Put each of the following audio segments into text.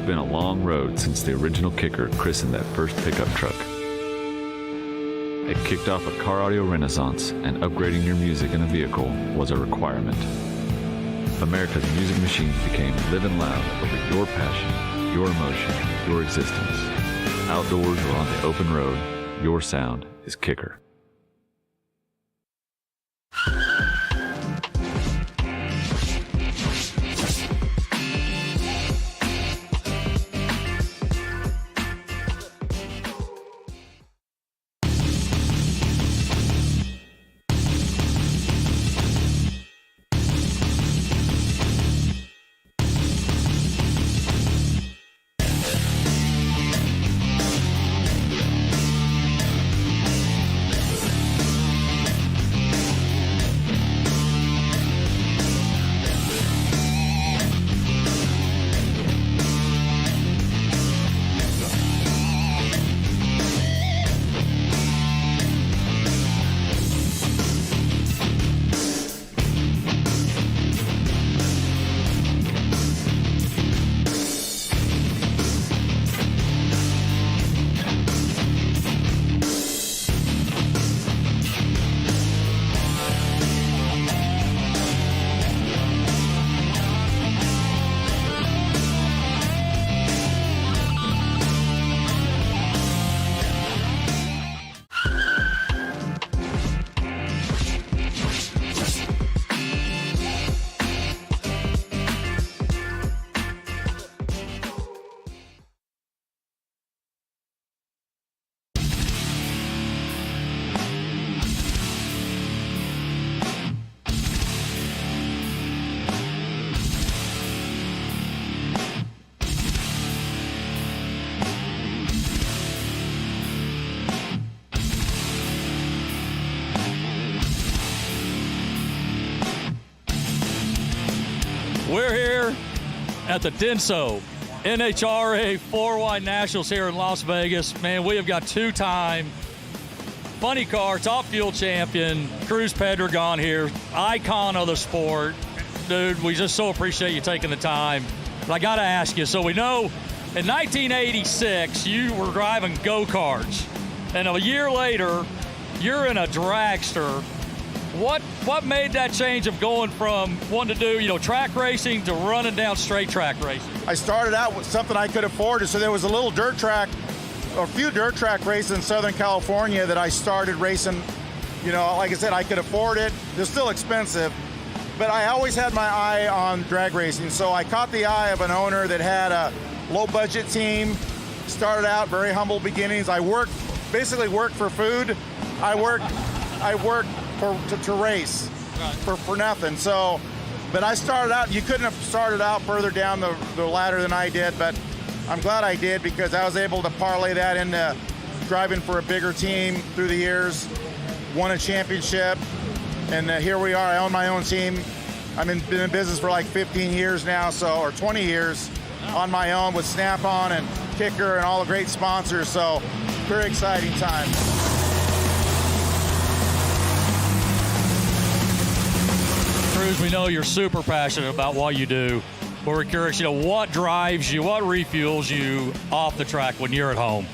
been a long road since the original Kicker christened that first pickup truck. It kicked off a car audio renaissance, and upgrading your music in a vehicle was a requirement. America's music machines became living loud over your passion, your emotion, your existence. Outdoors or on the open road, your sound is Kicker. We're here at the Denso NHRA 4-Wide Nationals here in Las Vegas. Man, we have got two-time funny car, top fuel champion, Cruz Pedregon here, icon of the sport. Dude, we just so appreciate you taking the time. But I got to ask you, so we know in 1986, you were driving go-karts, and a year later, you're in a dragster. What made that change of going from wanting to do, track racing to running down straight track racing? I started out with something I could afford, so there was a little dirt track, or a few dirt track races in Southern California that I started racing. Like I said, I could afford it. They're still expensive, but I always had my eye on drag racing. So I caught the eye of an owner that had a low budget team, started out very humble beginnings. I basically worked for food. I worked to race for nothing. So, but I started out, you couldn't have started out further down the ladder than I did, but I'm glad I did because I was able to parlay that into driving for a bigger team through the years, won a championship, and here we are. I own my own team. I've been in business for like 15 years now, or 20 years on my own with Snap-on and Kicker and all the great sponsors, so very exciting time. Cruz, we know you're super passionate about what you do. We're curious, what drives you, what refuels you off the track when you're at home?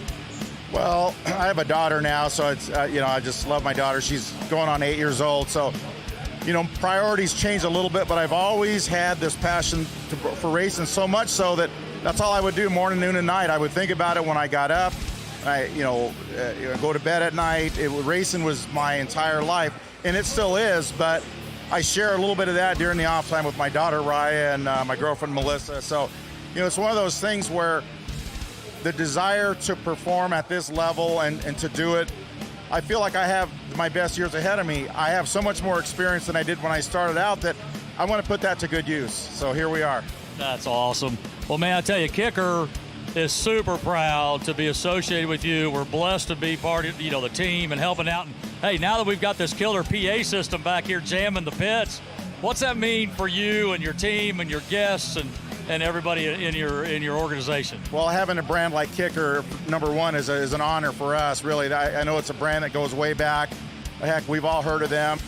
Well, I have a daughter now, so it's I just love my daughter. She's going on 8 years old, so priorities change a little bit, but I've always had this passion for racing, so much so that that's all I would do morning, noon, and night. I would think about it when I got up. I go to bed at night. Racing was my entire life, and it still is, but I share a little bit of that during the off time with my daughter Raya and my girlfriend Melissa. So, it's one of those things where the desire to perform at this level and to do it, I feel like I have my best years ahead of me. I have so much more experience than I did when I started out that I want to put that to good use. So here we are. That's awesome. Well, man, I tell you, Kicker is super proud to be associated with you. We're blessed to be part of the team and helping out. And hey, now that we've got this killer PA system back here jamming the pits, what's that mean for you and your team and your guests and everybody in your organization? Well, having a brand like Kicker, number one, is an honor for us, really. I know it's a brand that goes way back. Heck, we've all heard of them.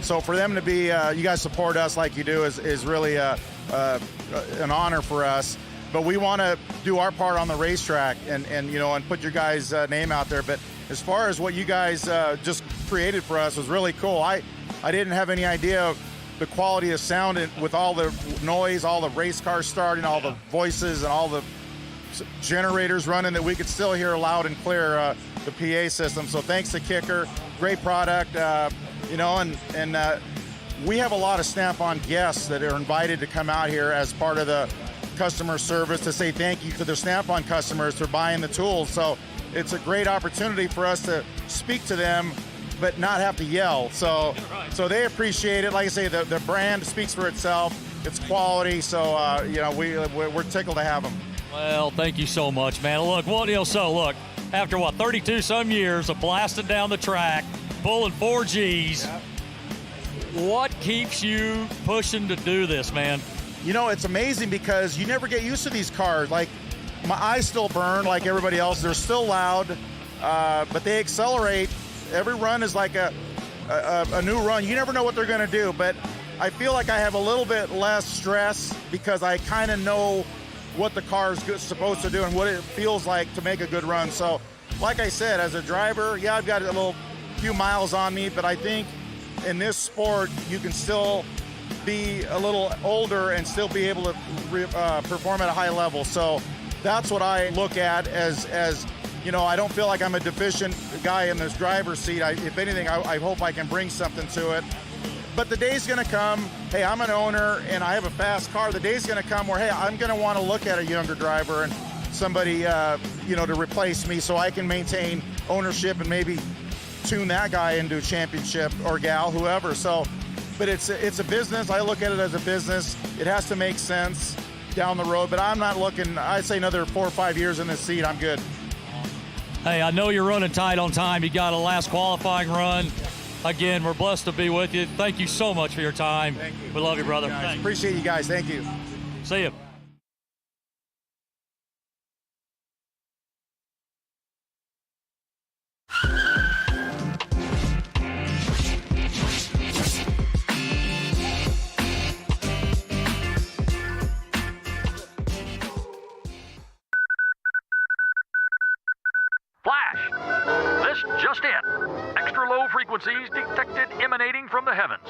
So for them to be, you guys support us like you do is really an honor for us. but we want to do our part on the racetrack and you know, and put your guys' name out there. But as far as what you guys just created for us was really cool. I didn't have any idea the quality of sound with all the noise, all the race cars starting, all the voices and all the generators running, that we could still hear loud and clear the PA system. So thanks to Kicker, great product, you know, and we have a lot of Snap-on guests that are invited to come out here as part of the customer service to say thank you to the Snap-on customers for buying the tools. So it's a great opportunity for us to speak to them but not have to yell. So they appreciate it. Like I say, the brand speaks for itself. It's quality. So you know, we're tickled to have them. Well, thank you so much, man. Look, look, after 32 some years of blasting down the track, pulling 4Gs, what keeps you pushing to do this, man? You know, it's amazing because you never get used to these cars. Like, my eyes still burn like everybody else. They're still loud, but they accelerate. Every run is like a new run. You never know what they're going to do, but I feel like I have a little bit less stress because I kind of know what the car is supposed to do and what it feels like to make a good run. So, like I said, as a driver, yeah, I've got a few miles on me, but I think in this sport, you can still be a little older and still be able to perform at a high level. So that's what I look at as you know, I don't feel like I'm a deficient guy in this driver's seat. If anything, I hope I can bring something to it. But the day's going to come, hey, I'm an owner and I have a fast car. The day's going to come where, hey, I'm going to want to look at a younger driver and somebody, you know, to replace me so I can maintain ownership and maybe tune that guy into a championship or gal, whoever. So, but it's a business. I look at it as a business. It has to make sense down the road, but I'm not looking, I'd say another 4 or 5 years in this seat, I'm good. Hey, I know you're running tight on time. You got a last qualifying run. Again, we're blessed to be with you. Thank you so much for your time. Thank you. We love you, brother. Appreciate you guys. Thank you. See you. Flash! This just in. Extra low frequencies detected emanating from the heavens.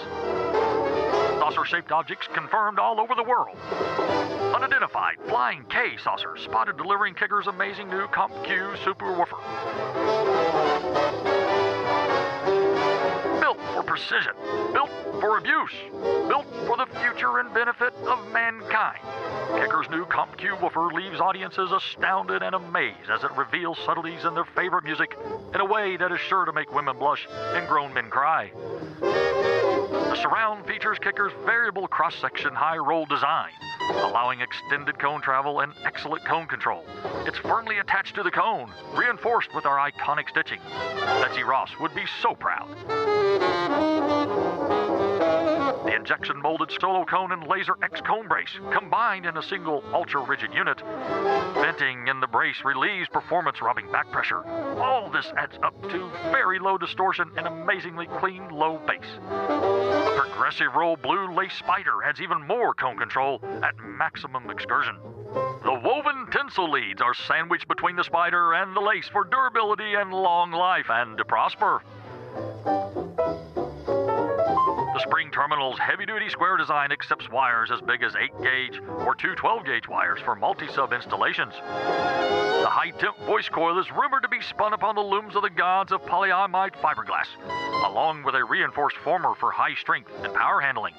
Saucer-shaped objects confirmed all over the world. Unidentified flying K saucer spotted delivering Kicker's amazing new Comp Q subwoofer. Built for precision, built for abuse, built for the future and benefit of mankind. Kicker's new Comp Q woofer leaves audiences astounded and amazed as it reveals subtleties in their favorite music in a way that is sure to make women blush and grown men cry. The surround features Kicker's variable cross-section high-roll design, allowing extended cone travel and excellent cone control. It's firmly attached to the cone, reinforced with our iconic stitching. Betsy Ross would be so proud. The injection-molded solo cone and laser X cone brace combined in a single ultra-rigid unit. Venting in the brace relieves performance-robbing back pressure. All this adds up to very low distortion and amazingly clean low bass. The progressive roll blue lace spider adds even more cone control at maximum excursion. The woven tinsel leads are sandwiched between the spider and the lace for durability and long life and to prosper. The spring terminal's heavy-duty square design accepts wires as big as 8-gauge or two 12-gauge wires for multi-sub installations. The high-temp voice coil is rumored to be spun upon the looms of the gods of polyamide fiberglass, along with a reinforced former for high strength and power handling.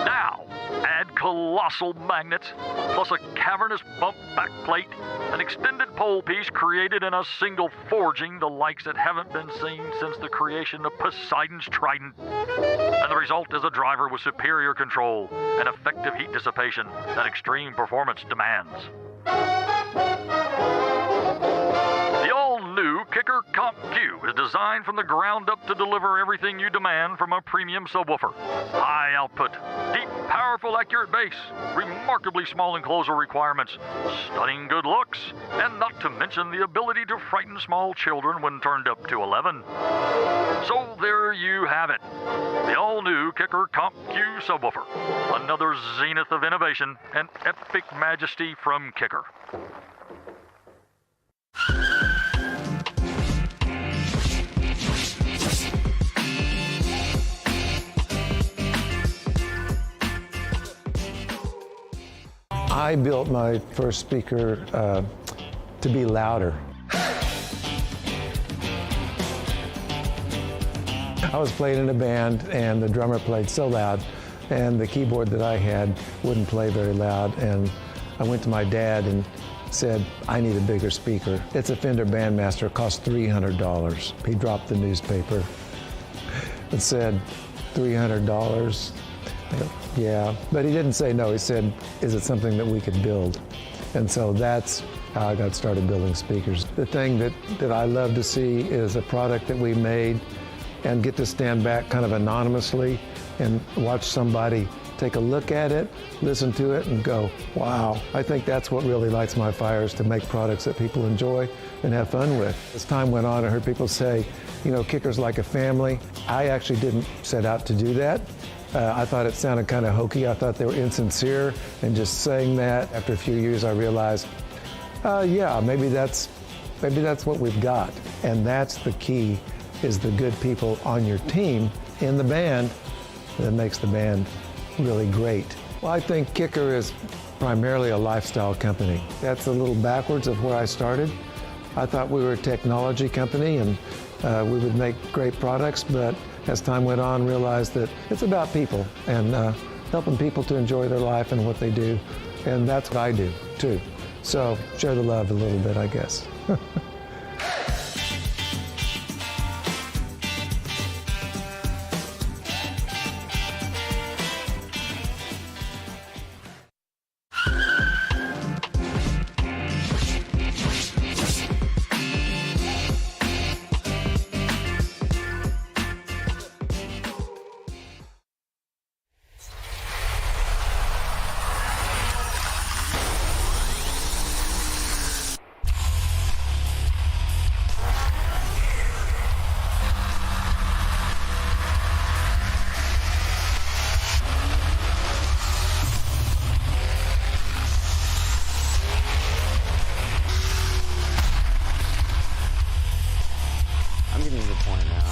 Now, add colossal magnets, plus a cavernous bump back plate, an extended pole piece created in a single forging, the likes that haven't been seen since the creation of Poseidon's trident. And the result is a driver with superior control and effective heat dissipation that extreme performance demands. The all-new Kicker Comp Q is designed from the ground up to deliver everything you demand from a premium subwoofer. High output, deep, powerful, accurate bass, remarkably small enclosure requirements, stunning good looks, and not to mention the ability to frighten small children when turned up to 11. So there you have it. The all-new Kicker Comp Q subwoofer. Another zenith of innovation and epic majesty from Kicker. I built my first speaker to be louder. I was playing in a band and the drummer played so loud and the keyboard that I had wouldn't play very loud, and I went to my dad and said, I need a bigger speaker. It's a Fender Bandmaster, it costs $300. He dropped the newspaper and said, $300? I go, yeah, but he didn't say no. He said, is it something that we could build? And so that's how I got started building speakers. The thing that I love to see is a product that we made and get to stand back kind of anonymously and watch somebody take a look at it, listen to it, and go, wow. I think that's what really lights my fires, to make products that people enjoy and have fun with. As time went on, I heard people say, you know, Kicker's like a family. I actually didn't set out to do that. I thought it sounded kind of hokey. I thought they were insincere and just saying that. After a few years, I realized, yeah, maybe that's what we've got. And that's the key, is the good people on your team in the band that makes the band really great. Well, I think Kicker is primarily a lifestyle company. That's a little backwards of where I started. I thought we were a technology company and we would make great products, but as time went on, realized that it's about people and helping people to enjoy their life and what they do. And that's what I do, too. So share the love a little bit, I guess. I'm getting to the point now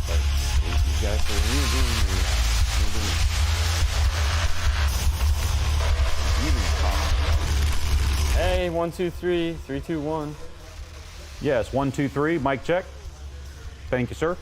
that you guys are Hey, 1, 2, 3, 3, 2, 1. Yes, 1, 2, 3, mic check. Thank you, sir.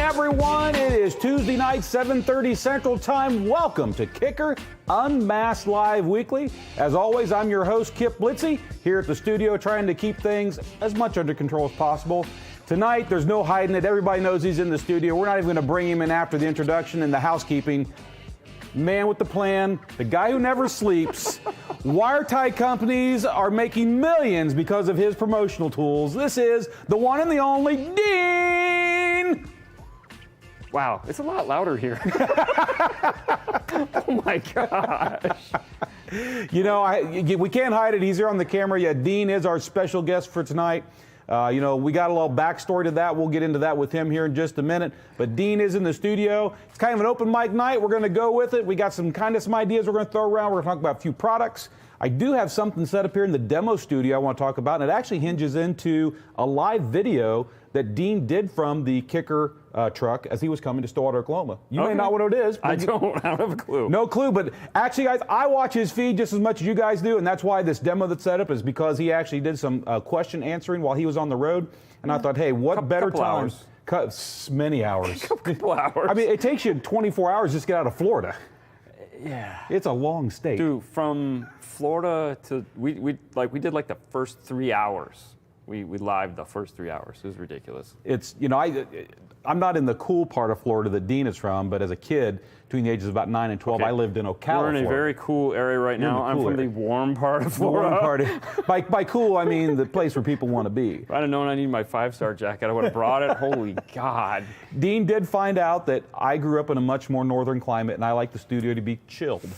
Everyone, it is Tuesday night, 7:30 Central Time. Welcome to Kicker UnMasked Live Weekly. As always, I'm your host, Kip Blitzy, here at the studio trying to keep things as much under control as possible. Tonight, there's no hiding it. Everybody knows he's in the studio. We're not even going to bring him in after the introduction and the housekeeping. Man with the plan, the guy who never sleeps, Wire tie companies are making millions because of his promotional tools. This is the one and the only Dean. Wow, it's a lot louder here. Oh my gosh. You know, we can't hide it. He's here on the camera. Yeah, Dean is our special guest for tonight. You know, we got a little backstory to that. We'll get into that with him here in just a minute. But Dean is in the studio. It's kind of an open mic night. We're going to go with it. We got some ideas we're going to throw around. We're going to talk about a few products. I do have something set up here in the demo studio I want to talk about, and it actually hinges into a live video that Dean did from the Kicker truck as he was coming to Stillwater, Oklahoma. You may not know what it is. I don't have a clue. No clue, but actually, guys, I watch his feed just as much as you guys do, and that's why this demo that's set up is because he actually did some question answering while he was on the road, and I thought, hey, what better time? Many hours. Couple hours. I mean, it takes you 24 hours just to get out of Florida. Yeah. It's a long state. Dude, from Florida to we did like the first 3 hours. We lived the first 3 hours. It was ridiculous. It's, you know, I'm not in the cool part of Florida that Dean is from, but as a kid, between the ages of about 9 and 12, I lived in Ocala, We're in a Florida. very cool area right now. I'm from the warm part of Florida. By cool, I mean the place where people want to be. If I'd have known I needed my 5-star jacket, I would have brought it. Holy God. Dean did find out that I grew up in a much more northern climate, and I like the studio to be chilled.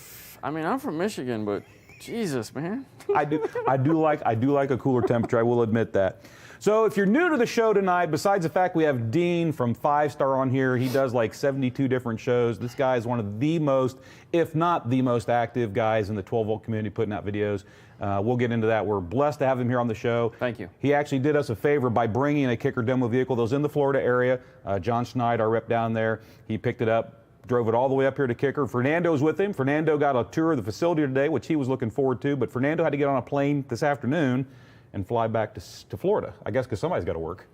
I mean, I'm from Michigan, but Jesus, man. I do like a cooler temperature. I will admit that. So if you're new to the show tonight, besides the fact we have Dean from 5-Star on here, he does like 72 different shows. This guy is one of the most, if not the most active guys in the 12-volt community putting out videos. We'll get into that. We're blessed to have him here on the show. Thank you. He actually did us a favor by bringing a Kicker demo vehicle that was in the Florida area. John Schneid, our rep down there, he picked it up, drove it all the way up here to Kicker. Fernando's with him. Fernando got a tour of the facility today, which he was looking forward to, but Fernando had to get on a plane this afternoon and fly back to Florida, I guess because somebody's got to work.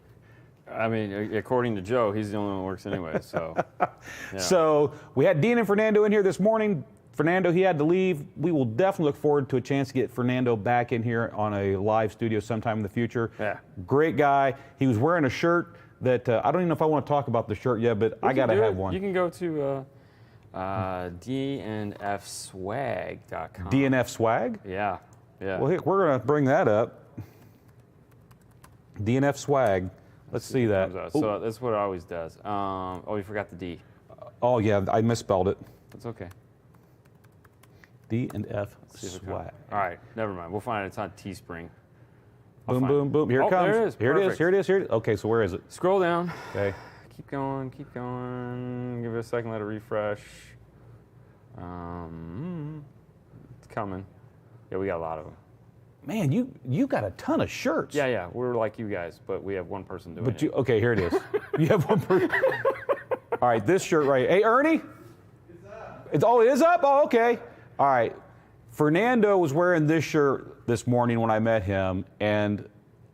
I mean, according to Joe, he's the only one who works anyway, so. Yeah. So we had Dean and Fernando in here this morning. Fernando, he had to leave. We will definitely look forward to a chance to get Fernando back in here on a live studio sometime in the future. Yeah. Great guy. He was wearing a shirt that I don't even know if I want to talk about the shirt yet, but I got to have one. You can go to dnfswag.com. DNF Swag? Yeah, yeah. Well, we're going to bring that up. DNF Swag. Let's see that. So that's what it always does. Oh, you forgot the D. Oh, yeah, I misspelled it. That's okay. DNF Swag. All right, never mind. We'll find it. It's on Teespring. Boom, boom, boom. Here it comes. There it is. Here it is. Perfect. Here it is. Here it is. Okay, so where is it? Scroll down. Okay. Keep going. Keep going. Give it a second. Let it refresh. It's coming. Yeah, we got a lot of them. Man, you got a ton of shirts. Yeah. We're like you guys, but we have one person doing it. Okay, here it is. You have one person. All right, this shirt right here. Hey, Ernie? It's up. It is up? Oh, okay. All right. Fernando was wearing this shirt this morning when I met him, and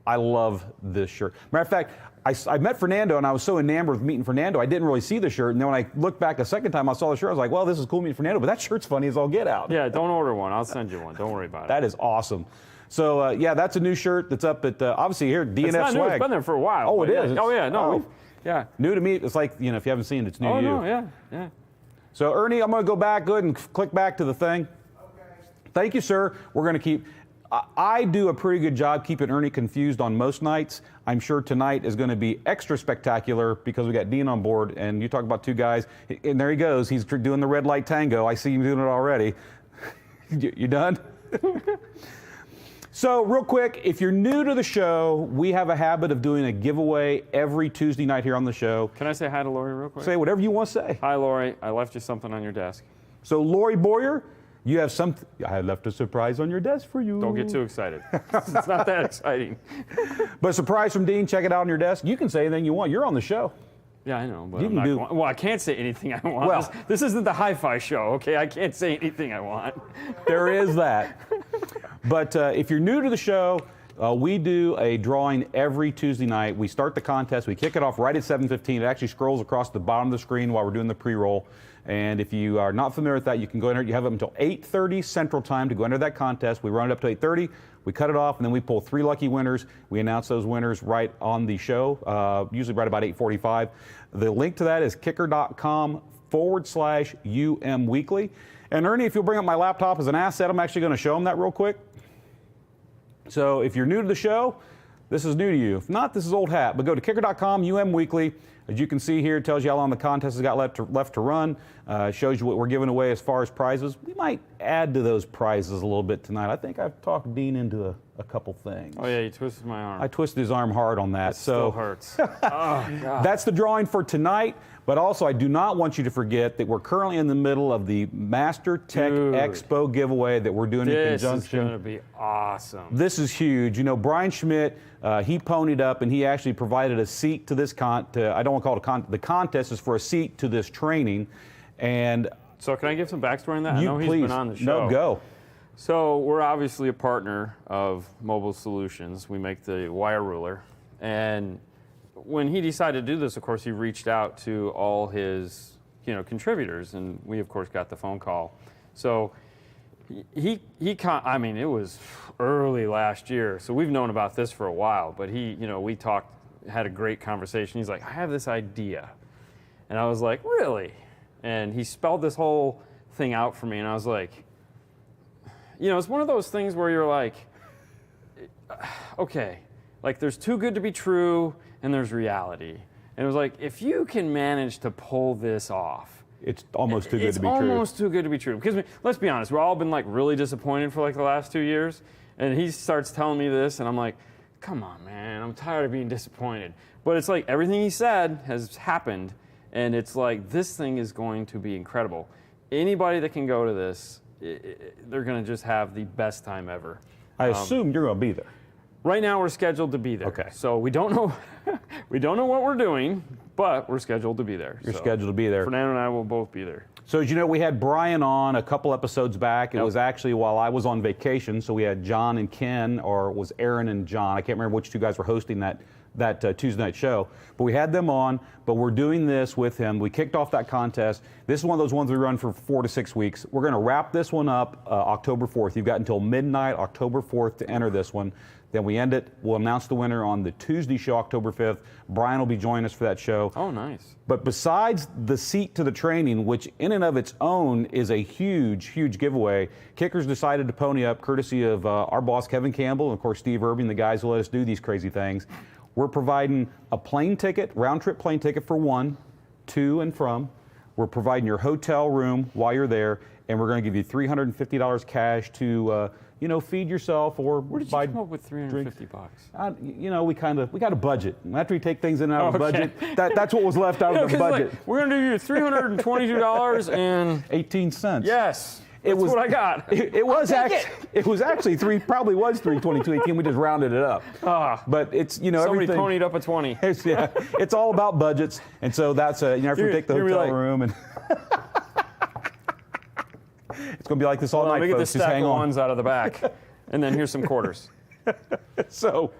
I love this shirt. Matter of fact, I met Fernando, and I was so enamored with meeting Fernando, I didn't really see the shirt. And then when I looked back a second time, I saw the shirt. I was like, well, this is cool meeting Fernando, but that shirt's funny as all get out. Yeah, don't order one. I'll send you one. Don't worry about it. That is awesome. So, yeah, that's a new shirt that's up at, obviously here, DNF It's not Swag. new. It's been there for a while. Oh, it is? Oh, yeah. No. Yeah. New to me. It's like, you know, if you haven't seen it, it's new to you. Oh, no. Yeah. So, Ernie, I'm going to go back. Go ahead and click back to the thing. Okay. Thank you, sir. We're going to keep... I do a pretty good job keeping Ernie confused on most nights. I'm sure tonight is going to be extra spectacular because we got Dean on board, and you talk about two guys, and there he goes. He's doing the red light tango. I see him doing it already. You done? So real quick, if you're new to the show, we have a habit of doing a giveaway every Tuesday night here on the show. Can I say hi to Lori real quick? Say whatever you want to say. Hi, Lori. I left you something on your desk. So Lori Boyer, you have something. I left a surprise on your desk for you. Don't get too excited. It's not that exciting. But a surprise from Dean. Check it out on your desk. You can say anything you want. You're on the show. Yeah, I know, but You I'm can not do- going, well, I can't say anything I want. Well- this isn't the hi-fi show, okay? I can't say anything I want. There is that. But if you're new to the show, we do a drawing every Tuesday night. We start the contest. We kick it off right at 7:15. It actually scrolls across the bottom of the screen while we're doing the pre-roll. And if you are not familiar with that, you can go enter. You have up until 8:30 Central Time to go enter that contest. We run it up to 8:30. We cut it off, and then we pull 3 lucky winners. We announce those winners right on the show, usually right about 8:45. The link to that is kicker.com/UM Weekly. And Ernie, if you'll bring up my laptop as an asset, I'm actually going to show them that real quick. So if you're new to the show, this is new to you. If not, this is old hat. But go to kicker.com, Weekly. As you can see here, it tells you how long the contest has got left to run. Shows you what we're giving away as far as prizes. We might add to those prizes a little bit tonight. I think I've talked Dean into a couple things. Oh, yeah, you twisted my arm. I twisted his arm hard on that. It still hurts. Oh, God. That's the drawing for tonight. But also, I do not want you to forget that we're currently in the middle of the Master Tech Expo giveaway that we're doing in conjunction. This is going to be awesome. This is huge. You know, Brian Schmidt, he ponied up and he actually provided a seat to this I don't want to call it a contest. The contest is for a seat to this training. And so can I give some backstory on that? I know he's been on the show. No, go. So we're obviously a partner of Mobile Solutions. We make the wire ruler. And when he decided to do this, of course, he reached out to all his, contributors, and we, of course, got the phone call. So it was early last year, so we've known about this for a while, but we talked, had a great conversation. He's like, I have this idea. And I was like, really? And he spelled this whole thing out for me, and I was like, it's one of those things where you're like, okay, like there's too good to be true, and there's reality. And it was like, if you can manage to pull this off, it's almost too good to be true. It's almost too good to be true. Because let's be honest, we've all been like really disappointed for like the last 2 years. And he starts telling me this, and I'm like, come on, man, I'm tired of being disappointed. But it's like everything he said has happened, and it's like this thing is going to be incredible. Anybody that can go to this, they're going to just have the best time ever. I assume you're going to be there. Right now, we're scheduled to be there. Okay. So we don't know, what we're doing, but we're scheduled to be there. You're scheduled to be there. Fernando and I will both be there. So as you know, we had Brian on a couple episodes back. It was actually while I was on vacation. So we had John and Ken, or it was Aaron and John. I can't remember which two guys were hosting that Tuesday night show. But we had them on, but we're doing this with him. We kicked off that contest. This is one of those ones we run for 4 to 6 weeks. We're going to wrap this one up October 4th. You've got until midnight, October 4th, to enter this one. Then we end it. We'll announce the winner on the Tuesday show, October 5th. Brian will be joining us for that show. Oh, nice. But besides the seat to the training, which in and of its own is a huge, huge giveaway, Kickers decided to pony up, courtesy of our boss, Kevin Campbell, and of course, Steve Irving, the guys who let us do these crazy things. We're providing a plane ticket, round-trip plane ticket for one, to and from. We're providing your hotel room while you're there, and we're going to give you $350 cash to feed yourself or where did you come up with $350? We got a budget. After we take things in and out of the budget, that's what was left out of the budget. Like, we're going to do you $322 and 18 cents. Yes. That's what I got. It was actually probably was $322.18. We just rounded it up. But it's somebody everything. ponied up a 20. It's all about budgets, and so that's after we take the hotel room and. It's going to be like this all night, let me get folks. the stack of ones out of the back, and then here's some quarters. So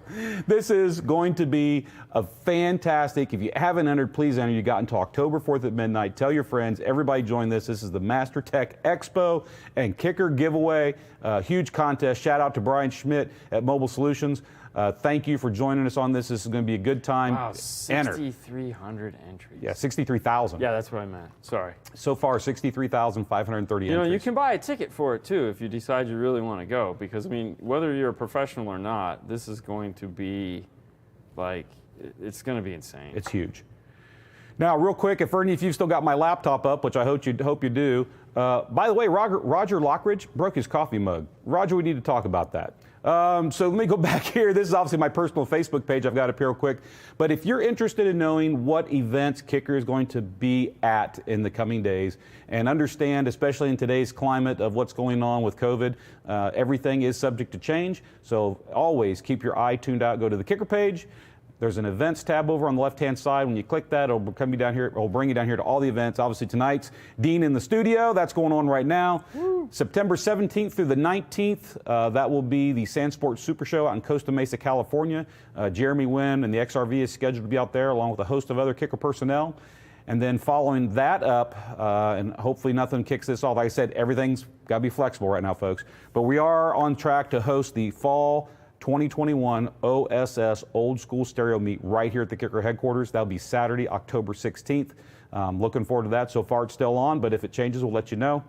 this is going to be a fantastic. If you haven't entered, please enter. You got until October 4th at midnight. Tell your friends. Everybody join this. This is the Master Tech Expo and Kicker giveaway. Huge contest. Shout out to Brian Schmidt at Mobile Solutions. Thank you for joining us on this. This is going to be a good time. Wow, 6,300 entries. Yeah, 63,000. Yeah, that's what I meant. Sorry. So far, 63,530 entries. You can buy a ticket for it, too, if you decide you really want to go. Because, whether you're a professional or not, this is going to be, it's going to be insane. It's huge. Now, real quick, if you've still got my laptop up, which I hope you do. By the way, Roger Lockridge broke his coffee mug. Roger, we need to talk about that. So let me go back here. This is obviously my personal Facebook page. I've got up here real quick. But if you're interested in knowing what events Kicker is going to be at in the coming days, and understand, especially in today's climate of what's going on with COVID, everything is subject to change. So always keep your eye tuned out. Go to the Kicker page. There's an events tab over on the left-hand side. When you click that, it'll bring you down here to all the events. Obviously, tonight's Dean in the studio. That's going on right now. Woo. September 17th through the 19th, that will be the Sand Sports Super Show out in Costa Mesa, California. Jeremy Wynn and the XRV is scheduled to be out there, along with a host of other Kicker personnel. And then following that up, and hopefully nothing kicks this off. Like I said, everything's got to be flexible right now, folks. But we are on track to host the Fall 2021 OSS Old School Stereo Meet right here at the Kicker headquarters. That'll be Saturday, October 16th. Looking forward to that. So far, it's still on, but if it changes, we'll let you know.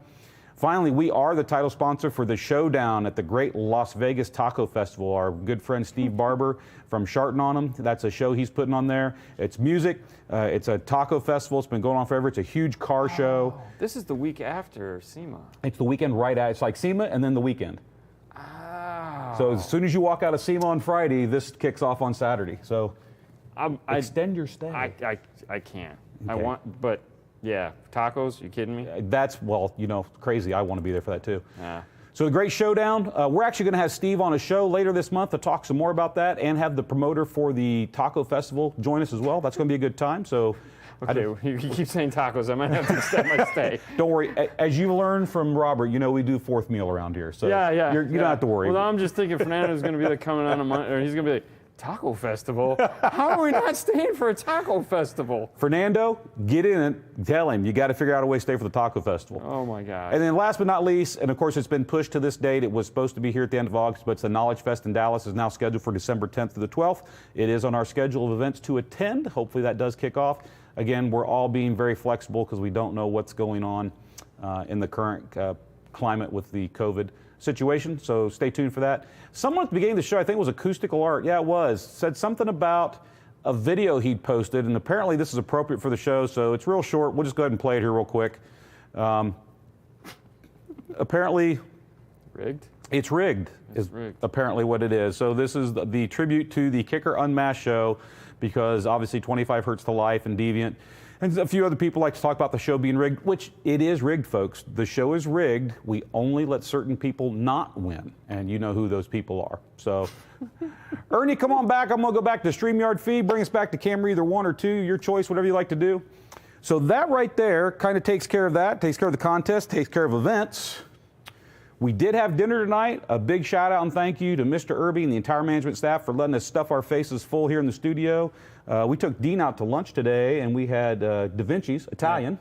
Finally, we are the title sponsor for the showdown at the Great Las Vegas Taco Festival. Our good friend Steve Barber from Shartin' on 'em. That's a show he's putting on there. It's music. It's a taco festival. It's been going on forever. It's a huge car show. This is the week after SEMA. It's the weekend right at. It's like SEMA and then the weekend. Oh. So as soon as you walk out of SEMA on Friday, this kicks off on Saturday. So extend your stay. I can't. I Okay. want, but yeah, tacos. You kidding me? That's, well, you know, crazy. I want to be there for that too. Yeah. So the Great Showdown, we're actually going to have Steve on a show later this month to talk some more about that and have the promoter for the Taco Festival join us as well. That's going to be a good time. So, Okay, you keep saying tacos. I might have to extend my stay. don't worry. As you learned from Robert, you know we do fourth meal around here. So Yeah. you don't have to worry. Well, I'm just thinking Fernando's going to be like coming on a month, or he's going to be like, Taco Festival? How are we not staying for a taco festival? Fernando, get in it. Tell him you got to figure out a way to stay for the Taco Festival. Oh my God. And then last but not least, and of course it's been pushed to this date. It was supposed to be here at the end of August, but it's the Knowledge Fest in Dallas is now scheduled for December 10th to the 12th. It is on our schedule of events to attend. Hopefully that does kick off. Again, we're all being very flexible because we don't know what's going on in the current climate with the COVID situation, so stay tuned for that. Someone at the beginning of the show, I think it was Acoustical Art, yeah it was, said something about a video he'd posted, and apparently this is appropriate for the show, so it's real short. We'll just go ahead and play it here real quick. Apparently, Rigged? it's rigged, is rigged. apparently what it is. So this is the tribute to the Kicker UnMasked show, because obviously 25 Hertz to Life and Deviant, and a few other people like to talk about the show being rigged, which it is rigged, folks. The show is rigged. We only let certain people not win, and you know who those people are. So, Ernie, come on back. I'm going to go back to the StreamYard feed. Bring us back to camera either 1 or 2, your choice, whatever you like to do. So that right there kind of takes care of that, takes care of the contest, takes care of events. We did have dinner tonight. A big shout out and thank you to Mr. Irby and the entire management staff for letting us stuff our faces full here in the studio. We took Dean out to lunch today, and we had Da Vinci's Italian,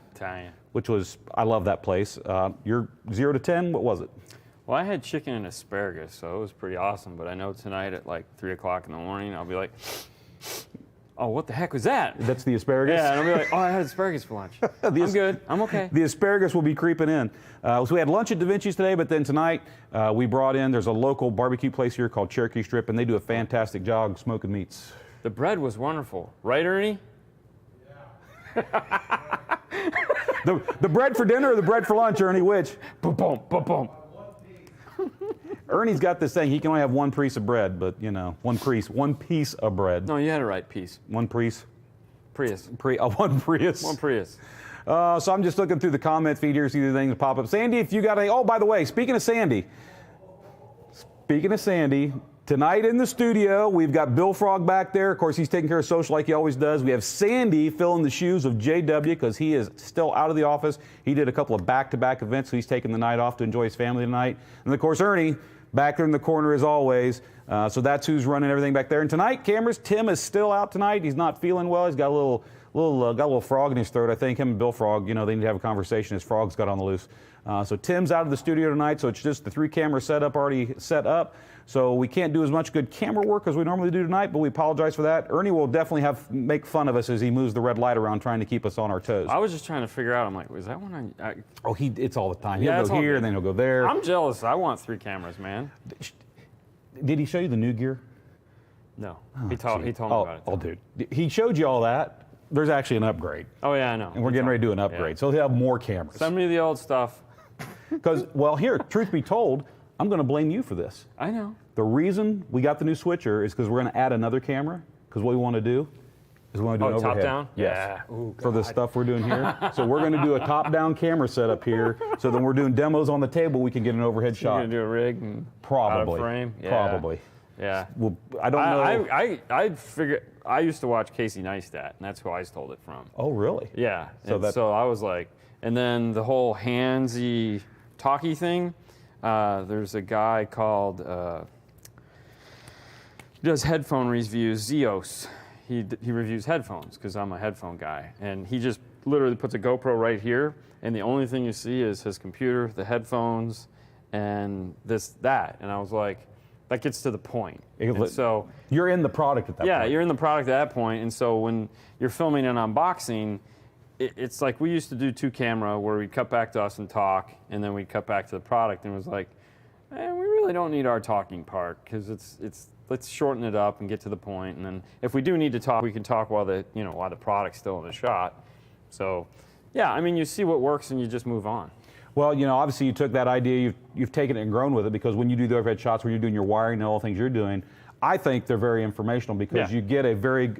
which was, I love that place. Your 0 to 10, what was it? Well, I had chicken and asparagus, so it was pretty awesome. But I know tonight at like 3 o'clock in the morning, I'll be like, oh, what the heck was that? That's the asparagus? Yeah, and I'll be like, oh, I had asparagus for lunch. I'm good. I'm okay. The asparagus will be creeping in. So we had lunch at Da Vinci's today, but then tonight we brought in, there's a local barbecue place here called Cherokee Strip, and they do a fantastic job smoking meats. The bread was wonderful. Right, Ernie? The bread for dinner or the bread for lunch, Ernie, which? Ba-boom, ba-boom. Ernie's got this thing, he can only have one piece of bread, but you know, one piece of bread. No, you had it right, piece. One piece? Prius. One Prius. One Prius. So I'm just looking through the comment feed here, see the things pop up. Sandy, if you got oh, by the way, speaking of Sandy, tonight in the studio, we've got Bill Frog back there. Of course, he's taking care of social like he always does. We have Sandy filling the shoes of JW because he is still out of the office. He did a couple of back-to-back events, so he's taking the night off to enjoy his family tonight. And of course, Ernie, back there in the corner as always. So that's who's running everything back there. And tonight, cameras, Tim is still out tonight. He's not feeling well. He's got a little frog in his throat. I think him and Bill Frog, you know, they need to have a conversation. His frog's got on the loose. So Tim's out of the studio tonight, so it's just the 3-camera setup already set up. So we can't do as much good camera work as we normally do tonight, but we apologize for that. Ernie will definitely make fun of us as he moves the red light around trying to keep us on our toes. I was just trying to figure out, I'm like, was that one on? Oh, it's all the time. He'll Yeah, go here, and then he'll go there. I'm jealous. I want 3 cameras, man. Did he show you the new gear? No. He told me about it. Oh, dude. He showed you all that. There's actually an upgrade. Oh, yeah, I know. And we're getting ready to do an upgrade. Yeah. So he'll have more cameras. Send me the old stuff. Because, well, here, truth be told, I'm going to blame you for this. I know. The reason we got the new switcher is because we're going to add another camera. Because what we want to do is we want to do an overhead. Top down? Yes. Yeah. Ooh, for the stuff we're doing here. So we're going to do a top-down camera setup here. So then we're doing demos on the table. We can get an overhead shot. You're going to do a rig and probably out of frame? Yeah. Probably. Yeah. Well, I don't know. I figured. I used to watch Casey Neistat, and that's who I stole it from. Oh, really? Yeah. So so I was like, and then the whole handsy talkie thing. There's a guy called he does headphone reviews, Zeos. He reviews headphones because I'm a headphone guy, and he just literally puts a GoPro right here, and the only thing you see is his computer, the headphones, and that. And I was like, that gets to the point. And so you're in the product at that point. Yeah, you're in the product at that point, and so when you're filming an unboxing, it's like we used to do 2-camera where we'd cut back to us and talk, and then we'd cut back to the product, and it was like, we really don't need our talking part, because let's shorten it up and get to the point, and then if we do need to talk, we can talk while the product's still in the shot. So, yeah, I mean, you see what works and you just move on. Well, obviously you took that idea, you've taken it and grown with it, because when you do the overhead shots where you're doing your wiring and all the things you're doing, I think they're very informational, because you get a very,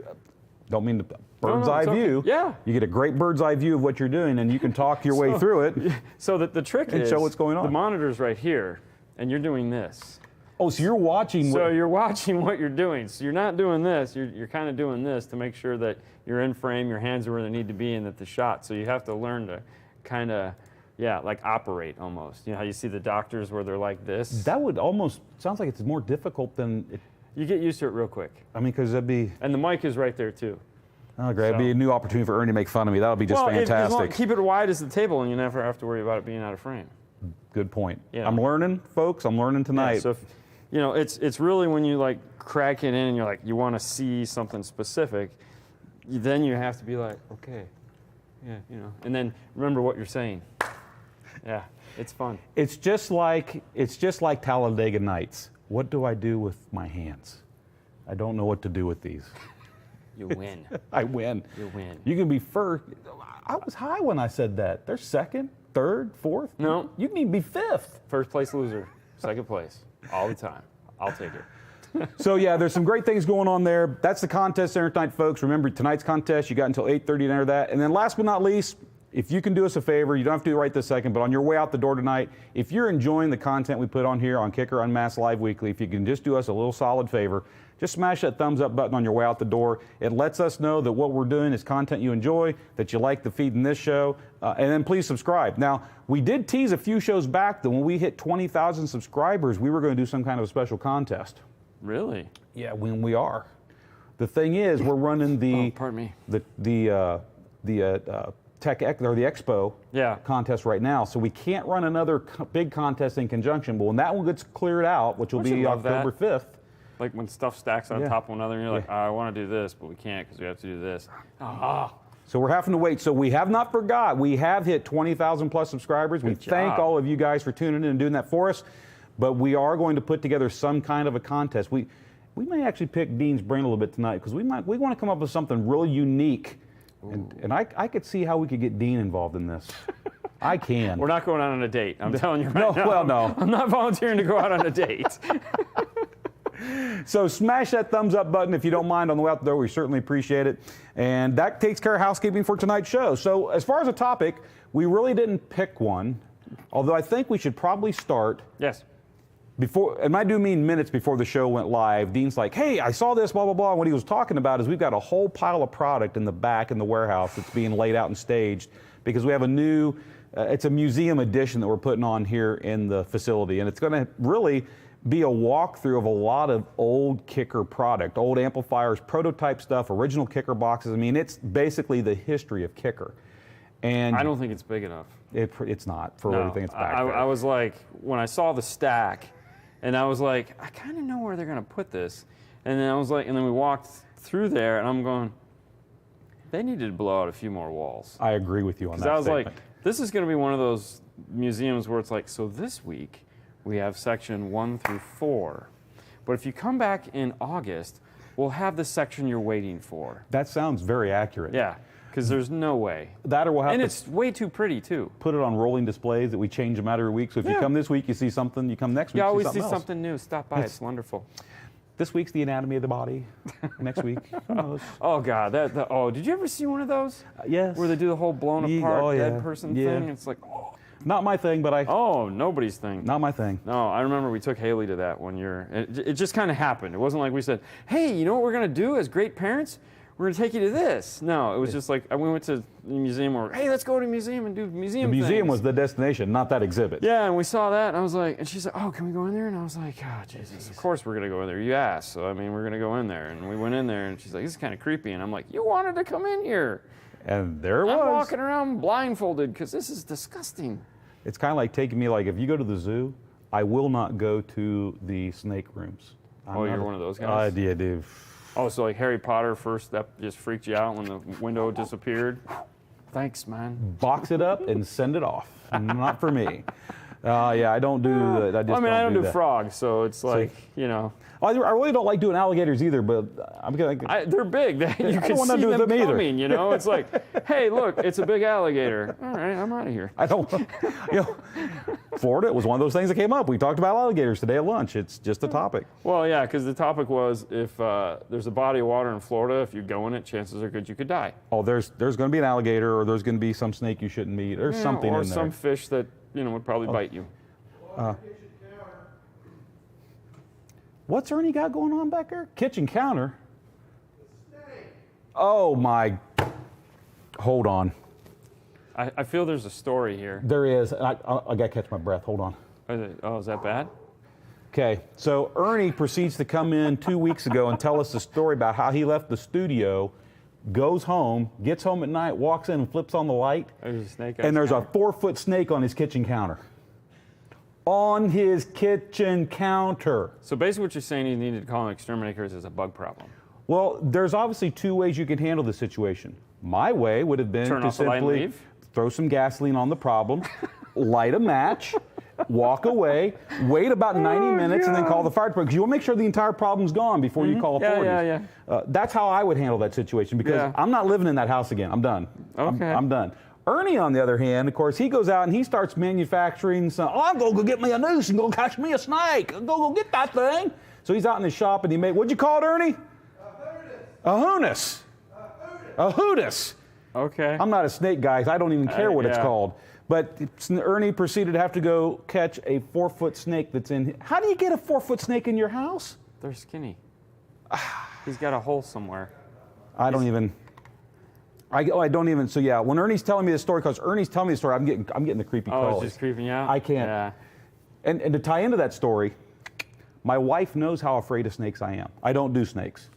don't mean the bird's eye view. Yeah. You get a great bird's eye view of what you're doing, and you can talk your way through it. So the trick is show what's going on. The monitor's right here, and you're doing this. Oh, so you're watching. So you're watching what you're doing. So you're not doing this. You're kind of doing this to make sure that you're in frame, your hands are where they need to be, and that the shot. So you have to learn to kind of, like operate almost. You know how you see the doctors where they're like this? That would almost, sounds like it's more difficult than it. You get used to it real quick. I mean, because that'd be. And the mic is right there too. Oh, great. It'd be a new opportunity for Ernie to make fun of me. That would be just fantastic. Keep it wide as the table, and you never have to worry about it being out of frame. Good point. Yeah. I'm learning, folks. I'm learning tonight. Yeah, so if, it's really when you like crack it in and you're like, you want to see something specific, then you have to be like, okay, and then remember what you're saying. Yeah, it's fun. It's just like Talladega Nights. What do I do with my hands? I don't know what to do with these. You win. I win. You win. You can be first. I was high when I said that. They're second, third, fourth. No. You can be fifth. First place loser, second place, all the time. I'll take it. So yeah, there's some great things going on there. That's the contest there tonight, folks. Remember tonight's contest. You got until 8:30 to enter that. And then last but not least, if you can do us a favor, you don't have to do it right this second, but on your way out the door tonight, if you're enjoying the content we put on here on Kicker UnMasked Live Weekly, if you can just do us a little solid favor, just smash that thumbs up button on your way out the door. It lets us know that what we're doing is content you enjoy, that you like the feed in this show, and then please subscribe. Now, we did tease a few shows back that when we hit 20,000 subscribers, we were going to do some kind of a special contest. Really? Yeah, we are. The thing is, we're running the pardon me. the Tech or the Expo contest right now, so we can't run another big contest in conjunction. But when that one gets cleared out, which will be October 5th. Like when stuff stacks on top of another, and you're like, I want to do this, but we can't because we have to do this. So we're having to wait. So we have not forgot. We have hit 20,000 plus subscribers. We thank all of you guys for tuning in and doing that for us. But we are going to put together some kind of a contest. We may actually pick Dean's brain a little bit tonight, because we want to come up with something really unique. And I could see how we could get Dean involved in this. I can. We're not going out on a date. I'm telling you right now. Well, no. I'm not volunteering to go out on a date. So smash that thumbs up button if you don't mind on the way out the door. We certainly appreciate it. And that takes care of housekeeping for tonight's show. So as far as a topic, we really didn't pick one, although I think we should probably start. Yes. Before, and I do mean minutes before the show went live. Dean's like, hey, I saw this, blah, blah, blah. And what he was talking about is we've got a whole pile of product in the back in the warehouse that's being laid out and staged, because we have a new, it's a museum edition that we're putting on here in the facility. And it's going to really be a walkthrough of a lot of old Kicker product, old amplifiers, prototype stuff, original Kicker boxes. I mean, it's basically the history of Kicker. And I don't think it's big enough. It's not for everything that's back there. I was like, when I saw the stack, and I was like, I kind of know where they're going to put this. And then I was like, and then we walked through there, and I'm going, they needed to blow out a few more walls. I agree with you on that. Because I was statement. like, this is going to be one of those museums where it's like, so this week we have section 1 through 4. But if you come back in August, we'll have the section you're waiting for. That sounds very accurate. Yeah, because there's no way. That or we'll have and to it's way too pretty, too. Put it on rolling displays that we change them out every week. So if you come this week, you see something. You come next week, you you always see see something something new. Stop by. It's wonderful. This week's the anatomy of the body. Next week, who knows? Oh, God. Did you ever see one of those? Yes. Where they do the whole blown apart dead person thing? It's like, Not my thing, but nobody's thing. Not my thing. No, I remember we took Haley to that one year. It just kind of happened. It wasn't like we said, hey, you know what we're going to do as great parents? We're going to take you to this. No, it was just like, we went to the museum, or, hey, let's go to a museum and do museum The museum things. was the destination, not that exhibit. Yeah, and we saw that, and I was like, and she's like, oh, can we go in there? And I was like, oh, Jesus, of course we're going to go in there. You asked, so, I mean, we're going to go in there. And we went in there, and she's like, this is kind of creepy. And I'm like, you wanted to come in here. And there it was. I'm walking around blindfolded because this is disgusting. It's kind of like taking me, like, if you go to the zoo, I will not go to the snake rooms. You're one of those guys? Yeah, dude. Oh, so like Harry Potter first, that just freaked you out when the window disappeared? Thanks, man. Box it up and send it off. Not for me. Yeah, I don't do that. I don't do frogs, so it's like, you know. I really don't like doing alligators either, but they're big. You can see them coming, you know. It's like, hey, look, it's a big alligator. All right, I'm out of here. I don't, Florida was one of those things that came up. We talked about alligators today at lunch. It's just a topic. Well, yeah, because the topic was if there's a body of water in Florida, if you go in it, chances are good you could die. Oh, there's going to be an alligator, or there's going to be some snake you shouldn't meet, or something in there. Or some fish that, would probably bite you. What's Ernie got going on back there? Kitchen counter. Oh my! Hold on. I feel there's a story here. There is. I got to catch my breath. Hold on. Oh, is that bad? Okay, so Ernie proceeds to come in 2 weeks ago and tell us the story about how he left the studio, goes home, gets home at night, walks in and flips on the light, there's a snake. And there's a 4-foot snake on his kitchen counter. On his kitchen counter. So basically what you're saying, you needed to call an exterminator because it's a bug problem. Well, there's obviously 2 ways you can handle the situation. My way would have been to simply throw some gasoline on the problem, light a match, walk away, wait about 90 minutes, and then call the fire department. Because you want to make sure the entire problem's gone before you call authorities. Yeah. That's how I would handle that situation, because I'm not living in that house again. I'm done. Okay. I'm done. Ernie, on the other hand, of course, he goes out and he starts manufacturing some, I'm going to go get me a noose and go catch me a snake. Go get that thing. So he's out in his shop and he made, what'd you call it, Ernie? A hoonis. A hoonis. Okay. I'm not a snake guy. I don't even care what it's called. But Ernie proceeded to have to go catch a 4-foot snake that's in. How do you get a 4-foot snake in your house? They're skinny. He's got a hole somewhere. I don't even. So yeah, when Ernie's telling me the story, because Ernie's telling me the story, I'm getting the creepy calls. Oh, it's just creeping you out? I can't. Yeah. And to tie into that story, my wife knows how afraid of snakes I am. I don't do snakes.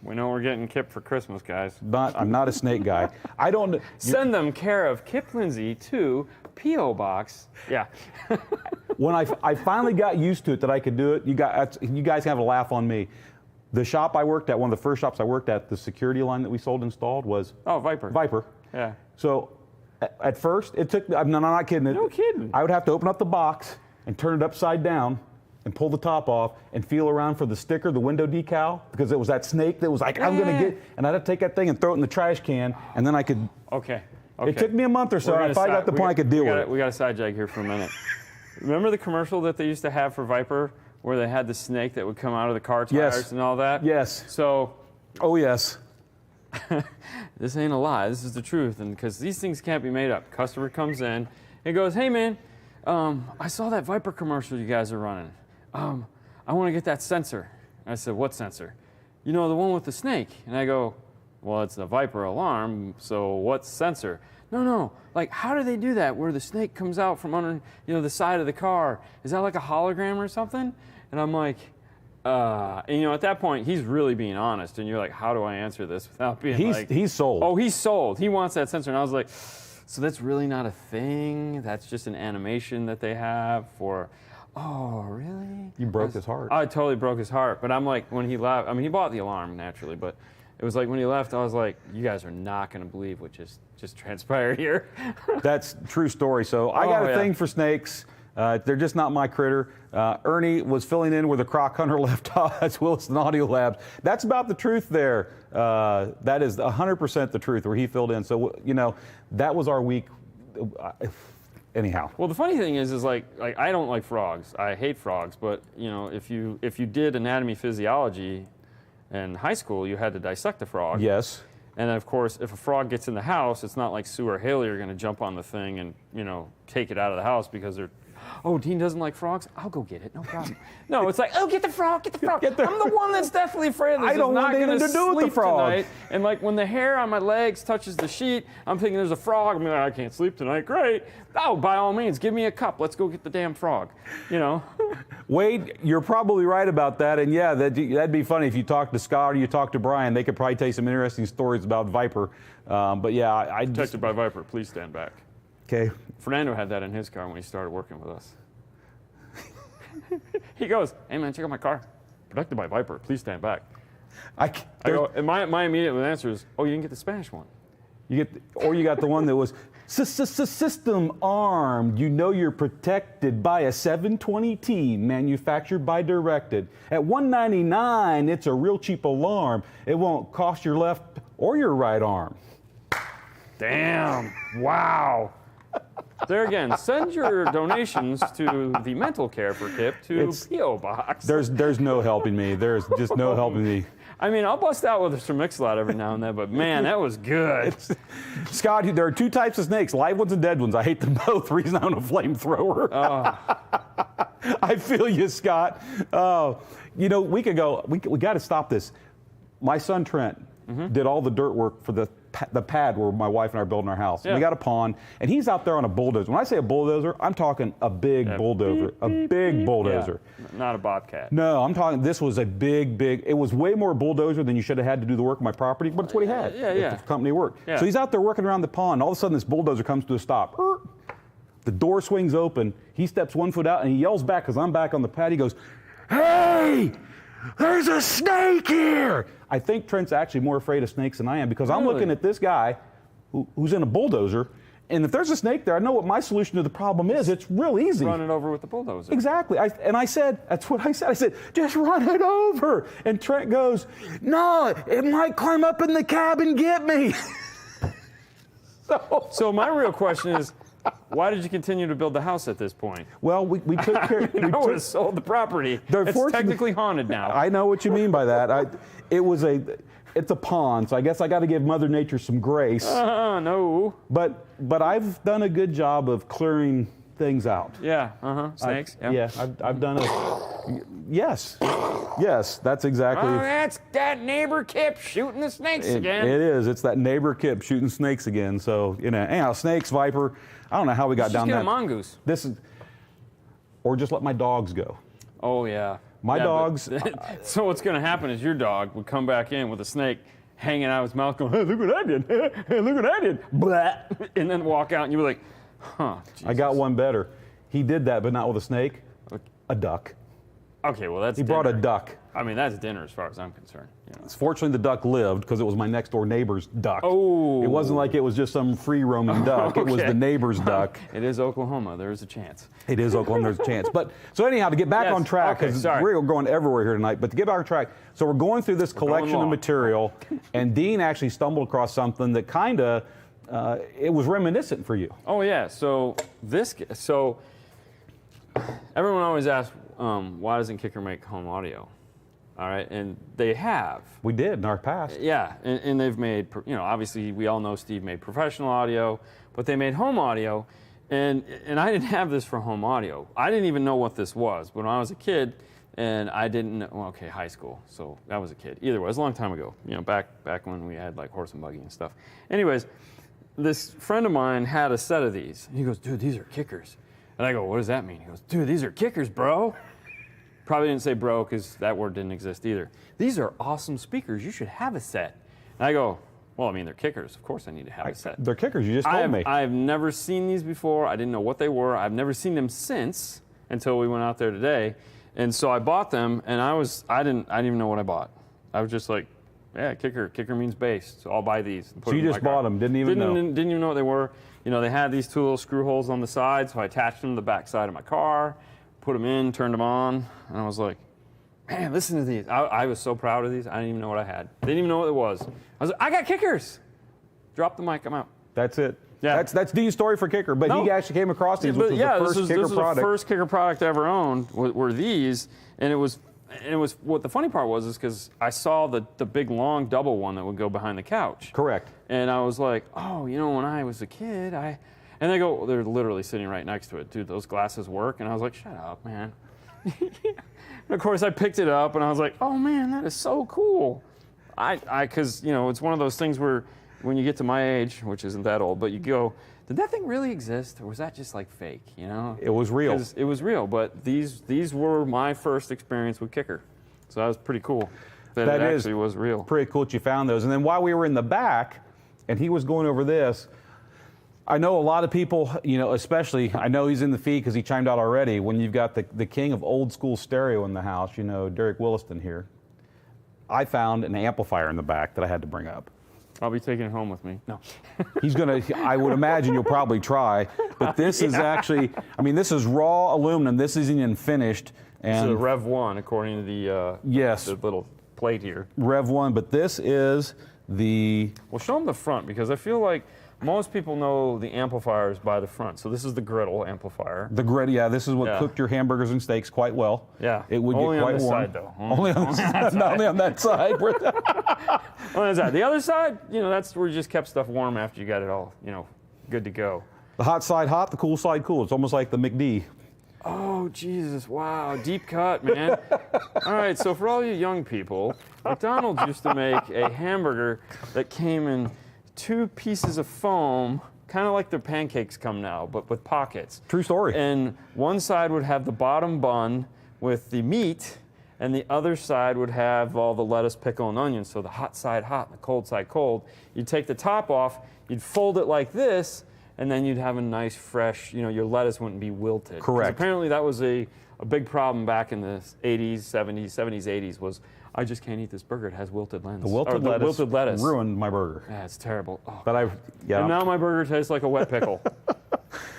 We know we're getting Kip for Christmas, guys. I'm not a snake guy. I don't. Send them care of Kip Lindsay to P.O. Box. Yeah. When I finally got used to it that I could do it, you guys have a laugh on me. The shop I worked at, one of the first shops I worked at, the security line that we sold installed was Viper. Viper. Yeah. So at first it took. I'm not kidding. No kidding. I would have to open up the box and turn it upside down and pull the top off and feel around for the sticker, the window decal, because it was that snake that was like, I'm going to get, and I'd have to take that thing and throw it in the trash can, and then I could. Okay. It took me a month or so. I finally got the point I could deal with it. We got a side jag here for a minute. Remember the commercial that they used to have for Viper, where they had the snake that would come out of the car tires and all that? Yes. So. Oh yes. This ain't a lie. This is the truth, and because these things can't be made up. Customer comes in and goes, "Hey man, I saw that Viper commercial you guys are running. I want to get that sensor." And I said, "What sensor?" "You know, the one with the snake." And I go, "Well, it's the Viper alarm, so what's sensor?" No, like how do they do that where the snake comes out from under, the side of the car? Is that like a hologram or something? And I'm like, and at that point, he's really being honest, and you're like, how do I answer this without being he's sold. Oh, he's sold. He wants that sensor. And I was like, so that's really not a thing? That's just an animation that they have for... Oh, really? You broke his heart. I totally broke his heart. But I'm like, when he left, I mean, he bought the alarm, naturally, but it was like when he left, I was like, you guys are not going to believe what just transpired here. That's a true story. So I got a thing for snakes. They're just not my critter. Ernie was filling in where the Croc Hunter left off. That's Wilson Audio Labs. That's about the truth there. That is 100% the truth where he filled in. So, that was our week. Anyhow. Well, the funny thing is like I don't like frogs. I hate frogs. But if you did anatomy physiology in high school, you had to dissect a frog. Yes. And of course, if a frog gets in the house, it's not like Sue or Haley are going to jump on the thing and take it out of the house because they're. Oh, Dean doesn't like frogs? I'll go get it, no problem. No, it's like, oh, get the frog, get the frog. I'm the one that's definitely afraid of this. I don't want anything to do with the frog. Tonight. And like when the hair on my legs touches the sheet, I'm thinking there's a frog. I'm like, I can't sleep tonight. Great. Oh, by all means, give me a cup. Let's go get the damn frog. Wade, you're probably right about that. And yeah, that'd be funny if you talk to Scott or you talk to Brian. They could probably tell you some interesting stories about Viper. But yeah, I Protected by Viper. Please stand back. Okay. Fernando had that in his car when he started working with us. He goes, "Hey man, check out my car. Protected by Viper. Please stand back." I go, and my immediate answer is, "Oh, you didn't get the Spanish one." You got the one that was system armed. You know you're protected by a 720T manufactured by Directed. At $199, it's a real cheap alarm. It won't cost your left or your right arm. Damn. Wow. There again, send your donations to the mental care for Kip to P.O. Box. There's no helping me. There's just no helping me. I mean, I'll bust out with some Mix-a-Lot every now and then, but man, that was good. Scott, there are two types of snakes, live ones and dead ones. I hate them both. Reason I own a flamethrower. I feel you, Scott. You know, we got to stop this. My son Trent did all the dirt work for the pad where my wife and I are building our house. Yeah. We got a pond, and he's out there on a bulldozer. When I say a bulldozer, I'm talking a big bulldozer. A big bulldozer. Yeah, not a bobcat. No, I'm talking, this was a big, it was way more bulldozer than you should have had to do the work on my property, but it's what he had. The company worked. Yeah. So he's out there working around the pond. All of a sudden, this bulldozer comes to a stop. The door swings open. He steps 1 foot out, and he yells back, because I'm back on the pad. He goes, "Hey! There's a snake here!" I think Trent's actually more afraid of snakes than I am, because I'm looking at this guy who's in a bulldozer, and if there's a snake there, I know what my solution to the problem is. It's real easy. Run it over with the bulldozer. Exactly. I said, that's what I said. I said, just run it over. And Trent goes, "No, it might climb up in the cab and get me." So my real question is, why did you continue to build the house at this point? Well, we took care. I would have sold the property. It's technically haunted now. I know what you mean by that. It's a pond, so I guess I got to give Mother Nature some grace. No. But I've done a good job of clearing things out. Yeah. Snakes. I've done it. Yes. That's exactly. Oh, that's that neighbor Kip shooting the snakes again. It is. It's that neighbor Kip shooting snakes again. So anyhow, snakes, viper. I don't know how we got down that. Just get a mongoose. Or just let my dogs go. Oh yeah. My dogs. So what's going to happen is your dog would come back in with a snake hanging out of his mouth, going, "Hey, look what I did! Hey, look what I did!" Blah, and then walk out, and you'd be like, "Huh." Jesus. I got one better. He did that, but not with a snake. A duck. Okay, well that's. He brought a duck. I mean, that's dinner as far as I'm concerned. Fortunately, the duck lived because it was my next door neighbor's duck. Oh. It wasn't like it was just some free roaming duck. Okay. It was the neighbor's duck. It is Oklahoma. There is a chance. It is Oklahoma. There's a chance. But so anyhow, to get back on track, because we're going everywhere here tonight. But to get back on track, so we're going through this collection of material, and Dean actually stumbled across something that kind of it was reminiscent for you. Oh yeah. So everyone always asks, why doesn't Kicker make home audio? All right, and they have. We did in our past. Yeah, and they've made, obviously we all know Steve made professional audio, but they made home audio, and I didn't have this for home audio. I didn't even know what this was when I was a kid, and I didn't know, high school, so I was a kid. Either way, it was a long time ago, back when we had like horse and buggy and stuff. Anyways, this friend of mine had a set of these. He goes, "Dude, these are kickers." And I go, "What does that mean?" He goes, "Dude, these are kickers, bro." Probably didn't say bro because that word didn't exist either. "These are awesome speakers. You should have a set." And I go, "Well, I mean, they're kickers. Of course I need to have a set." They're kickers. You just told me. I've never seen these before. I didn't know what they were. I've never seen them since until we went out there today. And so I bought them, and I didn't even know what I bought. I was just like, yeah, kicker. Kicker means bass, so I'll buy these. So you just bought them, didn't even know? Didn't even know what they were. They had these two little screw holes on the side, so I attached them to the back side of my car, put them in, turned them on, and I was like, man, listen to these. I was so proud of these. I didn't even know what I had. Didn't even know what it was. I was like, I got kickers. Drop the mic, I'm out. That's it. Yeah. That's Dean's story for Kicker, but he actually came across these, which was the first Kicker product. The first Kicker product I ever owned were these, and it was what the funny part was because I saw the big long double one that would go behind the couch. Correct. And I was like, oh, when I was a kid, and they go, they're literally sitting right next to it. Dude, those glasses work. And I was like, shut up, man. And of course, I picked it up, and I was like, oh, man, that is so cool. Because, it's one of those things where when you get to my age, which isn't that old, but you go, did that thing really exist, or was that just like fake, It was real. It was real, but these were my first experience with Kicker. So that was pretty cool. That it actually was real. Pretty cool that you found those. And then while we were in the back, and he was going over this, I know a lot of people, especially, I know he's in the feed because he chimed out already, when you've got the king of old school stereo in the house, Derek Williston here. I found an amplifier in the back that I had to bring up. I'll be taking it home with me. No. He's going to, I would imagine you'll probably try, but this is actually, I mean, this is raw aluminum. This isn't even finished. And This is a Rev 1, according to the, yes, the little plate here. Rev 1, but this is the... Well, show them the front, because I feel like most people know the amplifiers by the front. So this is the griddle amplifier. The grid, yeah, this is what Yeah. cooked your hamburgers and steaks quite well. Yeah. It would Only get on quite this warm. side, though. Only on this side, not only on that side. What is that? The other side, you know, that's where you just kept stuff warm after you got it all, you know, good to go. The hot side hot, the cool side cool. It's almost like the McD. Oh, Jesus, wow, deep cut, man. All right, so for all you young people, McDonald's used to make a hamburger that came in 2 pieces of foam, kind of like their pancakes come now, but with pockets. True story. And one side would have the bottom bun with the meat, and the other side would have all the lettuce, pickle, and onions. So the hot side hot and the cold side cold. You'd take the top off, you'd fold it like this, and then you'd have a nice fresh, you know, your lettuce wouldn't be wilted. 'Cause Correct. apparently that was a big problem back in the 80s, 80s, was I just can't eat this burger. It has wilted lettuce. The wilted lettuce ruined my burger. Yeah, it's terrible. Oh, But yeah. and now my burger tastes like a wet pickle.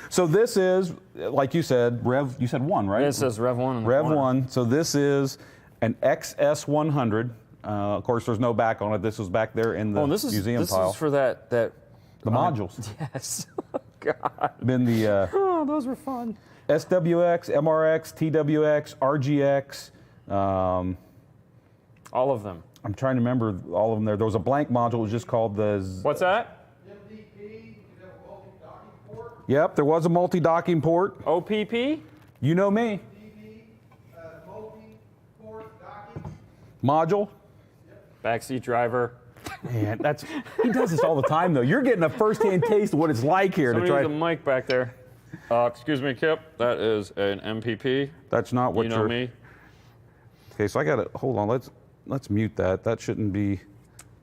So this is, like you said, you said 1, right? It says Rev 1 in the Rev corner. 1. So this is an XS100. Of course, there's no back on it. This was back there in the museum this pile. is for that the modules. Yes. God. Then the Oh, those were fun. SWX, MRX, TWX, RGX. All of them. I'm trying to remember all of them there. There was a blank module. It was just called the... What's that? Yep, there was a multi-docking port. OPP? You know me. Module. Backseat driver. Man, he does this all the time, though. You're getting a first-hand taste of what it's like here Somebody to try. needs a mic back there. Excuse me, Kip. That is an MPP. That's not what You know me. Okay, so I got to hold on. Let's mute that. That shouldn't be.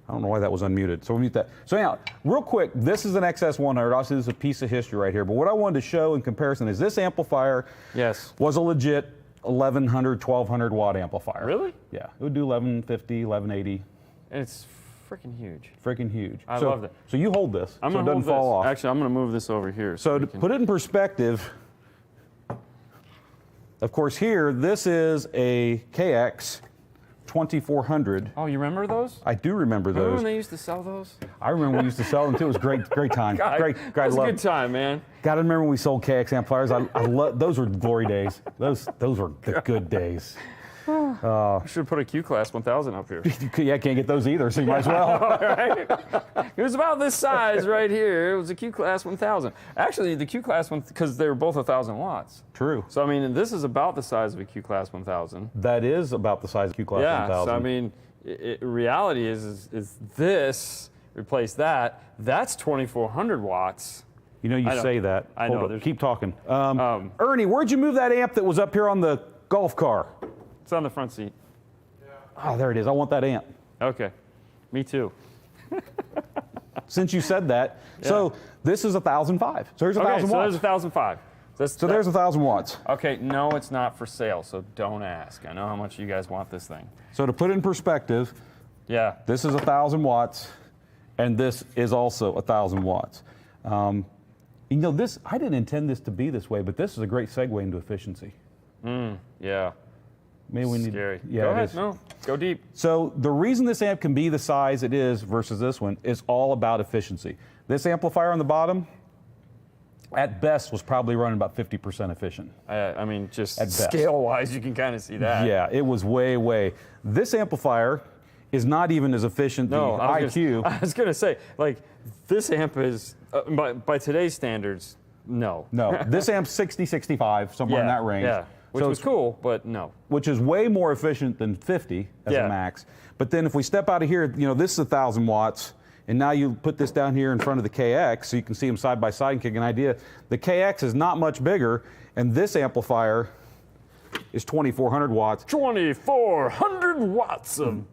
I don't know why that was unmuted. So we'll mute that. So anyhow, real quick, this is an XS100. Obviously, this is a piece of history right here. But what I wanted to show in comparison is this amplifier. Yes. Was a legit 1100, 1200 watt amplifier. Really? Yeah, it would do 1150, 1180. And it's freaking huge. Freaking huge. I love that. So you hold this I'm so it gonna doesn't hold fall this. off. Actually, I'm going to move this over here. So to put it in perspective, of course here, this is a KX 2400. Oh, you remember those? I do remember Remember those. when they used to sell those? I remember we used to sell them too. It was great time. God, great. that was a good time, man. Gotta remember when we sold KX amplifiers. I love those were glory days. Those were the good days. I should have put a Q-Class 1000 up here. Yeah, can't get those either, so you might as well. Right? It was about this size right here. It was a Q-Class 1000. Actually, the Q-Class one, because they were both 1,000 watts. True. So, I mean, this is about the size of a Q-Class 1000. That is about the size of Q-Class 1000. So, I mean, reality is this, replace that, that's 2,400 watts. You know, you I know. say that. I Hold know, up, keep talking. Um, Ernie, where'd you move that amp that was up here on the golf car? It's on the front seat. Oh, there it is. I want that amp. Okay. Me too. Since you said that. Yeah. So this is 1,005. So here's 1,000 Okay, so watts. there's 1,005. So there's 1,000 watts. Okay, no, it's not for sale, so don't ask. I know how much you guys want this thing. So to put it in perspective, Yeah. this is 1,000 watts, and this is also 1,000 watts. You know, this, I didn't intend this to be this way, but this is a great segue into efficiency. Yeah. Maybe we need. Scary. Yeah, Go it ahead. is. No, go deep. So the reason this amp can be the size it is versus this one is all about efficiency. This amplifier on the bottom, at best, was probably running about 50% efficient. I mean, just At best. scale-wise, you can kind of see that. Yeah, it was way. This amplifier is not even as efficient. No, the I IQ. was gonna say, like, this amp is, by today's standards, no. No, this amp's 60, 65, somewhere in that range. Yeah, which So was it's- cool, but no. Which is way more efficient than 50 as Yeah. a max. But then if we step out of here, you know, this is 1,000 watts, and now you put this down here in front of the KX, so you can see them side by side and get an idea. The KX is not much bigger, and this amplifier is 2,400 watts. 2,400 watts of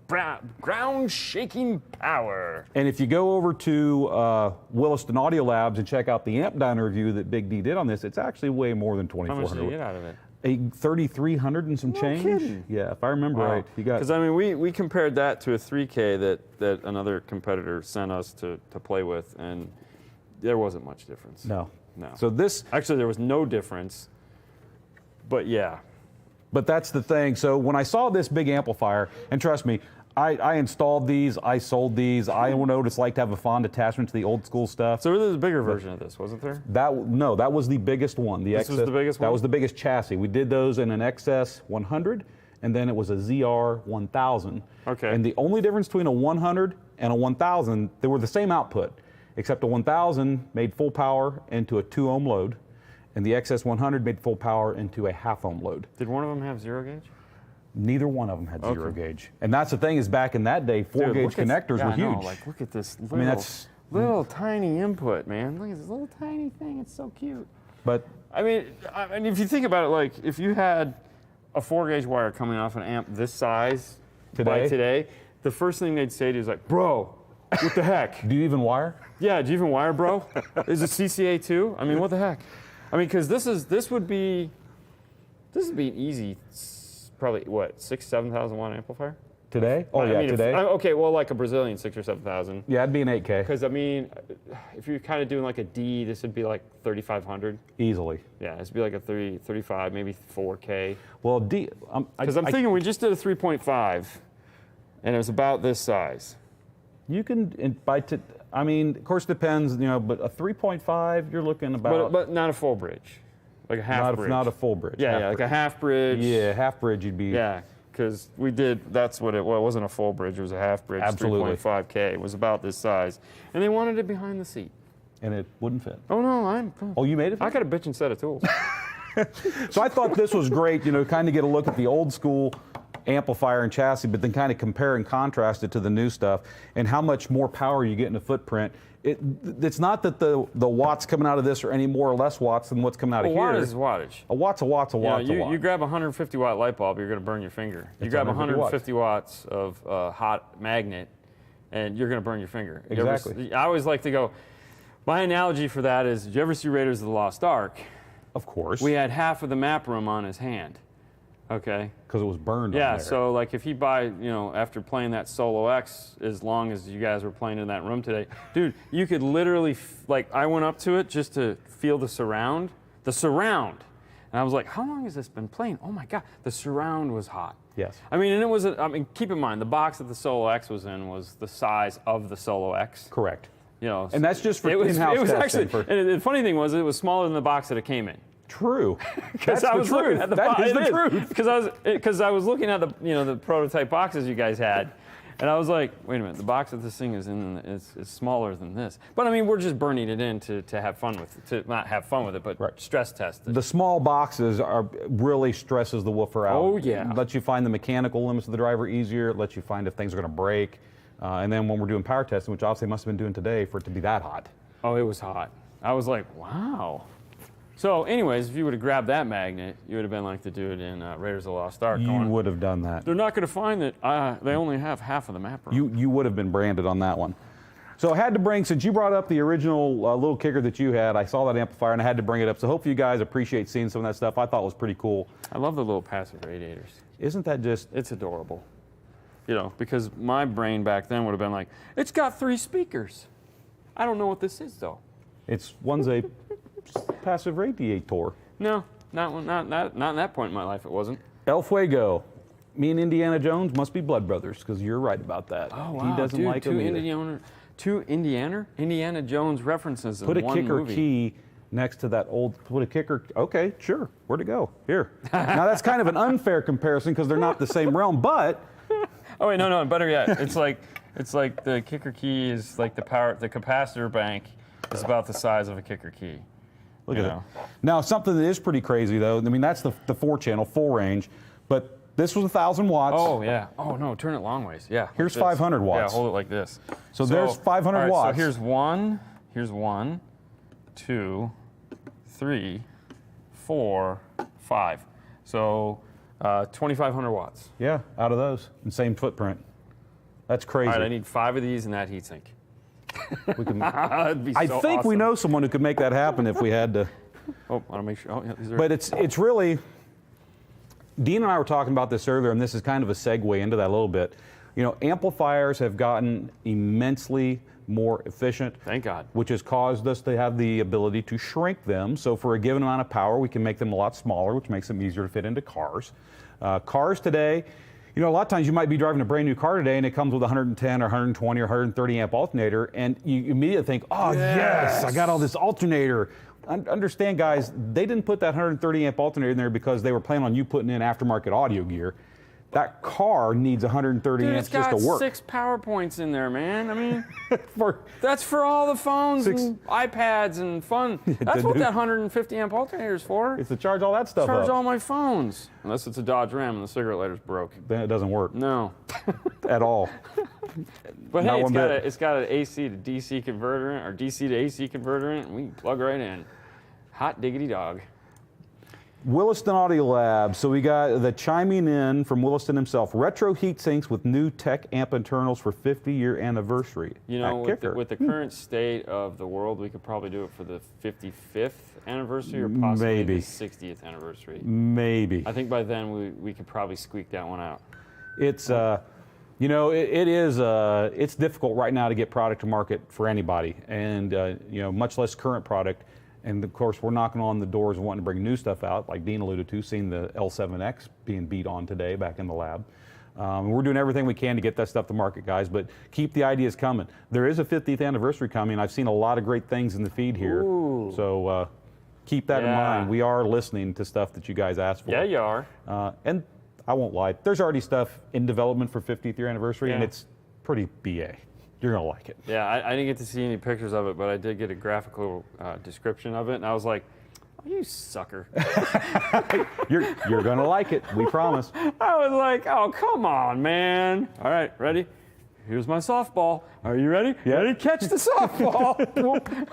ground-shaking power. And if you go over to Williston Audio Labs and check out the amp dyno review that Big D did on this, it's actually way more than How much 2,400 did you watts. get out of it? a 3,300 and some change. kidding. Yeah, if I remember right. You got. Because I mean, we compared that to a 3K that another competitor sent us to play with, and there wasn't much difference. No. So this actually there was no difference. But yeah. But that's the thing. So when I saw this big amplifier, and trust me, I installed these, I sold these. I know what it's like to have a fond attachment to the old school stuff. So there was a bigger version of this, wasn't there? That was the biggest one. This was the biggest one? That was the biggest chassis. We did those in an XS 100, and then it was a ZR 1000. Okay. And the only difference between a 100 and a 1000, they were the same output, except a 1000 made full power into a 2 ohm load, and the XS 100 made full power into a half ohm load. Did one of them have 0 gauge? Neither one of them had 0 gauge. And that's the thing is back in that day, 4 gauge connectors were huge. Like, look at this little, that's little tiny input, man. Look at this little tiny thing. It's so cute. But I mean, if you think about it, like if you had a 4 gauge wire coming off an amp this size today, the first thing they'd say to you is like, bro, what the heck? do you even wire? Yeah, do you even wire, bro? Is it CCA too? I mean, what the heck? I mean, because this would be an easy, probably what, 6,000-7,000 watt amplifier Today? Oh, yeah, today? Okay, well, like a Brazilian 6,000 or 7,000. Yeah, it'd be an 8K. Because I mean, if you're kind of doing like a D, this would be like 3,500. Easily. Yeah, this would be like a 35, maybe 4K. Well, D. Because I'm thinking we just did a 3.5, and it was about this size. You can I mean, of course, it depends, but a 3.5, you're looking about. But not a full bridge, like a half bridge. Not a full bridge. Yeah, like a half bridge. Yeah, half bridge you'd be. Yeah, because we did. That's what it was. It wasn't a full bridge. It was a half bridge. Absolutely. 3.5K. It was about this size, and they wanted it behind the seat. And it wouldn't fit. Oh no, Oh, you made it? I got a bitchin' set of tools. So I thought this was great, kind of get a look at the old school amplifier and chassis, but then kind of compare and contrast it to the new stuff and how much more power you get in a footprint. It's not that the watts coming out of this are any more or less watts than what's coming out of here. Watt is wattage. A watt's a watt's a watt's a watt. You grab a 150 watt light bulb, you're going to burn your finger. You grab 150 watts of hot magnet, and you're going to burn your finger. Exactly. I always like to go, my analogy for that is, did you ever see Raiders of the Lost Ark? Of course. We had half of the map room on his hand. Okay. Because it was burned on Yeah, there. so like if he after playing that Solo X as long as you guys were playing in that room today, dude, you could literally, I went up to it just to feel the surround. And I was like, how long has this been playing? Oh my God, the surround was hot. Yes. I mean, and it was, keep in mind, the box that the Solo X was in was the size of the Solo X. Correct. And that's just for in-house testing. It was testing. and the funny thing was, it was smaller than the box that it came in. True. Because I was looking at the truth. Because I was looking at the prototype boxes you guys had, and I was like, wait a minute, the box that this thing is in is smaller than this. But I mean, we're just burning it in to have fun with it, to not have fun with it, but stress test it. The small boxes really stresses the woofer out. Oh yeah. It lets you find the mechanical limits of the driver easier. It lets you find if things are going to break. And then when we're doing power testing, which obviously must have been doing today for it to be that hot. Oh, it was hot. I was like, wow. So anyways, if you would have grabbed that magnet, you would have been like the dude in Raiders of the Lost Ark. You would have done that. They're not going to find that they only have half of the map room. You would have been branded on that one. So I had to bring, since you brought up the original little kicker that you had, I saw that amplifier and I had to bring it up. So hopefully you guys appreciate seeing some of that stuff. I thought it was pretty cool. I love the little passive radiators. Isn't that just... It's adorable. Because my brain back then would have been like, it's got 3 speakers. I don't know what this is though. One's a passive radiator. No, not in that point in my life it wasn't. El Fuego. Me and Indiana Jones must be blood brothers, because you're right about that. Oh, wow. He doesn't like them either. Two Indiana Jones references in one movie. Put a kicker key next to that put a kicker, okay, sure, where'd it go? Here. Now that's kind of an unfair comparison because they're not the same realm, but. Oh wait, no, better yet. It's like the kicker key is like the capacitor bank is about the size of a kicker key. Look at it. Now, something that is pretty crazy, though, I mean, that's the 4-channel, full range, but this was 1,000 watts. Oh, yeah. Oh, no, turn it long ways. Yeah. Here's 500 watts. Yeah, hold it like this. So there's 500 watts. So here's one, 2, 3, 4, 5. So 2,500 watts. Yeah, out of those, and same footprint. That's crazy. All right, I need 5 of these and that heatsink. We can, That'd be so I think awesome. we know someone who could make that happen if we had to. Oh, I want to make sure. Oh, yeah, these are. But it's really, Dean and I were talking about this earlier, and this is kind of a segue into that a little bit. You know, amplifiers have gotten immensely more efficient. Thank God. Which has caused us to have the ability to shrink them. So for a given amount of power, we can make them a lot smaller, which makes them easier to fit into cars. Cars today, you know, a lot of times you might be driving a brand new car today and it comes with a 110 or 120 or 130 amp alternator, and you immediately think, oh yes, I got all this alternator. Understand, guys, they didn't put that 130 amp alternator in there because they were planning on you putting in aftermarket audio gear. That car needs 130 amps just to work. It's got 6 power points in there, man. I mean, that's for all the phones and iPads and fun. That's what that 150 amp alternator is for. It's to charge all that stuff Charge up. all my phones. Unless it's a Dodge Ram and the cigarette lighter's broke. Then it doesn't work. No. At all. But Not hey, it's got an AC to DC converter in it, or DC to AC converter in it, and we can plug right in. Hot diggity dog. Williston Audio Lab. So we got the chiming in from Williston himself. Retro heat sinks with new tech amp internals for 50-year anniversary. You know, with the current state of the world, we could probably do it for the 55th anniversry or possibly the 60th anniversary. Maybe. I think by then we could probably squeak that one out. It's, you know, it's difficult right now to get product to market for anybody, and you know, much less current product. And of course, we're knocking on the doors and wanting to bring new stuff out, like Dean alluded to, seeing the L7X being beat on today back in the lab. We're doing everything we can to get that stuff to market, guys, but keep the ideas coming. There is a 50th anniversary coming. I've seen a lot of great things in the feed here. Ooh. So keep that in mind. We are listening to stuff that you guys asked for. Yeah, you are. And I won't lie, there's already stuff in development for 50th year anniversary, and it's pretty BA. You're gonna like it. Yeah, I didn't get to see any pictures of it, but I did get a graphical description of it, and I was like, oh, you sucker. You're gonna like it, we promise. I was like, oh, come on, man. All right, ready? Here's my softball. Are you ready? Yeah. Ready? Catch the softball.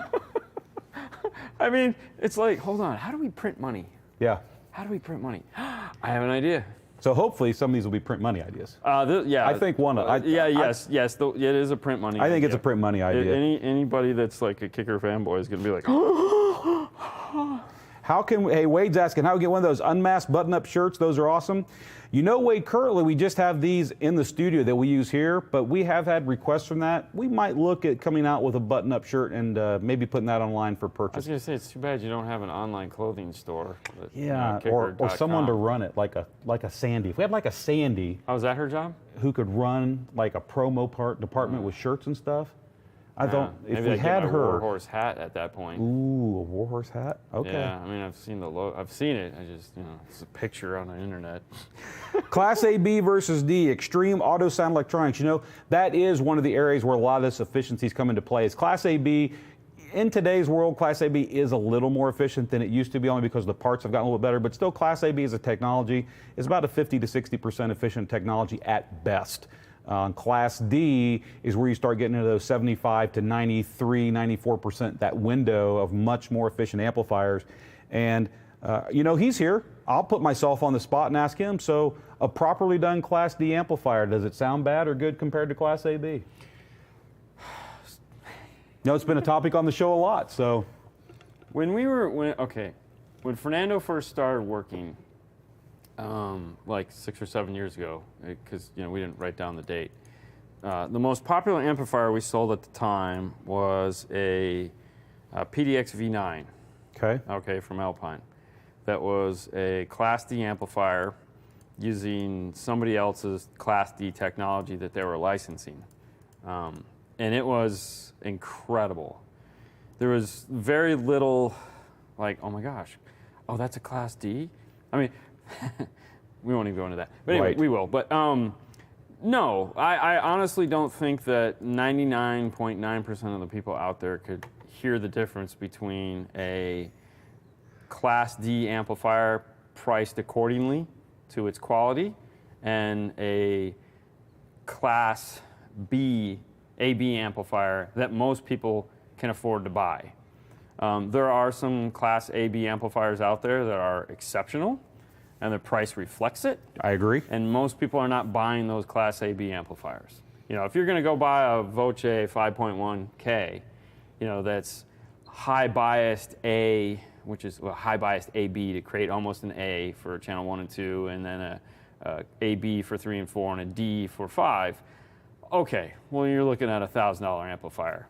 I mean, it's like, hold on, how do we print money? Yeah. How do we print money? I have an idea. So hopefully some of these will be print money ideas. Yeah. I think one. Yes. It is a print money. I think it's a print money idea. Anybody that's like a Kicker fanboy is going to be like, how can, hey, Wade's asking, how can we get one of those unmasked button-up shirts? Those are awesome. You know, Wade, currently we just have these in the studio that we use here, but we have had requests from that. We might look at coming out with a button-up shirt and maybe putting that online for purchase. I was going to say, it's too bad you don't have an online clothing store. Yeah, or someone to run it, like a Sandy. If we had like a Sandy. Oh, is that her job? Who could run like a promo department with shirts and stuff. I don't. If we had her, Warhorse hat at that point. Ooh, a Warhorse hat. Okay. Yeah, I mean, I've seen the logo. I've seen it. I just, you know, it's a picture on the internet. Class A, B versus D, extreme auto sound electronics. You know, that is one of the areas where a lot of this efficiencies come into play. Is Class A, B. In today's world, Class AB is a little more efficient than it used to be, only because the parts have gotten a little better, but still Class AB as a technology is about a 50 to 60% efficient technology at best. Class D is where you start getting into those 75 to 93, 94%, that window of much more efficient amplifiers. And, you know, he's here. I'll put myself on the spot and ask him, so a properly done Class D amplifier, does it sound bad or good compared to Class AB? You know, it's been a topic on the show a lot, so. When Fernando first started working, like 6 or 7 years ago, because, you know, we didn't write down the date. The most popular amplifier we sold at the time was a PDX V9. Okay, from Alpine. That was a Class D amplifier using somebody else's Class D technology that they were licensing. And it was incredible. There was very little, like, oh my gosh, oh, that's a Class D? I mean, we won't even go into that. But anyway, we will. But no, I honestly don't think that 99.9% of the people out there could hear the difference between a Class D amplifier priced accordingly to its quality and a Class B AB amplifier that most people can afford to buy. There are some Class AB amplifiers out there that are exceptional, and the price reflects it. I agree. And most people are not buying those Class AB amplifiers. You know, if you're going to go buy a Voce 5.1K, you know, that's high biased A which is a high biased AB to create almost an A for channel 1 and 2, and then a AB for 3 and 4, and a D for 5. Okay, well, you're looking at a $1,000 amplifier.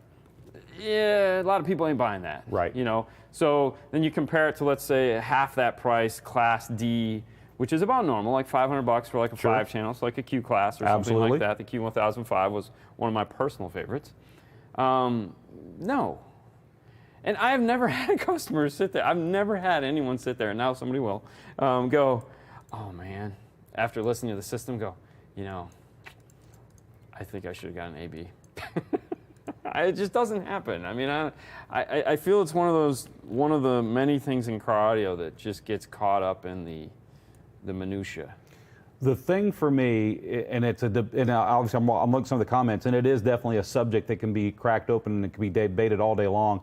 Yeah, a lot of people ain't buying that. Right. You know, so then you compare it to, let's say, half that price, Class D, which is about normal, like $500 for like a 5-channel, so like a Q class or something like that. The Q1005 was one of my personal favorites. No. And I've never had a customer sit there. I've never had anyone sit there, and now somebody will, go, oh man, after listening to the system, go, you know, I think I should have got an AB. It just doesn't happen. I mean, I feel it's one of the many things in car audio that just gets caught up in the minutia. The thing for me, and and obviously I'm looking at some of the comments, and it is definitely a subject that can be cracked open and it can be debated all day long.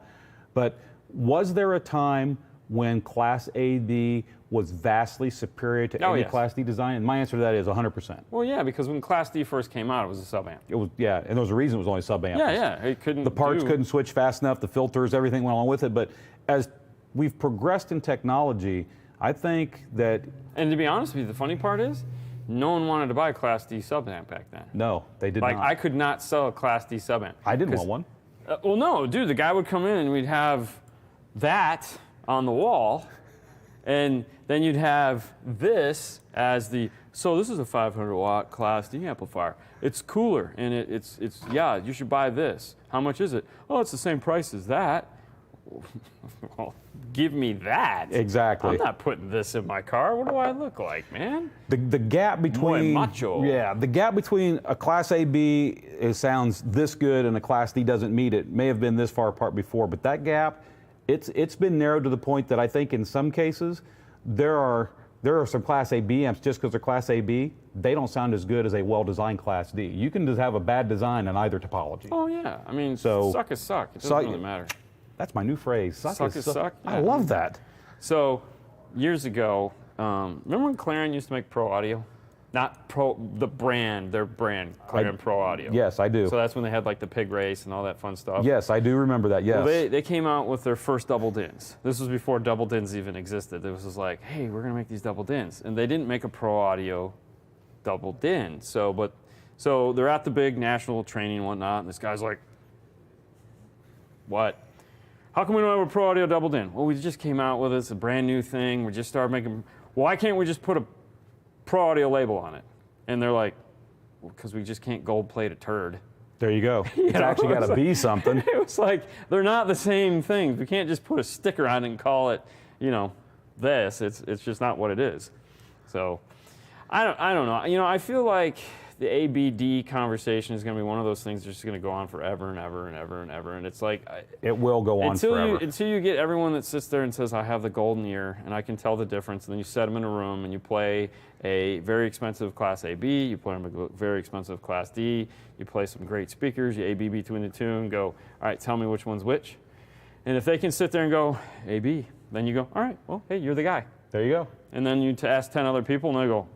But was there a time when Class AB was vastly superior to any Class D design? And my answer to that is 100%. Well, yeah, because when Class D first came out, it was a sub-amp. It was, yeah, and there was a reason it was only sub-amp. Yeah, it couldn't. The parts couldn't switch fast enough, the filters, everything went along with it. But as we've progressed in technology, I think that... And to be honest with you, the funny part is, no one wanted to buy a Class D sub-amp back then. No, they did not. Like, I could not sell a Class D sub-amp. I didn't want one. Well, no, dude, the guy would come in and we'd have that on the wall, and then you'd have this as so this is a 500-watt Class D amplifier. It's cooler, and it's yeah, you should buy this. How much is it? Oh, it's the same price as that. Well, give me that. Exactly. I'm not putting this in my car. What do I look like, man? The gap between macho. Yeah, the gap between a Class AB sounds this good and a Class D doesn't meet it may have been this far apart before, but that gap, it's been narrowed to the point that I think in some cases there are some Class AB amps just because they're Class AB, they don't sound as good as a well-designed Class D. You can just have a bad design in either topology. Oh yeah, I mean, so suck is suck. It doesn't really matter. That's my new phrase. Suck is suck. Yeah. I love that. So, years ago, remember when Clarion used to make Pro Audio? Not Pro, their brand, Clarion Pro Audio. Yes, I do. So that's when they had like the pig race and all that fun stuff. Yes, I do remember that, yes. Well, they came out with their first double dins. This was before double dins even existed. It was just like, hey, we're gonna make these double dins. And they didn't make a Pro Audio double din. So they're at the big national training and whatnot, and this guy's like, what? How come we don't have a Pro Audio doubled in? Well, we just came out with it. It's a brand new thing. We just started making. Why can't we just put a Pro Audio label on it? And they're like, well, because we just can't gold plate a turd. There you go. It's actually got to be something. It was like, they're not the same things. We can't just put a sticker on it and call it, you know, this. It's just not what it is. So, I don't know. You know, I feel like the ABD conversation is going to be one of those things that's just going to go on forever and ever and ever and ever. And it's like... It will go on forever. Until you get everyone that sits there and says, I have the golden ear, and I can tell the difference, and then you set them in a room, and you play a very expensive Class AB, you play them a very expensive Class D, you play some great speakers, you AB between the two, and go, all right, tell me which one's which. And if they can sit there and go, AB, then you go, all right, well, hey, you're the guy. There you go. And then you ask 10 other people, and they go,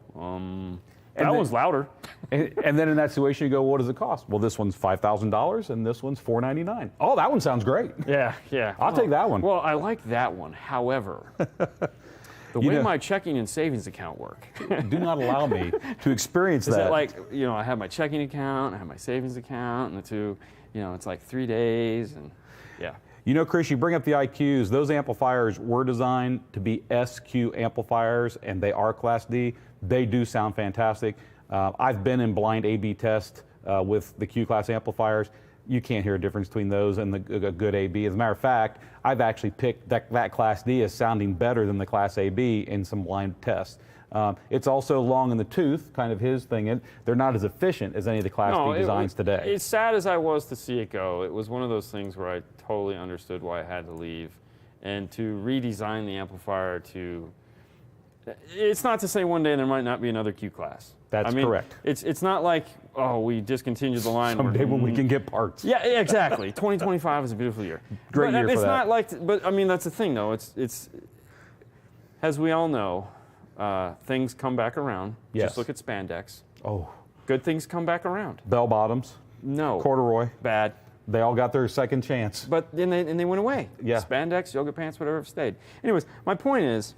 that one's louder. And then in that situation, you go, what does it cost? Well, this one's $5,000 and this one's $499. Oh, that one sounds great. Yeah. I'll take that one. Well, I like that one. However, the way my checking and savings account work. Do not allow me to experience that. Is it like, you know, I have my checking account, I have my savings account, and the two, you know, it's like 3 days, and yeah. You know, Chris, you bring up the IQs. Those amplifiers were designed to be SQ amplifiers, and they are Class D. They do sound fantastic. I've been in blind A/B test with the Q-class amplifiers. You can't hear a difference between those and a good AB. As a matter of fact, I've actually picked that Class D as sounding better than the Class AB in some blind tests. It's also long in the tooth, kind of his thing, and they're not as efficient as any of the Class D designs today. As sad as I was to see it go, it was one of those things where I totally understood why I had to leave. And to redesign the amplifier to... It's not to say one day there might not be another Q-class. That's correct. It's not like, oh, we discontinued the line. Someday when we can get parts. Yeah, exactly. 2025 is a beautiful year. Great year for that. It's not like, but I mean, that's the thing though. It's as we all know, things come back around. Yes. Just look at spandex. Oh. Good things come back around. Bell bottoms. No. Corduroy. Bad. They all got their second chance. But then they went away. Yeah. Spandex, yoga pants, whatever have stayed. Anyways, my point is,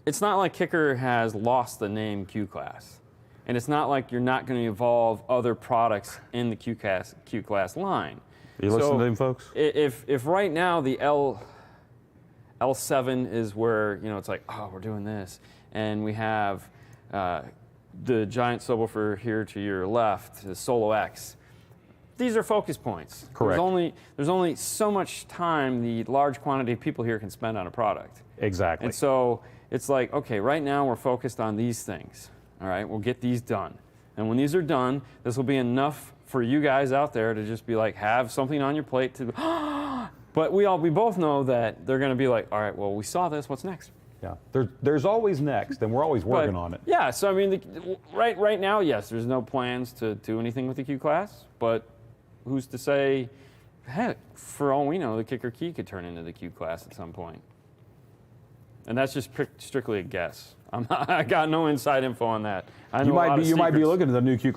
it's not like Kicker has lost the name Q-Class. And it's not like you're not going to evolve other products in the Q-Class line. You listen to them, folks? If right now the L7 is where, it's like, oh, we're doing this, and we have the giant subwoofer here to your left, the Solo X. These are focus points. Correct. There's only so much time the large quantity of people here can spend on a product. Exactly. And so it's like, okay, right now we're focused on these things. All right, we'll get these done. And when these are done, this will be enough for you guys out there to just be like, have something on your plate to, but we both know that they're going to be like, all right, well, we saw this, what's next? Yeah, there's always next, and we're always working on it. Yeah, so I mean, right now, yes, there's no plans to do anything with the Q-Class, but who's to say, heck, for all we know, the Kicker Key could turn into the Q-Class at some point. And that's just strictly a guess. I got no inside info on that. I know You might be looking at the new Q.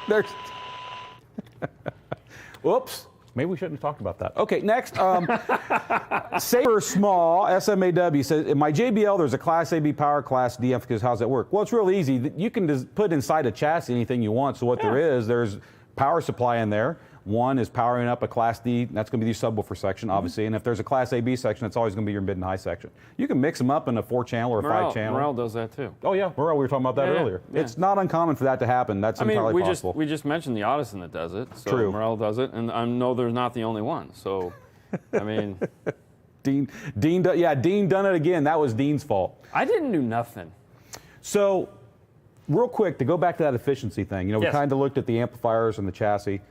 There's. Whoops. Maybe we shouldn't have talked about that. Okay, next. Saber Small, SMAW, says, in my JBL, there's a Class AB power, Class D because how's that work? Well, it's real easy. You can just put inside a chassis anything you want. So what there's power supply in there. One is powering up a Class D. That's going to be the subwoofer section, obviously. And if there's a Class AB section, it's always going to be your mid and high section. You can mix them up in a 4-channel or a 5-channel. Morel does that too. Oh, yeah. Morel, we were talking about that earlier. Yeah. It's not uncommon for that to happen. That's entirely possible. We just mentioned the Audison that does it. So True. Morel does it. And I know they're not the only one. So, I mean. Dean done it again. That was Dean's fault. I didn't do nothing. So, real quick, to go back to that efficiency thing, we kind of looked at the amplifiers and the chassis.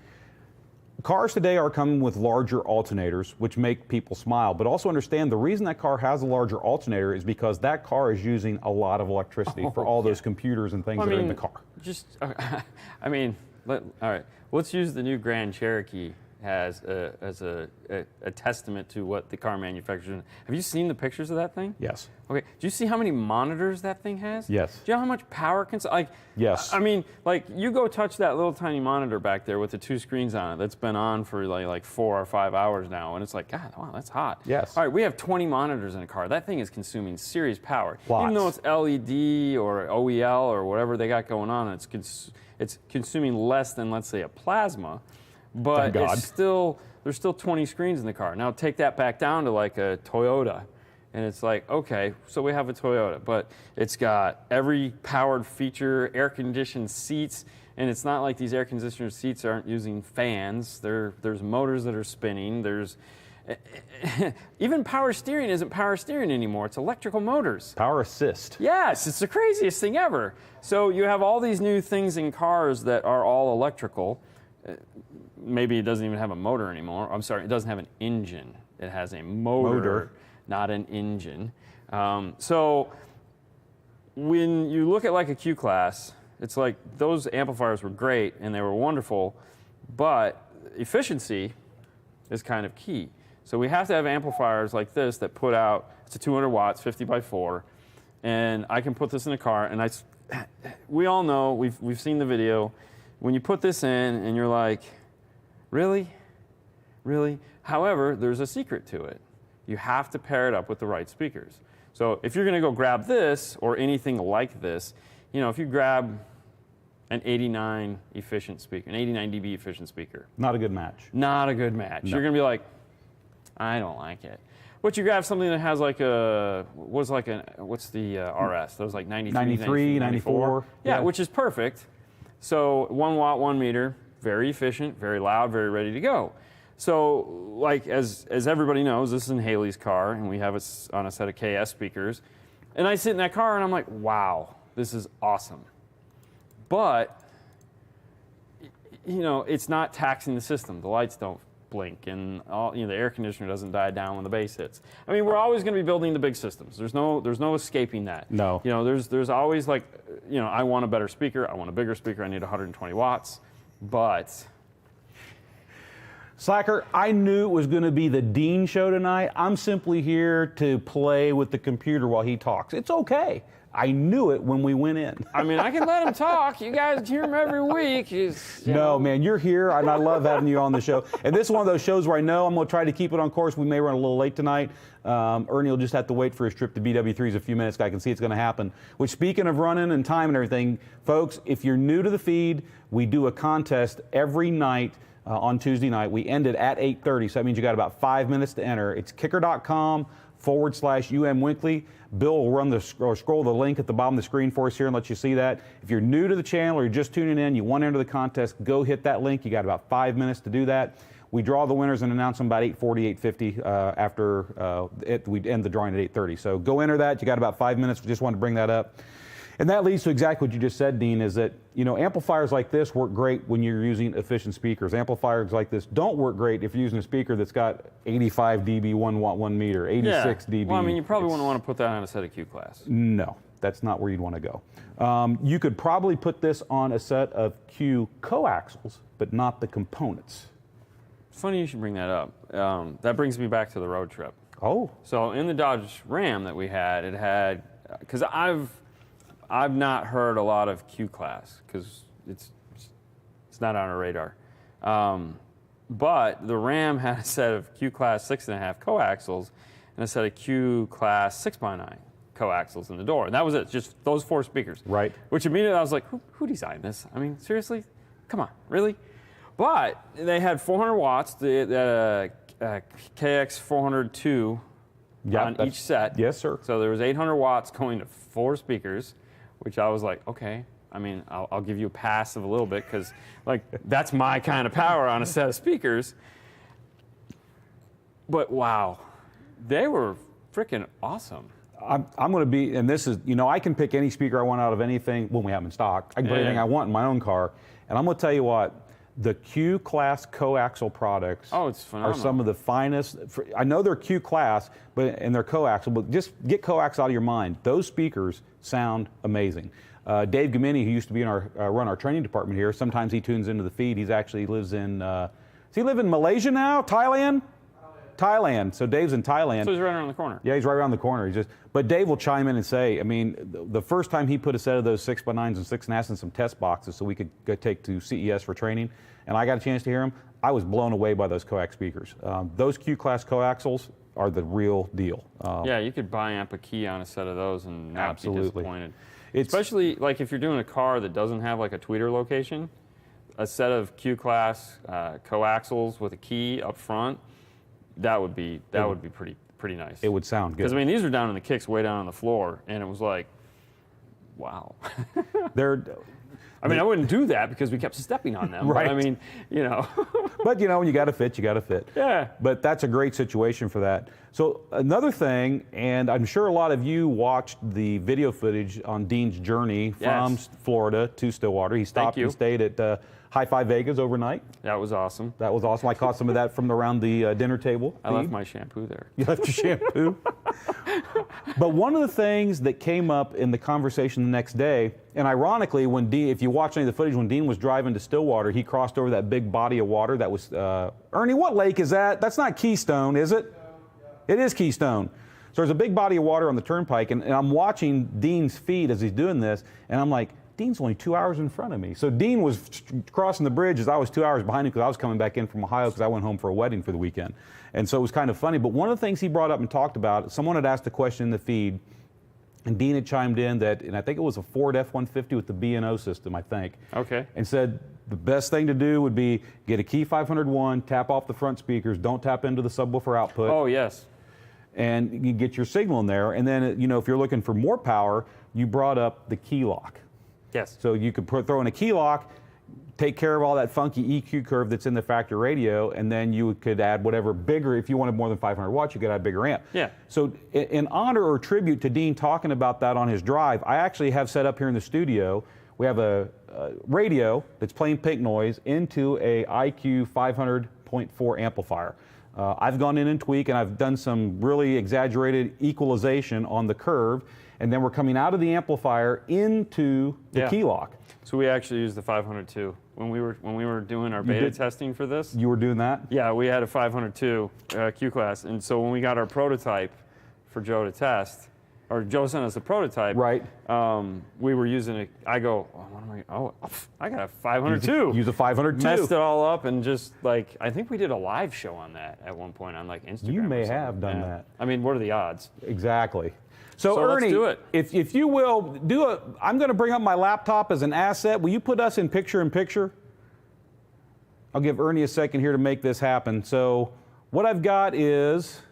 Cars today are coming with larger alternators, which make people smile. But also understand the reason that car has a larger alternator is because that car is using a lot of electricity for all those computers and things that are in the car. All right, let's use the new Grand Cherokee as a testament to what the car manufacturers. Have you seen the pictures of that thing? Yes. Okay. Do you see how many monitors that thing has? Yes. Do you know how much power Yes. I mean, you go touch that little tiny monitor back there with the 2 screens on it that's been on for like 4 or 5 hours now, and it's like, God, wow, that's hot. Yes. All right, we have 20 monitors in a car. That thing is consuming serious power. Lots. Even though it's LED or OEL or whatever they got going on, it's consuming less than, let's say, a plasma. But there's still 20 screens in the car. Now take that back down to like a Toyota, and it's like, okay, so we have a Toyota, but it's got every powered feature, air-conditioned seats, and it's not like these air-conditioned seats aren't using fans. There's motors that are spinning. There's even power steering isn't power steering anymore. It's electrical motors. Power assist. Yes, it's the craziest thing ever. So you have all these new things in cars that are all electrical. Maybe it doesn't even have a motor anymore. I'm sorry, it doesn't have an engine. It has a motor. Not an engine. So when you look at like a Q-Class, it's like those amplifiers were great and they were wonderful, but efficiency is kind of key. So we have to have amplifiers like this that put out, it's a 200 watts, 50 by 4, and I can put this in a car, and we all know, we've seen the video, when you put this in and you're like, really? Really? However, there's a secret to it. You have to pair it up with the right speakers. So if you're going to go grab this or anything like this, if you grab an 89 efficient speaker, an 89 dB efficient speaker. Not a good match. Not a good match. No. You're going to be like, I don't like it. But you grab something that has like what's the RS? Those like 93, 94. Yeah, which is perfect. So 1 watt, 1 meter, very efficient, very loud, very ready to go. So, like, as everybody knows, this is in Haley's car, and we have it on a set of KS speakers. And I sit in that car, and I'm like, wow, this is awesome. But, it's not taxing the system. The lights don't blink, and the air conditioner doesn't die down when the bass hits. I mean, we're always going to be building the big systems. There's no escaping that. No. There's always like, I want a better speaker. I want a bigger speaker. I need 120 watts. But Slacker, I knew it was going to be the Dean show tonight. I'm simply here to play with the computer while he talks. It's okay. I knew it when we went in. I mean, I can let him talk. You guys hear him every week. No, man, you're here, and I love having you on the show. And this is one of those shows where I know I'm going to try to keep it on course. We may run a little late tonight. Ernie will just have to wait for his trip to BW3s a few minutes. I can see it's going to happen. Which, speaking of running and time and everything, folks, if you're new to the feed, we do a contest every night. On Tuesday night. We ended at 8:30, so that means you got about 5 minutes to enter. It's kicker.com/UMWinkley. Bill will run the scroll the link at the bottom of the screen for us here and let you see that. If you're new to the channel or you're just tuning in, you want to enter the contest, go hit that link. You got about 5 minutes to do that. We draw the winners and announce them about 8:40, 8:50 after we end the drawing at 8:30. So go enter that. You got about 5 minutes. We just wanted to bring that up. And that leads to exactly what you just said, Dean, is that, you know, amplifiers like this work great when you're using efficient speakers. Amplifiers like this don't work great if you're using a speaker that's got 85 dB, 1 watt, 1 meter, 86 dB. Well, I mean, you probably wouldn't want to put that on a set of Q class. No, that's not where you'd want to go. You could probably put this on a set of Q coaxials, but not the components. It's funny you should bring that up. That brings me back to the road trip. Oh. So in the Dodge Ram that we had, it had, because I've not heard a lot of Q class because it's not on our radar. But the Ram had a set of Q class 6.5 coaxials and a set of Q class 6x9 coaxials in the door. And that was it, just those 4 speakers. Right. Which immediately I was like, who designed this? I mean, seriously? Come on, really? But they had 400 watts, the KX 402 on each set. Yes, sir. So there was 800 watts going to 4 speakers, which I was like, okay. I mean, I'll give you a pass of a little bit because, like, that's my kind of power on a set of speakers. But wow, they were freaking awesome. I'm going to be, and this is, you know, I can pick any speaker I want out of anything when we have them in stock. I can put anything I want in my own car. And I'm going to tell you what, the Q class coaxial products it's phenomenal. are some of the finest. I know they're Q class, and they're coaxial, but just get coax out of your mind. Those speakers sound amazing. Dave Gamini, who used to be in run our training department here, sometimes he tunes into the feed. He's actually lives in, does he live in Malaysia now? Thailand? Thailand. So Dave's in Thailand. So he's right around the corner. Yeah, he's right around the corner. But Dave will chime in and say, I mean, the first time he put a set of those 6x9s and 6.5s in some test boxes so we could go take to CES for training, and I got a chance to hear him, I was blown away by those coax speakers. Those Q-class coaxials are the real deal. Yeah, you could buy amp a key on a set of those and not be disappointed. Especially like if you're doing a car that doesn't have like a tweeter location, a set of Q-class coaxials with a key up front, that would be pretty nice. It would sound good. Because I mean, these are down in the kicks, way down on the floor, and it was like, wow. I mean, I wouldn't do that because we kept stepping on them. Right. But I mean, you know. But you know, when you got to fit, you got to fit. Yeah. But that's a great situation for that. So another thing, and I'm sure a lot of you watched the video footage on Dean's journey from Florida to Stillwater. He stopped and stayed at Hi-Fi Vegas overnight. That was awesome. That was awesome. I caught some of that from around the dinner table. I left my shampoo there. You left your shampoo? But one of the things that came up in the conversation the next day, and ironically, when Dean, if you watch any of the footage, when Dean was driving to Stillwater, he crossed over that big body of water that was, Ernie, what lake is that? That's not Keystone, is it? It is Keystone. So there's a big body of water on the turnpike, and I'm watching Dean's feed as he's doing this, and I'm like, Dean's only 2 hours in front of me. So Dean was crossing the bridge as I was 2 hours behind him because I was coming back in from Ohio because I went home for a wedding for the weekend. And so it was kind of funny. But one of the things he brought up and talked about, someone had asked a question in the feed, and Dean had chimed in that, and I think it was a Ford F-150 with the B&O system, I think. Okay. And said the best thing to do would be get a Key 501, tap off the front speakers, don't tap into the subwoofer output. Oh, yes. And you get your signal in there. And then, you know, if you're looking for more power, you brought up the key lock. Yes. So you could throw in a key lock, take care of all that funky EQ curve that's in the factory radio, and then you could add whatever bigger, if you wanted more than 500 watts, you could add a bigger amp. Yeah. So in honor or tribute to Dean talking about that on his drive, I actually have set up here in the studio, we have a radio that's playing pink noise into a IQ 500.4 amplifier. I've gone in and tweaked, and I've done some really exaggerated equalization on the curve, and then we're coming out of the amplifier into the key lock. So we actually used the 502 when we were doing our beta testing for this. You were doing that? Yeah, we had a 502 Q class, and so when we got our prototype for Joe to test, or Joe sent us a prototype. Right. We were using it. I go, oh, what am I? Oh, I got a 502. Use a 502. Messed it all up, and just like I think we did a live show on that at one point on like Instagram. You may have done that. I mean, what are the odds? Exactly. So let's Ernie, do it. If you will I'm going to bring up my laptop as an asset. Will you put us in picture? I'll give Ernie a second here to make this happen. So what I've got is,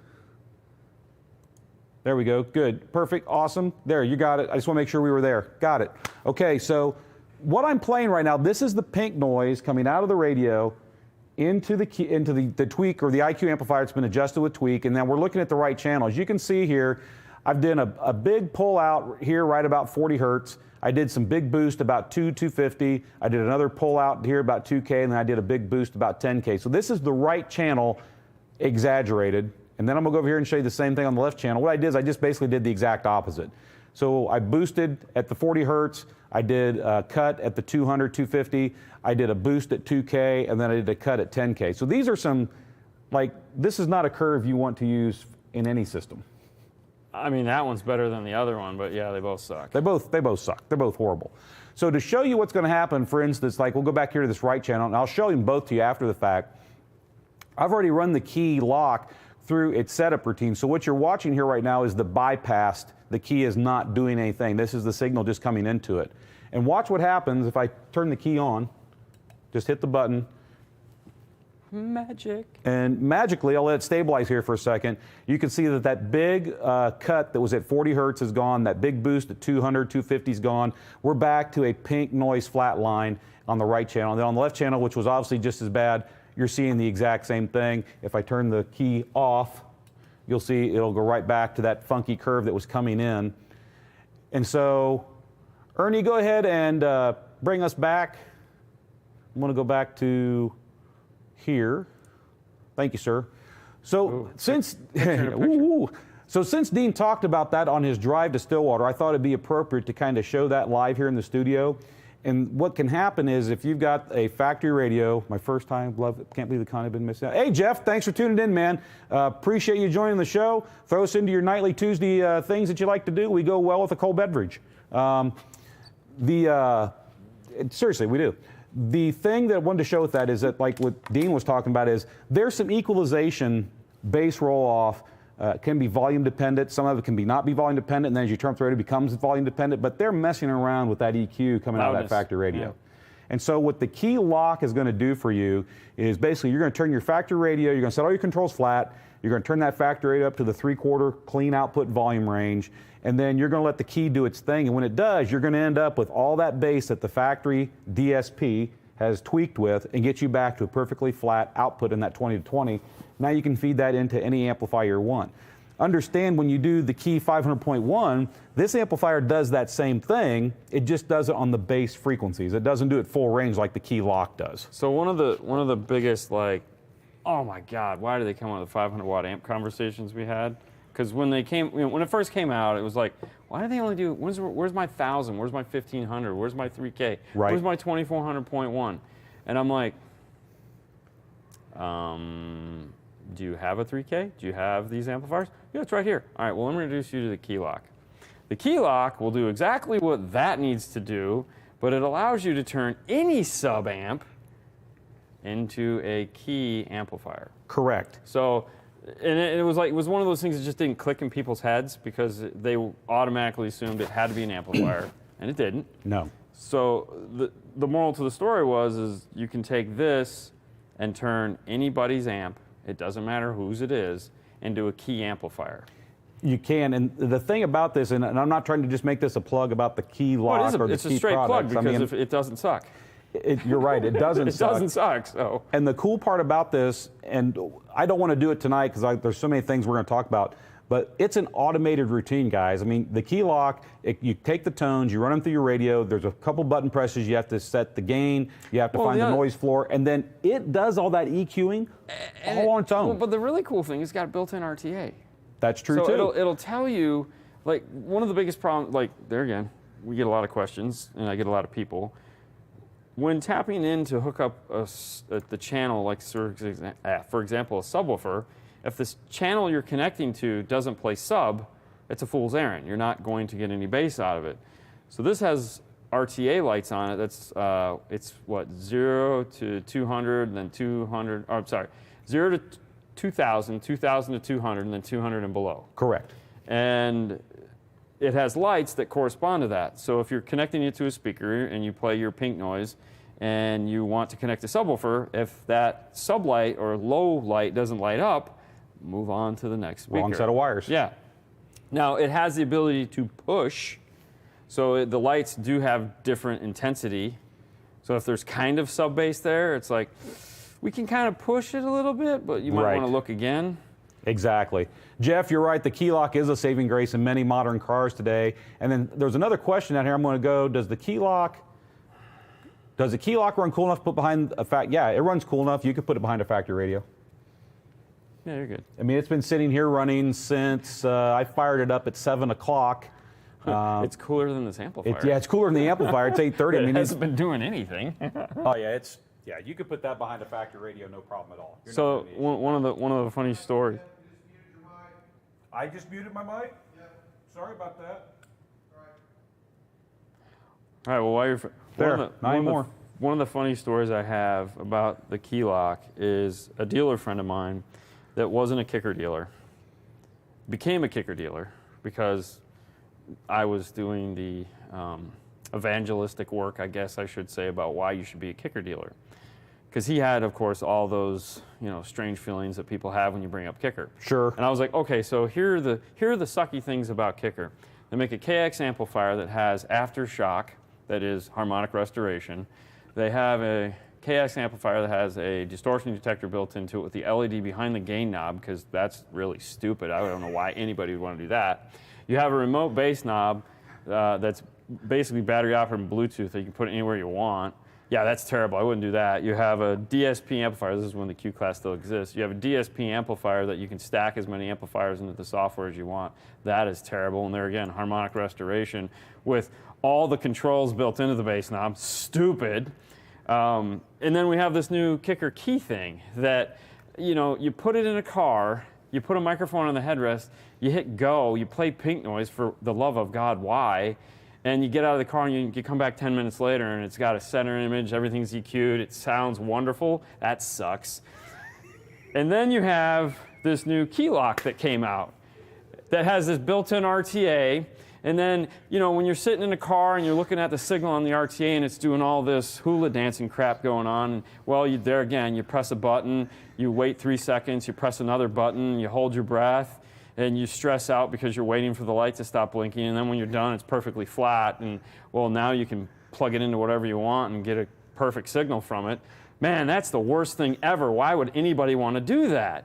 there we go. Good. Perfect. Awesome. There, you got it. I just want to make sure we were there. Got it. Okay, so what I'm playing right now, this is the pink noise coming out of the radio into the tweak or the IQ amplifier. It's been adjusted with tweak, and then we're looking at the right channel. As you can see here, I've done a big pull out here right about 40 hertz. I did some big boost about 250. I did another pull out here about 2K, and then I did a big boost about 10K. So this is the right channel exaggerated. And then I'm going to go over here and show you the same thing on the left channel. What I did is I just basically did the exact opposite. So I boosted at the 40 hertz. I did a cut at the 200, 250. I did a boost at 2K, and then I did a cut at 10K. So these are some, like, this is not a curve you want to use in any system. I mean, that one's better than the other one, but yeah, they both suck. They both suck. They're both horrible. So to show you what's going to happen, for instance, like we'll go back here to this right channel, and I'll show them both to you after the fact. I've already run the key lock through its setup routine. So what you're watching here right now is the bypassed. The key is not doing anything. This is the signal just coming into it. And watch what happens if I turn the key on. Just hit the button. Magic. And magically, I'll let it stabilize here for a second. You can see that that big cut that was at 40 hertz is gone. That big boost at 200, 250 is gone. We're back to a pink noise flat line on the right channel. And then on the left channel, which was obviously just as bad, you're seeing the exact same thing. If I turn the key off, you'll see it'll go right back to that funky curve that was coming in. And so, Ernie, go ahead and bring us back. I'm going to go back to here. Thank you, sir. So since Dean talked about that on his drive to Stillwater, I thought it'd be appropriate to kind of show that live here in the studio. And what can happen is if you've got a factory radio, my first time, love it, can't believe the con I've been missing out. Hey, Jeff, thanks for tuning in, man. Appreciate you joining the show. Throw us into your nightly Tuesday things that you like to do. We go well with a cold beverage. Seriously, we do. The thing that I wanted to show with that is that, like what Dean was talking about, is there's some equalization, bass roll-off, can be volume dependent. Some of it can not be volume dependent, and then as you turn up the radio, it becomes volume dependent. But they're messing around with that EQ coming out of that factory radio. Yeah. And so what the key lock is going to do for you is basically you're going to turn your factory radio, you're going to set all your controls flat, you're going to turn that factory radio up to the 3/4 clean output volume range, and then you're going to let the key do its thing. And when it does, you're going to end up with all that bass that the factory DSP has tweaked with and get you back to a perfectly flat output in that 20 to 20. Now you can feed that into any amplifier you want. Understand when you do the key 500.1, this amplifier does that same thing. It just does it on the bass frequencies. It doesn't do it full range like the key lock does. So one of the biggest, like, oh my God, why did they come out with the 500 watt amp conversations we had? Because when it first came out, it was like, why do they only do, where's my 1,000? Where's my 1,500? Where's my 3K? Right. Where's my 2,400.1? And I'm like, do you have a 3K? Do you have these amplifiers? Yeah, it's right here. All right, well, let me introduce you to the key lock. The key lock will do exactly what that needs to do, but it allows you to turn any sub amp into a key amplifier. Correct. So, and it was one of those things that just didn't click in people's heads because they automatically assumed it had to be an amplifier, and it didn't. No. So the moral to the story is you can take this and turn anybody's amp, it doesn't matter whose it is, into a key amplifier. You can, and the thing about this, and I'm not trying to just make this a plug about the key lock or the key it's a straight products. plug because it doesn't suck. You're right, it doesn't it suck. It doesn't suck, so. And the cool part about this, and I don't want to do it tonight because there's so many things we're going to talk about, but it's an automated routine, guys. I mean, the key lock, you take the tones, you run them through your radio, there's a couple button presses, you have to set the gain, you have to find the noise floor, and then it does all that EQing all on its own. Well, but the really cool thing is it's got a built-in RTA. That's true, too. It'll tell you, like, one of the biggest problems, like, there again, we get a lot of questions, and I get a lot of people. When tapping in to hook up the channel, like, for example, a subwoofer, if this channel you're connecting to doesn't play sub, it's a fool's errand. You're not going to get any bass out of it. So this has RTA lights on it. That's it's what, 0 to 200, and then 200. Oh, I'm sorry, 0 to 2,000, 2,000 to 200, and then 200 and below. Correct. And it has lights that correspond to that. So if you're connecting it to a speaker and you play your pink noise, and you want to connect a subwoofer, if that sublight or low light doesn't light up, move on to the next speaker. Wrong set of wires. Yeah. Now, it has the ability to push, so the lights do have different intensity. So if there's kind of sub bass there, it's like, we can kind of push it a little bit, but you might want to look again. Exactly. Jeff, you're right. The key lock is a saving grace in many modern cars today. And then there's another question out here. I'm going to go, does the key lock run cool enough to put behind a Yeah, it runs cool enough. You could put it behind a factory radio. Yeah, you're good. I mean, it's been sitting here running since I fired it up at 7 o'clock. It's cooler than this amplifier. It's cooler than the amplifier. It's 8:30. It hasn't been doing anything. Oh yeah, you could put that behind a factory radio, no problem at all. So one of the funny stories. I just muted my mic. Yeah. Sorry about that. All right. Well, while you're one of the funny stories I have about the key lock is a dealer friend of mine that wasn't a Kicker dealer became a Kicker dealer because I was doing the evangelistic work, I guess I should say, about why you should be a Kicker dealer. Because he had, of course, all those strange feelings that people have when you bring up Kicker. Sure. And I was like, okay, so here are the sucky things about Kicker. They make a KX amplifier that has aftershock, that is harmonic restoration. They have a KX amplifier that has a distortion detector built into it with the LED behind the gain knob, because that's really stupid. I don't know why anybody would want to do that. You have a remote bass knob that's basically battery operated Bluetooth that you can put it anywhere you want. Yeah, that's terrible. I wouldn't do that. You have a DSP amplifier. This is when the Q class still exists. You have a DSP amplifier that you can stack as many amplifiers into the software as you want. That is terrible. And there again, harmonic restoration with all the controls built into the bass knob. Stupid. And then we have this new Kicker key thing that, you put it in a car, you put a microphone on the headrest, you hit go, you play pink noise, for the love of God, why? And you get out of the car and you come back 10 minutes later and it's got a center image, everything's EQ'd, it sounds wonderful. That sucks. And then you have this new key lock that came out that has this built-in RTA. And then, when you're sitting in a car and you're looking at the signal on the RTA and it's doing all this hula dancing crap going on, well, there again, you press a button, you wait 3 seconds, you press another button, you hold your breath, and you stress out because you're waiting for the light to stop blinking, and then when you're done, it's perfectly flat, and, well, now you can plug it into whatever you want and get a perfect signal from it. Man, that's the worst thing ever. Why would anybody want to do that?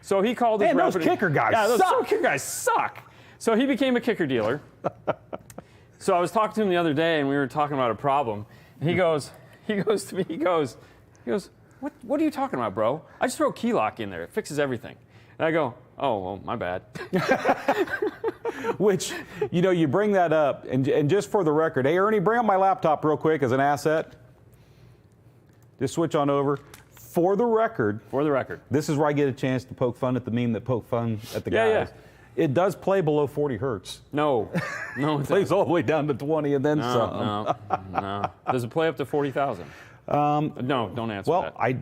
So he called his those Kicker guys suck. Kicker guys suck. So he became a Kicker dealer. So I was talking to him the other day, and we were talking about a problem. And he goes to me, he goes, what are you talking about, bro? I just throw a key lock in there. It fixes everything. And I go, oh, well, my bad. Which, you bring that up, and just for the record, hey, Ernie, bring up my laptop real quick as an asset. Just switch on over. For the record, this is where I get a chance to poke fun at the meme that poked fun at the guys. Yeah. It does play below 40 hertz. No, it plays all the way down to 20 and then some. No. Does it play up to 40,000? No, don't answer that.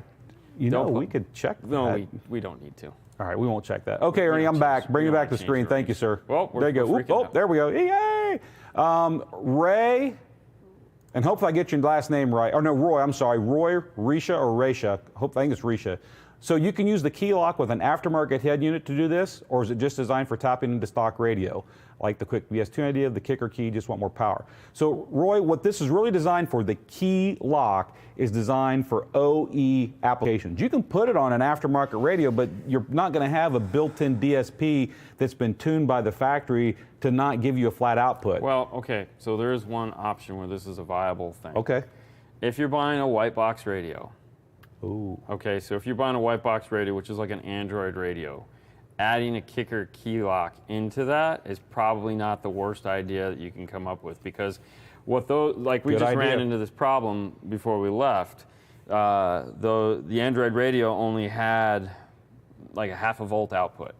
We could check that. No, we don't need to. All right, we won't check that. Okay, Ernie, I'm back. Bring me back to the screen. Thank you, sir. Well, there you go. There we go. Yay! Ray, and hopefully I get your last name right. Oh, no, Roy, I'm sorry. Roy, Risha, or Raisha. I think it's Risha. So you can use the key lock with an aftermarket head unit to do this, or is it just designed for tapping into stock radio? Like the quick BS2 idea, the kicker key, just want more power. So Roy, what this is really designed for, the key lock, is designed for OE applications. You can put it on an aftermarket radio, but you're not going to have a built-in DSP that's been tuned by the factory to not give you a flat output. Well, okay, so there is one option where this is a viable thing. Okay. If you're buying a white box radio, Ooh. okay, so if you're buying a white box radio, which is like an Android radio, adding a kicker key lock into that is probably not the worst idea that you can come up with, because what those, like we Good just idea. ran into this problem before we left. The Android radio only had like a 0.5 volt output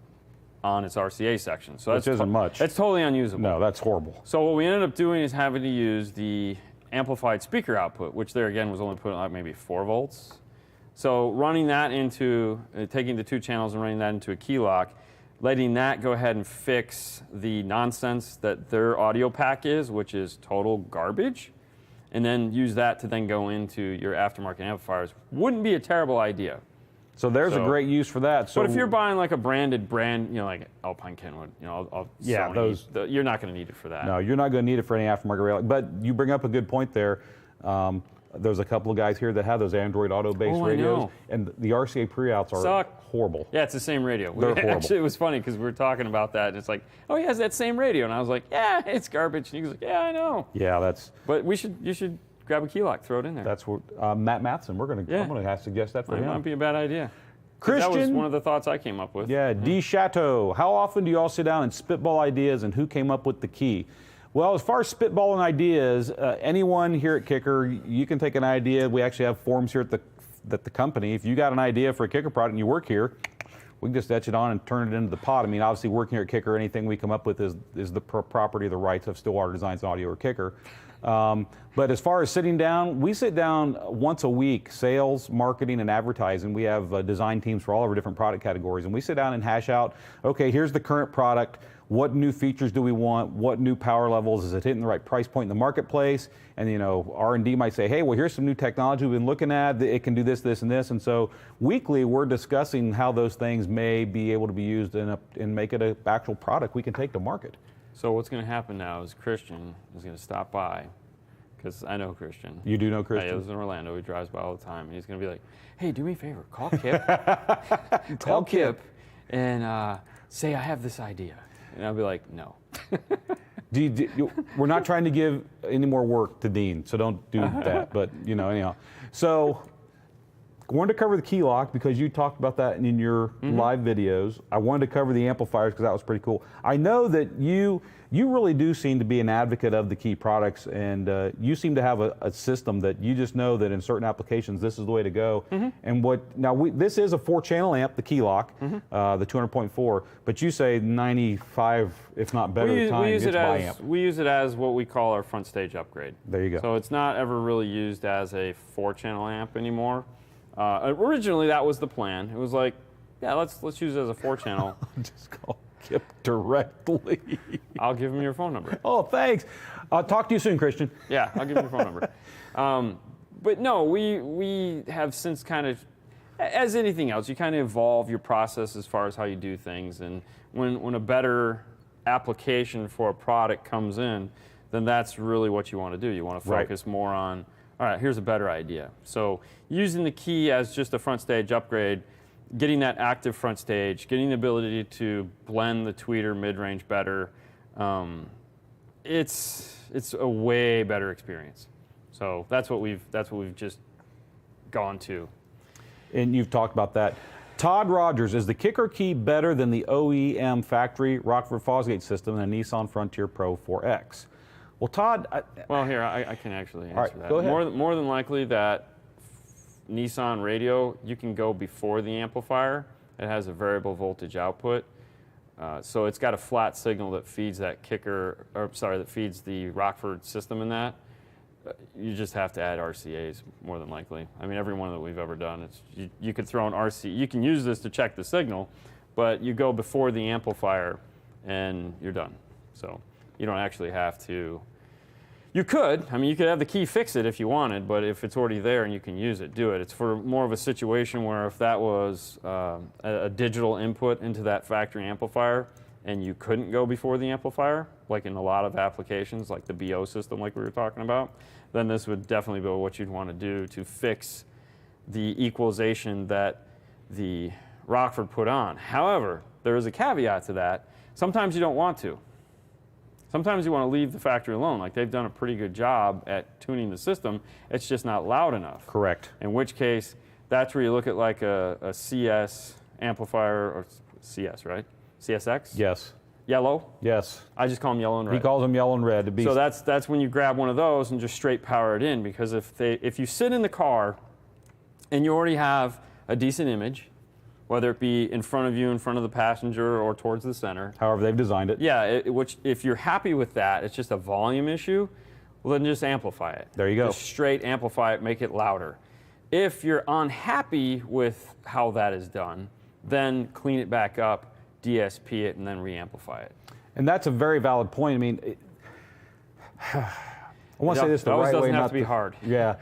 on its RCA section, so Which that's isn't much. It's totally unusable. No, that's horrible. So what we ended up doing is having to use the amplified speaker output, which there again was only put like maybe 4 volts. So running that into, taking the 2 channels and running that into a key lock, letting that go ahead and fix the nonsense that their audio pack is, which is total garbage, and then use that to then go into your aftermarket amplifiers wouldn't be a terrible idea. So there's a great use for that. So but if you're buying like a branded brand, you know, like Alpine Kenwood, you know, Yeah, Sony, you're not going to need it for that. No, you're not going to need it for any aftermarket radio. But you bring up a good point there. There's a couple of guys here that have those Android Auto-based Oh, I radios, know. and the RCA pre-outs are Suck. horrible. Yeah, it's the same radio. They're horrible. Actually, it was funny because we were talking about that, and it's like, oh, he has that same radio, and I was like, yeah, it's garbage. And he was like, yeah, I know. Yeah, that's But you should grab a key lock, throw it in there. what Matt Mattson. I'm going to have to suggest that for That him. might be a bad idea. 'Cause that was Christian, one of the thoughts I came up with. Yeah, D. Chateau. How often do you all sit down and spitball ideas, and who came up with the key? Well, as far as spitballing ideas, anyone here at Kicker, you can take an idea. We actually have forums here at the company. If you got an idea for a Kicker product and you work here, we can just etch it on and turn it into the pot. I mean, obviously, working here at Kicker, anything we come up with is the property of the rights of Stillwater Designs Audio or Kicker. But as far as sitting down, we sit down once a week, sales, marketing, and advertising. We have design teams for all of our different product categories, and we sit down and hash out, okay, here's the current product. What new features do we want? What new power levels? Is it hitting the right price point in the marketplace? And you know, R&D might say, hey, well, here's some new technology we've been looking at. It can do this, this, and this. And so weekly, we're discussing how those things may be able to be used and make it an actual product we can take to market. So what's going to happen now is Christian is going to stop by, because I know Christian. You do know Christian? He lives in Orlando. He drives by all the time. And he's going to be like, hey, do me a favor. Call Kip. Call Kip and say I have this idea. And I'll be like, no. We're not trying to give any more work to Dean, so don't do that. But, you know, anyhow. So I wanted to cover the key lock because you talked about that in your live videos. I wanted to cover the amplifiers because that was pretty cool. I know that you really do seem to be an advocate of the key products, and you seem to have a system that you just know that in certain applications this is the way to go. And this is a 4-channel amp, the key lock, the 200.4, but you say 95, if not better, times it's by amp. We use it as what we call our front stage upgrade. There you go. So it's not ever really used as a 4-channel amp anymore. Originally, that was the plan. It was like, yeah, let's use it as a 4-channel. Just call Kip directly. I'll give him your phone number. Oh, thanks. I'll talk to you soon, Christian. Yeah, I'll give him your phone number. But no, we have since kind of, as anything else, you kind of evolve your process as far as how you do things. And when a better application for a product comes in, then that's really what you want to do. You want to focus more on, all right, here's a better idea. So using the key as just a front stage upgrade, getting that active front stage, getting the ability to blend the tweeter mid-range better, it's a way better experience. So that's what we've just gone to. And you've talked about that. Todd Rogers, is the Kicker key better than the OEM factory Rockford Fosgate system and a Nissan Frontier Pro 4X? Well, Todd... Well, here, I can actually answer that. Go ahead. More than likely that Nissan radio, you can go before the amplifier. It has a variable voltage output. So it's got a flat signal that feeds that Kicker, that feeds the Rockford system in that. You just have to add RCAs, more than likely. I mean, every one that we've ever done, you could throw an RC. You can use this to check the signal, but you go before the amplifier and you're done. So you don't actually have to You could. I mean, you could have the key fix it if you wanted, but if it's already there and you can use it, do it. It's for more of a situation where if that was a digital input into that factory amplifier and you couldn't go before the amplifier, like in a lot of applications, like the BO system like we were talking about, then this would definitely be what you'd want to do to fix the equalization that the Rockford put on. However, there is a caveat to that. Sometimes you don't want to. Sometimes you want to leave the factory alone. Like they've done a pretty good job at tuning the system. It's just not loud enough. Correct. In which case, that's where you look at like a CS amplifier, or CS, right? CSX? Yes. Yellow? Yes. I just call them yellow and red. He calls them yellow and red. To be So that's when you grab one of those and just straight power it in, because if you sit in the car and you already have a decent image, whether it be in front of you, in front of the passenger, or towards the center. however they've designed it. Yeah, which if you're happy with that, it's just a volume issue, well then just amplify it. There you go. Just straight amplify it, make it louder. If you're unhappy with how that is done, then clean it back up, DSP it, and then re-amplify it. And that's a very valid point. I mean, I want to say this the right way. It doesn't have not to be hard. Yeah.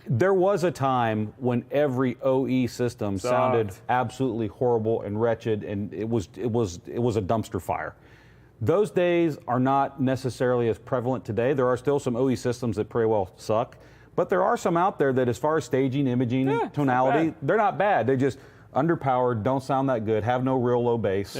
There was a time when every OE system sounded absolutely horrible and wretched, and it was a dumpster fire. Those days are not necessarily as prevalent today. There are still some OE systems that pretty well suck, but there are some out there that, as far as staging, imaging, tonality, they're not bad. They're just underpowered, don't sound that good, have no real low bass,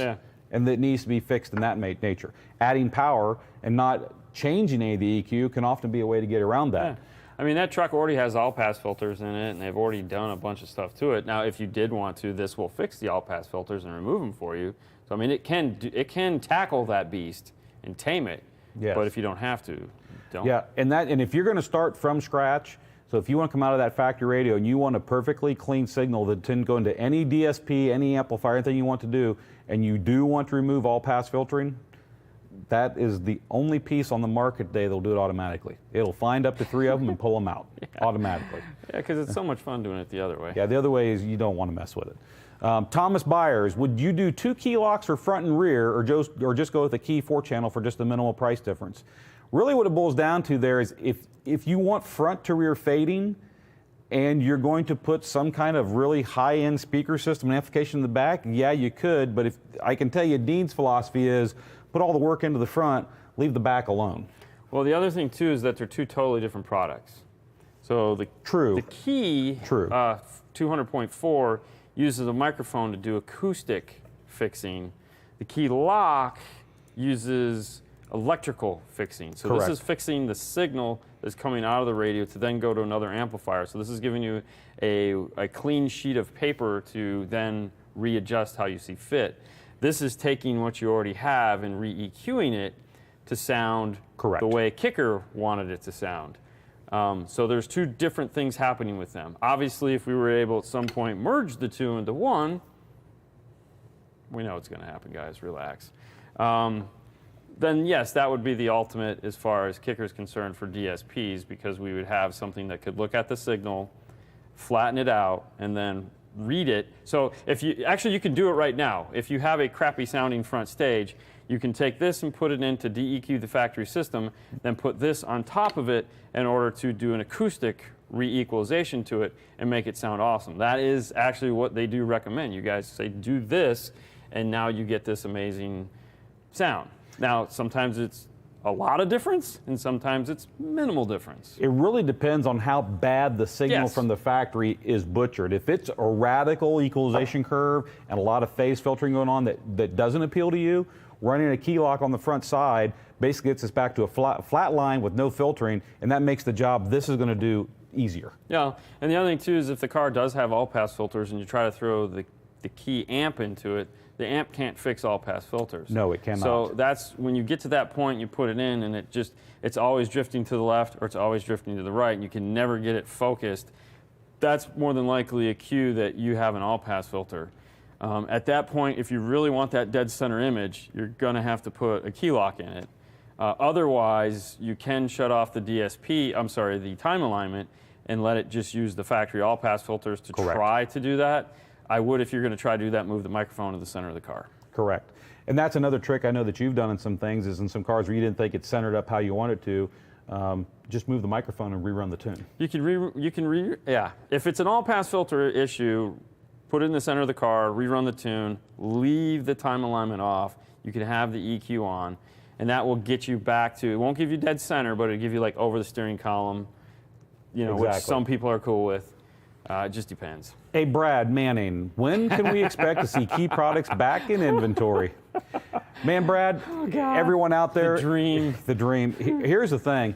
and that needs to be fixed in that nature. Adding power and not changing any of the EQ can often be a way to get around that. Yeah. I mean, that truck already has all-pass filters in it, and they've already done a bunch of stuff to it. Now, if you did want to, this will fix the all-pass filters and remove them for you. So, I mean, it can tackle that beast and tame it. Yes. But if you don't have to, don't. Yeah, and if you're going to start from scratch, so if you want to come out of that factory radio and you want a perfectly clean signal that didn't go into any DSP, any amplifier, anything you want to do, and you do want to remove all-pass filtering, that is the only piece on the market today that'll do it automatically. It'll find up to 3 of them and pull them out automatically. Yeah, because it's so much fun doing it the other way. Yeah, the other way is you don't want to mess with it. Thomas Byers, would you do 2 key locks for front and rear, or just go with a key 4-channel for just the minimal price difference? Really what it boils down to there is if you want front to rear fading and you're going to put some kind of really high-end speaker system and amplification in the back, yeah, you could, but I can tell you Dean's philosophy is put all the work into the front, leave the back alone. Well, the other thing too is that they're 2 totally different products. So the key 200.4 uses a microphone to do acoustic fixing. The key lock uses electrical fixing. So Correct. This is fixing the signal that's coming out of the radio to then go to another amplifier. So this is giving you a clean sheet of paper to then readjust how you see fit. This is taking what you already have and re-EQing it to sound Correct. the way Kicker wanted it to sound. So there's 2 different things happening with them. Obviously, if we were able at some point merge the 2 into one, we know it's going to happen, guys. Relax. Then yes, that would be the ultimate as far as Kicker is concerned for DSPs, because we would have something that could look at the signal, flatten it out, and then read it. So if you can do it right now. If you have a crappy sounding front stage, you can take this and put it into DEQ the factory system, then put this on top of it in order to do an acoustic re-equalization to it and make it sound awesome. That is actually what they do recommend. You guys say do this, and now you get this amazing sound. Now, sometimes it's a lot of difference, and sometimes it's minimal difference. It really depends on how bad the signal from the factory is butchered. If it's a radical equalization curve and a lot of phase filtering going on that doesn't appeal to you, running a key lock on the front side basically gets us back to a flat line with no filtering, and that makes the job this is going to do easier. Yeah, and the other thing too is if the car does have all-pass filters and you try to throw the key amp into it, the amp can't fix all-pass filters. No, it cannot. So that's when you get to that point, you put it in, and it's always drifting to the left or it's always drifting to the right, and you can never get it focused. That's more than likely a cue that you have an all-pass filter. At that point, if you really want that dead center image, you're going to have to put a key lock in it. Otherwise, you can shut off the the time alignment, and let it just use the factory all-pass filters to try to do that. I would, if you're going to try to do that, move the microphone to the center of the car. Correct. And that's another trick I know that you've done in some things, is in some cars where you didn't think it centered up how you want it to, just move the microphone and rerun the tune. Yeah. If it's an all-pass filter issue, put it in the center of the car, rerun the tune, leave the time alignment off. You can have the EQ on, and that will get you back to, it won't give you dead center, but it'll give you like over the steering column, which some people are cool with. It just depends. Hey, Brad Manning, when can we expect to see Key products back in inventory? Man, Brad, everyone out there. The dream. The dream. Here's the thing.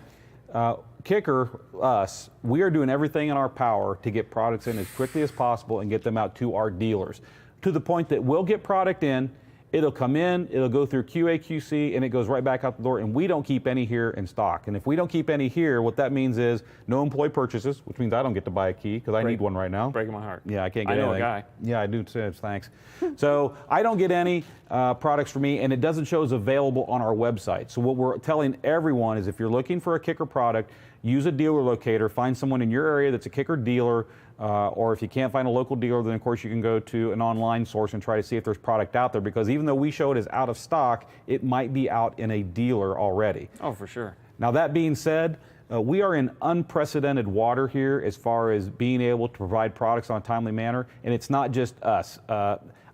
Kicker, us, we are doing everything in our power to get products in as quickly as possible and get them out to our dealers. To the point that we'll get product in, it'll come in, it'll go through QA, QC, and it goes right back out the door, and we don't keep any here in stock. And if we don't keep any here, what that means is no employee purchases, which means I don't get to buy a key because I need one right now. Breaking my heart. Yeah, I can't get anything. I know a guy. Yeah, I do too, thanks. So I don't get any products for me, and it doesn't show as available on our website. So what we're telling everyone is if you're looking for a Kicker product, use a dealer locator, find someone in your area that's a Kicker dealer, or if you can't find a local dealer, then of course you can go to an online source and try to see if there's product out there, because even though we show it as out of stock, it might be out in a dealer already. Oh, for sure. Now that being said, we are in unprecedented water here as far as being able to provide products on a timely manner, and it's not just us.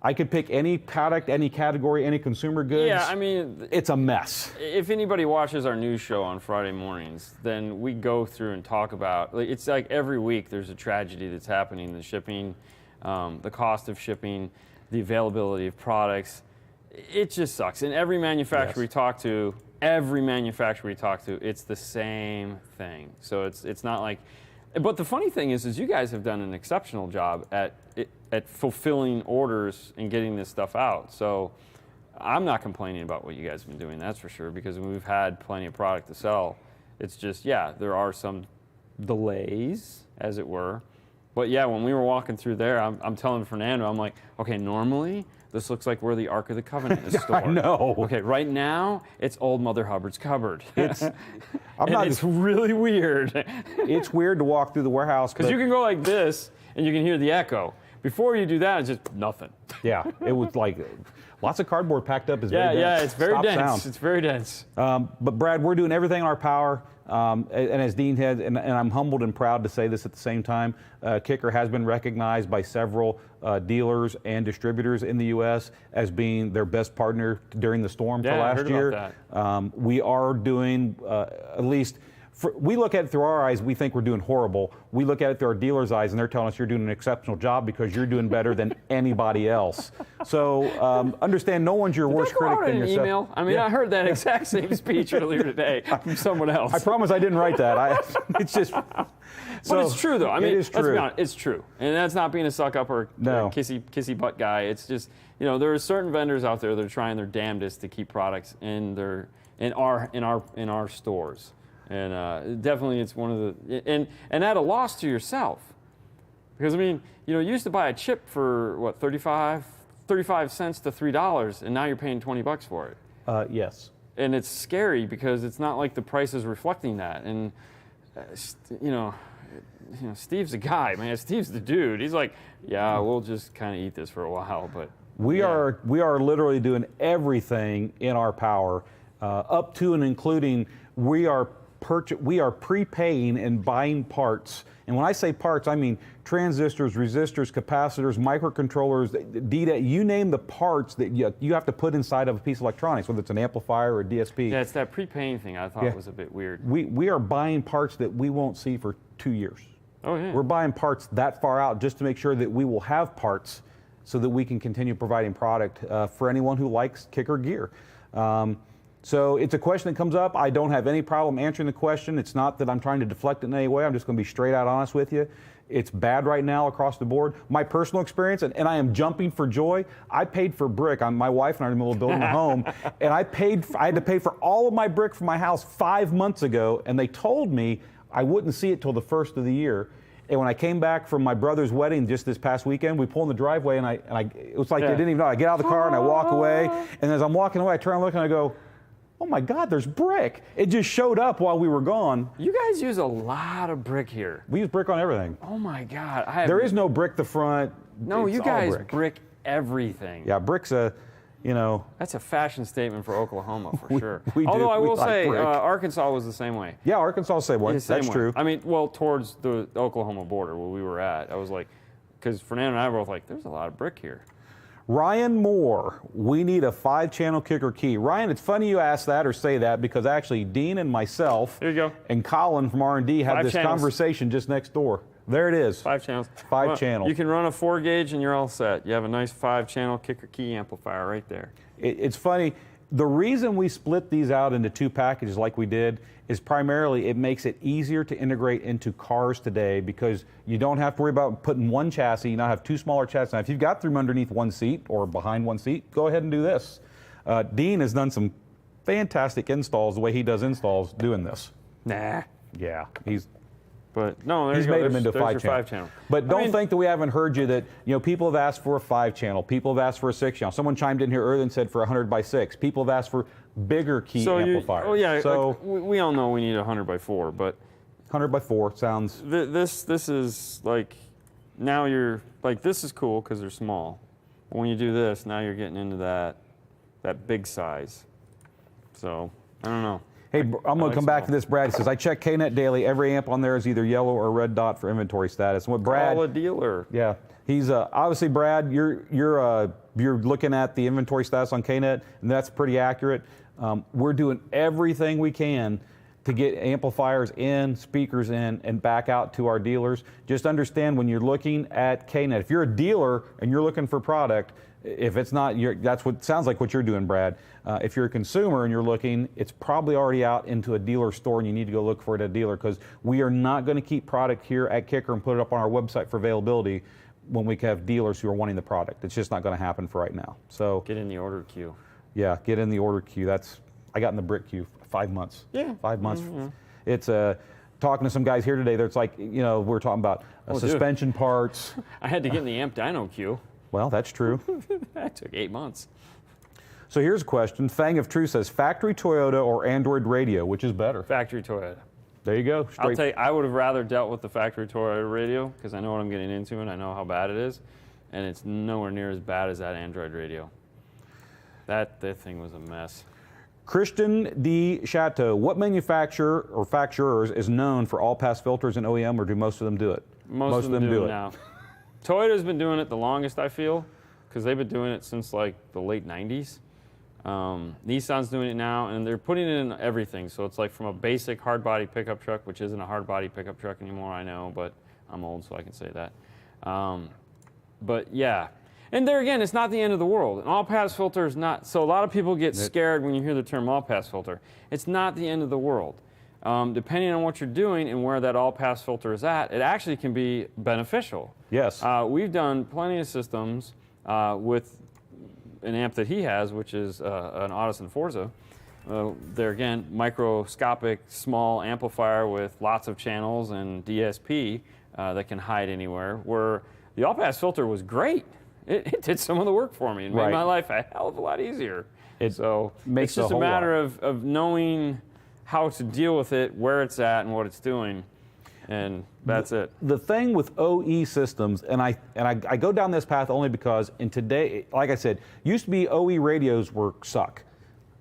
I could pick any product, any category, any consumer goods. Yeah, I mean, it's a mess. If anybody watches our news show on Friday mornings, then we go through and talk about, it's like every week there's a tragedy that's happening, the shipping, the cost of shipping, the availability of products. It just sucks. And every manufacturer we talk to, it's the same thing. So it's not like, but the funny thing is you guys have done an exceptional job at fulfilling orders and getting this stuff out. So I'm not complaining about what you guys have been doing, that's for sure, because we've had plenty of product to sell. It's just, yeah, there are some delays, as it were. But yeah, when we were walking through there, I'm telling Fernando, I'm like, okay, normally this looks like where the Ark of the Covenant is stored. I know. Okay, right now it's old Mother Hubbard's cupboard. It's really weird. It's weird to walk through the warehouse because you can go like this and you can hear the echo. Before you do that, it's just nothing. Yeah, it was like lots of cardboard packed up. Is very dense. Yeah, it's very Stop dense. Sound. It's very dense. But Brad, we're doing everything in our power. And as Dean had, and I'm humbled and proud to say this at the same time, Kicker has been recognized by several dealers and distributors in the U.S. as being their best partner during the storm for last year. About that. We are doing at least. We look at it through our eyes, we think we're doing horrible. We look at it through our dealers' eyes, and they're telling us you're doing an exceptional job because you're doing better than anybody else. So understand, no one's your worst critic than yourself. Email? I mean, I heard that exact same speech earlier today from someone else. I promise I didn't write that. It's just. But it's true, though. I mean, let's be honest, it's true. And that's not being a suck-up or kissy butt guy. It's just, there are certain vendors out there that are trying their damnedest to keep products in our stores. And definitely it's one of the, and at a loss to yourself. Because, I mean, you used to buy a chip for, what, 35 cents to $3, and now you're paying $20 for it. Yes. And it's scary because it's not like the price is reflecting that. And, Steve's a guy, man. Steve's the dude. He's like, yeah, we'll just kind of eat this for a while. But we are literally doing everything in our power, up to and including we are prepaying and buying parts. And when I say parts, I mean transistors, resistors, capacitors, microcontrollers, you name the parts that you have to put inside of a piece of electronics, whether it's an amplifier or a DSP. Yeah, it's that prepaying thing I thought was a bit weird. We are buying parts that we won't see for 2 years. Oh, yeah. We're buying parts that far out just to make sure that we will have parts so that we can continue providing product for anyone who likes Kicker gear. So it's a question that comes up. I don't have any problem answering the question. It's not that I'm trying to deflect it in any way. I'm just going to be straight out honest with you. It's bad right now across the board. My personal experience, and I am jumping for joy, I paid for brick. My wife and I are in the middle of building a home, and I had to pay for all of my brick for my house 5 months ago, and they told me I wouldn't see it till the first of the year. And when I came back from my brother's wedding just this past weekend, we pull in the driveway, and it was like they didn't even know. I get out of the car, and I walk away, and as I'm walking away, I turn and look, and I go, oh my God, there's brick. It just showed up while we were gone. You guys use a lot of brick here. We use brick on everything. Oh my God. There is no brick the front. No, you guys brick everything. Yeah, brick's you know. That's a fashion statement for Oklahoma for sure. we do. Although I We will like say, brick. Arkansas was the same way. Yeah, Arkansas the same way. The same That's way. true. I mean, well, towards the Oklahoma border where we were at, I was like, because Fernando and I were both like, there's a lot of brick here. Ryan Moore, we need a 5-channel kicker key. Ryan, it's funny you ask that or say that because actually Dean and myself There you go. and Colin from R&D had 5 this channels. conversation just next door. There it is. 5 channels. 5 channels. You can run a 4 gauge and you're all set. You have a nice 5-channel kicker key amplifier right there. It's funny. The reason we split these out into 2 packages like we did is primarily it makes it easier to integrate into cars today because you don't have to worry about putting one chassis. You now have 2 smaller chassis. Now, if you've got them underneath one seat or behind one seat, go ahead and do this. Dean has done some fantastic installs the way he does installs doing this. Nah. Yeah, But no, he's made them into 5-channel. But don't think that we haven't heard you that, you know, people have asked for a 5-channel. People have asked for a 6-channel. Someone chimed in here earlier and said for 100x6. People have asked for bigger key amplifiers. Oh yeah, so like, we all know we need a 100x4, but 100x4 sounds. This is like, now you're like, this is cool because they're small. But when you do this, now you're getting into that big size. So I don't know. Hey, I'm going to come back to this. Brad says, I check KNet daily. Every amp on there is either yellow or red dot for inventory status. And what Brad, Call a dealer. Yeah, he's obviously, Brad, you're looking at the inventory status on KNet, and that's pretty accurate. We're doing everything we can to get amplifiers in, speakers in, and back out to our dealers. Just understand when you're looking at KNet, if you're a dealer and you're looking for product, if it's not, that's what sounds like what you're doing, Brad. If you're a consumer and you're looking, it's probably already out into a dealer store and you need to go look for it at a dealer because we are not going to keep product here at Kicker and put it up on our website for availability when we have dealers who are wanting the product. It's just not going to happen for right now. So get in the order queue. Yeah, get in the order queue. I got in the brick queue 5 months. Yeah. 5 months. Mm-hmm. It's talking to some guys here today. That's like, you know, we're talking about suspension parts. I had to get in the amp dyno queue. Well, that's true. That took 8 months. So here's a question. Fang of Truth says, factory Toyota or Android radio, which is better? Factory Toyota. There you go. I'll tell you, I would have rather dealt with the factory Toyota radio because I know what I'm getting into and I know how bad it is. And it's nowhere near as bad as that Android radio. That thing was a mess. Christian D. Chateau, what manufacturer or facturers is known for all-pass filters and OEM, or do most of them do it? Most of them do it now. Toyota's been doing it the longest, I feel, because they've been doing it since like the late 90s. Nissan's doing it now, and they're putting it in everything. So it's like from a basic hard body pickup truck, which isn't a hard body pickup truck anymore, I know, but I'm old, so I can say that. But yeah. And there again, it's not the end of the world. An all-pass filter is not, so a lot of people get scared when you hear the term all-pass filter. It's not the end of the world. Depending on what you're doing and where that all-pass filter is at, it actually can be beneficial. Yes. We've done plenty of systems with an amp that he has, which is an Audison Forza. There again, microscopic, small amplifier with lots of channels and DSP that can hide anywhere, where the all-pass filter was great. It did some of the work for me and made my life a hell of a lot easier. So it's just a matter of knowing how to deal with it, where it's at, and what it's doing, and that's it. The thing with OE systems, and I go down this path only because in today, like I said, used to be OE radios suck.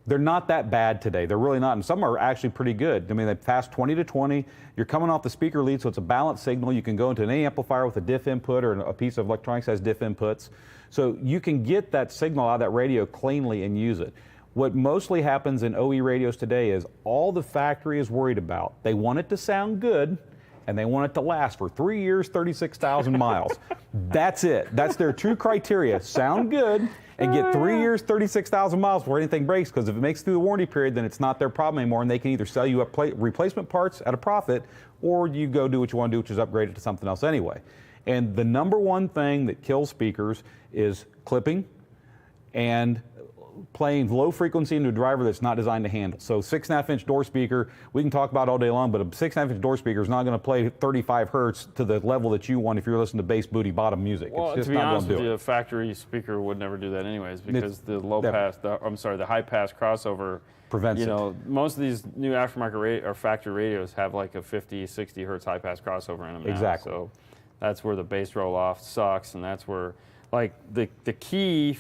They're not that bad today. They're really not, and some are actually pretty good. I mean, they pass 20 to 20. You're coming off the speaker lead, so it's a balanced signal. You can go into an amplifier with a diff input or a piece of electronics that has diff inputs. So you can get that signal out of that radio cleanly and use it. What mostly happens in OE radios today is all the factory is worried about. They want it to sound good, and they want it to last for 3 years, 36,000 miles. That's it. That's their true criteria. Sound good and get 3 years, 36,000 miles before anything breaks, because if it makes it through the warranty period, then it's not their problem anymore, and they can either sell you replacement parts at a profit, or you go do what you want to do, which is upgrade it to something else anyway. And the number one thing that kills speakers is clipping and playing low frequency into a driver that's not designed to handle. So 6.5-inch door speaker, we can talk about all day long, but a 6.5-inch door speaker is not going to play 35 hertz to the level that you want if you're listening to bass booty bottom music. Well, it's just to be not honest going with to do you, it. a factory speaker would never do that anyways, because the high pass crossover prevents it. Most of these new aftermarket or factory radios have like a 50, 60 hertz high pass crossover in them now. Exactly. So that's where the bass roll off sucks, and that's where like the key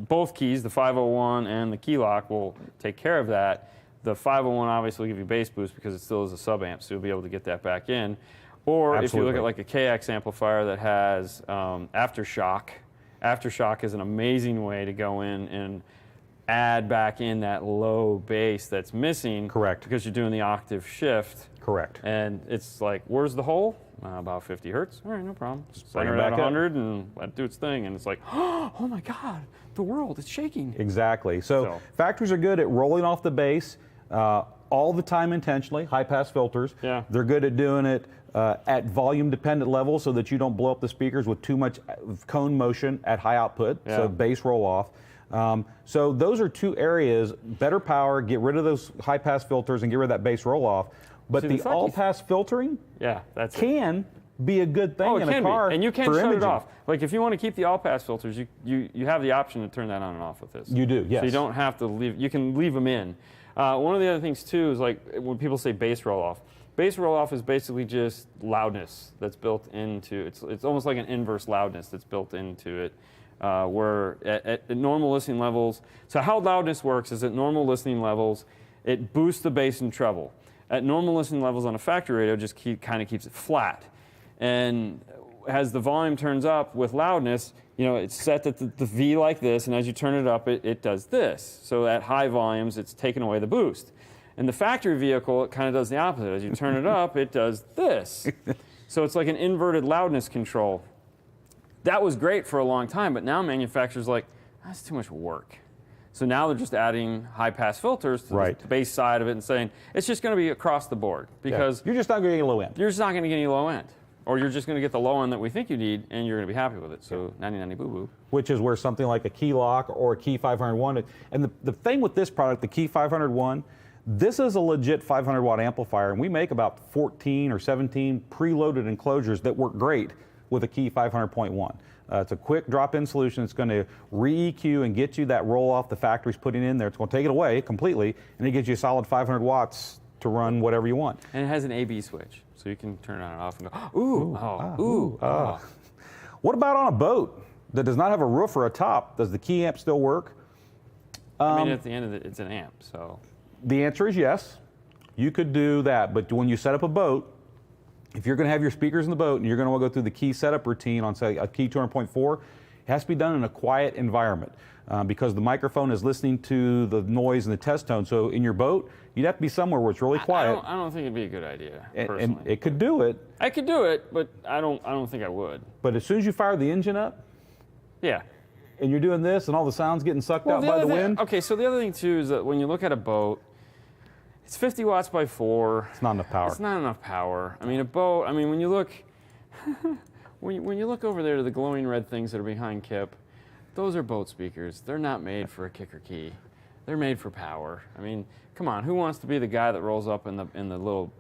both keys, the 501 and the key lock, will take care of that. The 501 obviously will give you bass boost because it still is a sub amp, so you'll be able to get that back in. Or if you look at like a KX amplifier that has aftershock. Aftershock is an amazing way to go in and add back in that low bass that's missing. Correct. Because you're doing the octave shift. Correct. And it's like, where's the hole? About 50 hertz. All right, no problem. Just bring center it it at back 100 and let it do its thing. And it's like, oh my God, the world is shaking. Exactly. So factories are good at rolling off the bass all the time intentionally, high-pass filters. Yeah. They're good at doing it at volume-dependent levels so that you don't blow up the speakers with too much cone motion at high output, so bass roll-off. So those are two areas, better power, get rid of those high-pass filters and get rid of that bass roll-off. But the all-pass filtering can be a good thing in a car. And you can for shut imaging. it off. Like if you want to keep the all-pass filters, you have the option to turn that on and off with this. You do, yes. So you don't have to leave. You can leave them in. One of the other things too is like when people say bass roll-off. Bass roll-off is basically just loudness that's built into it. It's almost like an inverse loudness that's built into it. Where at normal listening levels, so how loudness works is at normal listening levels, it boosts the bass and treble. At normal listening levels on a factory radio, just kind of keeps it flat. And as the volume turns up with loudness, it's set at the V like this, and as you turn it up, it does this. So at high volumes, it's taken away the boost. In the factory vehicle, it kind of does the opposite. As you turn it up, it does this. So it's like an inverted loudness control. That was great for a long time, but now manufacturers are like, that's too much work. So now they're just adding high-pass filters to the bass side of it and saying, it's just going to be across the board. Because you're just not going to get low end. You're just not going to get any low end. Or you're just going to get the low end that we think you need, and you're going to be happy with it. So 90-90 boo-boo. Which is where something like a key lock or a key 501, and the thing with this product, the key 501, this is a legit 500-watt amplifier, and we make about 14 or 17 preloaded enclosures that work great with a key 500.1. It's a quick drop-in solution. It's going to re-EQ and get you that roll-off the factory's putting in there. It's going to take it away completely, and it gives you a solid 500 watts to run whatever you want. And it has an A/B switch, so you can turn it on and off and go, What about on a boat that does not have a roof or a top? Does the key amp still work? I mean, at the end of it, it's an amp, so. The answer is yes. You could do that, but when you set up a boat, if you're going to have your speakers in the boat and you're going to go through the key setup routine on, say, a key 200.4, it has to be done in a quiet environment because the microphone is listening to the noise and the test tone. So in your boat, you'd have to be somewhere where it's really quiet. I don't think it'd be a good idea, personally. And it could do it. I could do it, but I don't think I would. But as soon as you fire the engine up, yeah, and you're doing this and all the sound's getting sucked out by the wind. Okay, so the other thing too is that when you look at a boat, it's 50 watts by 4. It's not enough power. It's not enough power. I mean, a boat, when you look, when you look over there to the glowing red things that are behind Kip, those are boat speakers. They're not made for a kicker key. They're made for power. I mean, come on, who wants to be the guy that rolls up in the little,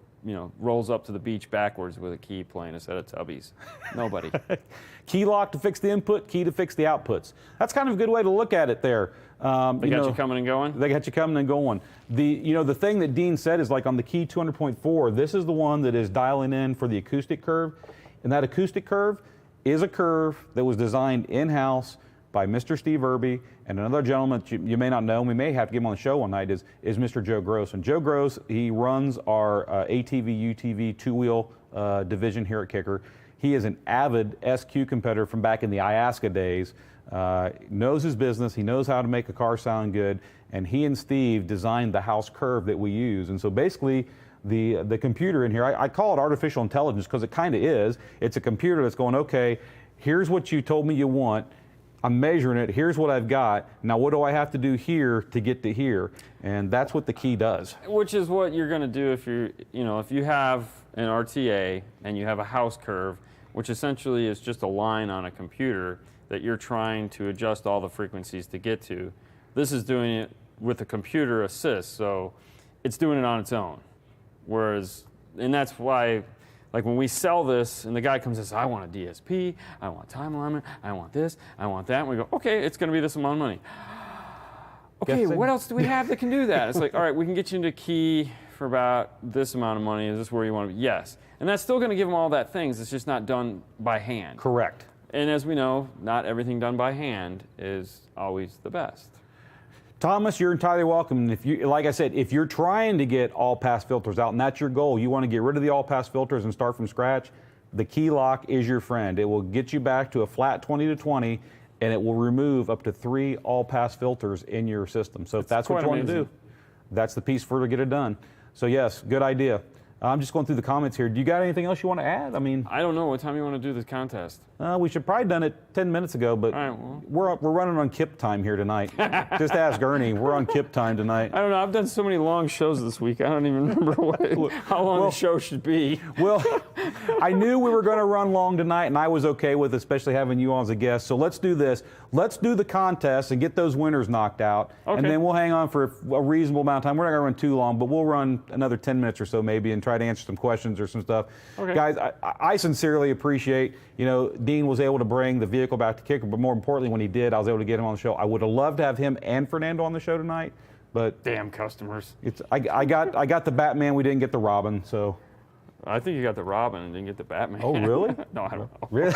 rolls up to the beach backwards with a key playing a set of tubbies? Nobody. Key lock to fix the input, key to fix the outputs. That's kind of a good way to look at it there. They got you coming and going? They got you coming and going. The thing that Dean said is like on the key 200.4, this is the one that is dialing in for the acoustic curve. And that acoustic curve is a curve that was designed in-house by Mr. Steve Irby and another gentleman that you may not know, and we may have to get him on the show one night, is Mr. Joe Gross. And Joe Gross, he runs our ATV, UTV two-wheel division here at Kicker. He is an avid SQ competitor from back in the Iasca days. Knows his business, he knows how to make a car sound good, and he and Steve designed the house curve that we use. And so basically, the computer in here, I call it artificial intelligence because it kind of is. It's a computer that's going, okay, here's what you told me you want. I'm measuring it. Here's what I've got. Now, what do I have to do here to get to here? And that's what the key does. Which is what you're going to do if if you have an RTA and you have a house curve, which essentially is just a line on a computer that you're trying to adjust all the frequencies to get to. This is doing it with a computer assist, so it's doing it on its own. And that's why, like when we sell this and the guy comes and says, I want a DSP, I want time alignment, I want this, I want that, and we go, okay, it's going to be this amount of money. Okay, what else do we have that can do that? It's like, all right, we can get you into key for about this amount of money. Is this where you want to be? Yes. And that's still going to give them all that things. It's just not done by hand. Correct. And as we know, not everything done by hand is always the best. Thomas, you're entirely welcome. And if you, like I said, if you're trying to get all-pass filters out, and that's your goal, you want to get rid of the all-pass filters and start from scratch, the key lock is your friend. It will get you back to a flat 20 to 20, and it will remove up to 3 all-pass filters in your system. So if that's what you want to do, that's the piece for to get it done. So yes, good idea. I'm just going through the comments here. Do you got anything else you want to add? I mean, I don't know what time you want to do this contest. We should probably done it 10 minutes ago, but All right, well. we're running on KIP time here tonight. Just ask Ernie. We're on KIP time tonight. I don't know. I've done so many long shows this week. I don't even remember how long the show should be. Well, I knew we were going to run long tonight, and I was okay with especially having you on as a guest. So let's do this. Let's do the contest and get those winners knocked out, and then we'll hang on for a reasonable amount of time. We're not going to run too long, but we'll run another 10 minutes or so maybe and try to answer some questions or some stuff. Okay. Guys, I sincerely appreciate, Dean was able to bring the vehicle back to Kicker, but more importantly, when he did, I was able to get him on the show. I would have loved to have him and Fernando on the show tonight, but damn customers. I got the Batman. We didn't get the Robin, so. I think you got the Robin and didn't get the Batman. Oh, really? No, I don't know. Really?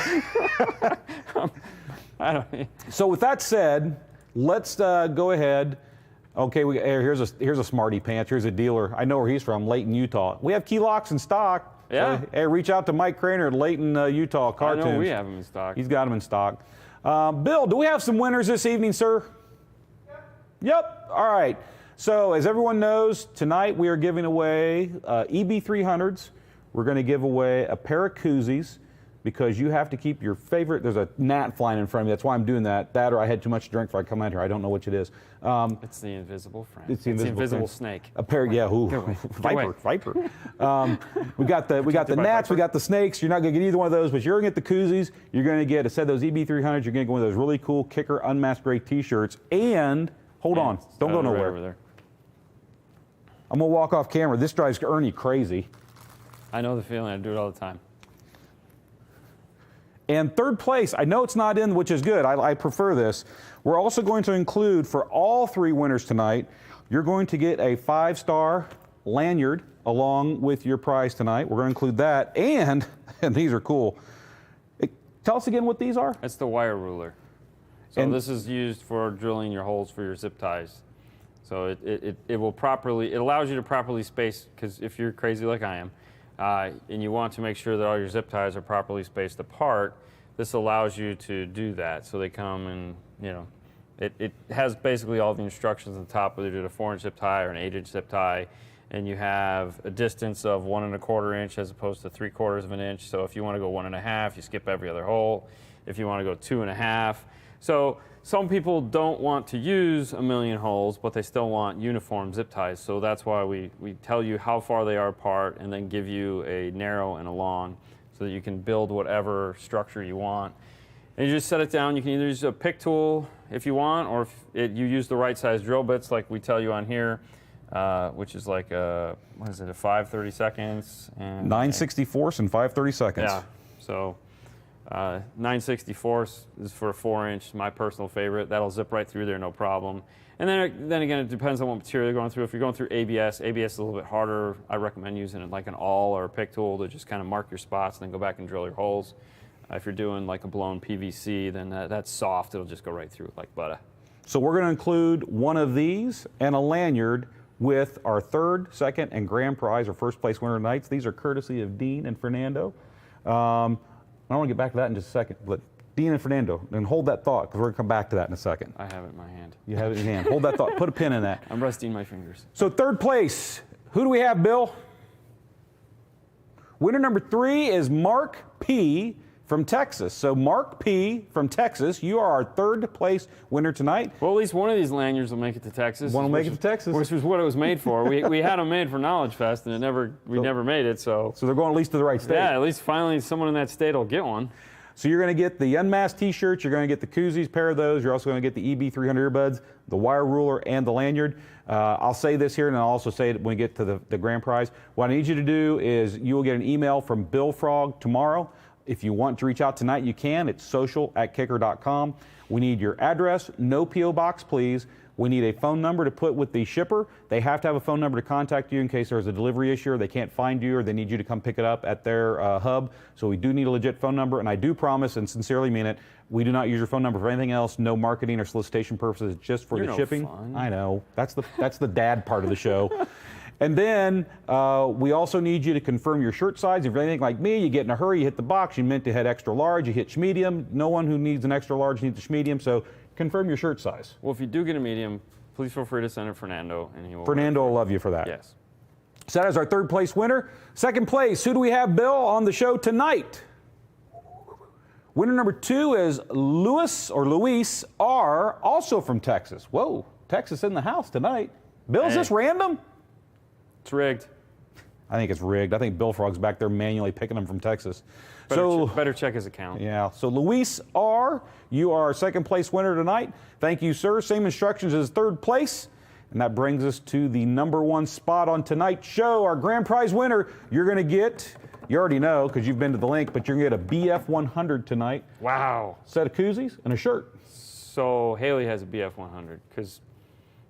I don't. So with that said, let's go ahead. Okay, here's a smarty pants. Here's a dealer. I know where he's from, Layton, Utah. We have key locks in stock. Yeah. So, hey, reach out to Mike Craner at Layton, Utah. Cartoons. I know we have them in stock. He's got them in stock. Bill, do we have some winners this evening, sir? Yep. All right. So as everyone knows, tonight we are giving away EB300s. We're going to give away a pair of koozies because you have to keep your favorite. There's a gnat flying in front of me. That's why I'm doing that. That or I had too much to drink before I come out here. I don't know which it is. It's the invisible friend. It's the invisible snake. A pair, yeah. Ooh, viper. We got the gnats. We got the snakes. You're not going to get either one of those, but you're going to get the koozies. You're going to get a set of those EB300s. You're going to get one of those really cool Kicker UnMasked gray T-shirts. And hold on, don't go nowhere. Over there. I'm going to walk off camera. This drives Ernie crazy. I know the feeling. I do it all the time. And third place, I know it's not in, which is good. I prefer this. We're also going to include, for all 3 winners tonight, you're going to get a 5-star lanyard along with your prize tonight. We're going to include that. And these are cool. Tell us again what these are. That's the wire ruler. So this is used for drilling your holes for your zip ties. So it will properly, it allows you to properly space, because if you're crazy like I am, and you want to make sure that all your zip ties are properly spaced apart, this allows you to do that. So they come and, it has basically all the instructions on the top, whether you do a 4-inch zip tie or an 8-inch zip tie, and you have a distance of 1 1/4 inch as opposed to 3/4 of an inch. So if you want to go 1 1/2, you skip every other hole. If you want to go 2 1/2. So some people don't want to use a million holes, but they still want uniform zip ties. So that's why we tell you how far they are apart and then give you a narrow and a long so that you can build whatever structure you want. And you just set it down. You can either use a pick tool if you want, or if you use the right size drill bits like we tell you on here, which is like a 5 30-seconds? And 9/64 and 5 30-seconds. Yeah, so 9/64 is for a 4-inch, my personal favorite. That'll zip right through there, no problem. And then again, it depends on what material you're going through. If you're going through ABS is a little bit harder. I recommend using it like an awl or a pick tool to just kind of mark your spots and then go back and drill your holes. If you're doing like a blown PVC, then that's soft. It'll just go right through it like butter. So we're going to include one of these and a lanyard with our 3rd, 2nd, and grand prize, or first place winner nights. These are courtesy of Dean and Fernando. I want to get back to that in just a second, but Dean and Fernando, and hold that thought, because we're going to come back to that in a second. I have it in my hand. You have it in your hand. Hold that thought. Put a pin in that. I'm resting my fingers. So 3rd place, who do we have, Bill? Winner number 3 is Mark P. from Texas. So Mark P. from Texas, you are our 3rd place winner tonight. Well, at least one of these lanyards will make it to Texas. One will make it to Texas. Which was what it was made for. We had them made for Knowledge Fest, and we never made it. So they're going at least to the right state. Yeah, at least finally someone in that state will get one. So you're going to get the Unmasked T-shirts, you're going to get the koozies, pair of those. You're also going to get the EB300 earbuds, the wire ruler, and the lanyard. I'll say this here, and I'll also say it when we get to the grand prize. What I need you to do is you will get an email from Bill Frog tomorrow. If you want to reach out tonight, you can. It's social@kicker.com. We need your address, no P.O. box, please. We need a phone number to put with the shipper. They have to have a phone number to contact you in case there's a delivery issue or they can't find you or they need you to come pick it up at their hub. So we do need a legit phone number, and I do promise and sincerely mean it, we do not use your phone number for anything else, no marketing or solicitation purposes, just for the shipping. Fun. I know. That's the dad part of the show. And then we also need you to confirm your shirt size. If you're anything like me, you get in a hurry, you hit the box, you meant to hit extra large, you hit medium. No one who needs an extra large needs a medium, so confirm your shirt size. Well, if you do get a medium, please feel free to send it Fernando, and he will. Fernando will love you for that. Yes. So that is our third place winner. Second place, who do we have, Bill, on the show tonight? Winner number 2 is Luis R., also from Texas. Whoa, Texas in the house tonight. Bill, is this random? It's rigged. I think it's rigged. I think Bill Frog's back there manually picking them from Texas. Better check his account. Yeah. So Luis R., you are our second place winner tonight. Thank you, sir. Same instructions as third place. And that brings us to the number 1 spot on tonight's show. Our grand prize winner, you're going to get, you already know because you've been to the link, but you're going to get a BF 100 tonight. Wow. Set of koozies and a shirt. So Haley has a BF 100 because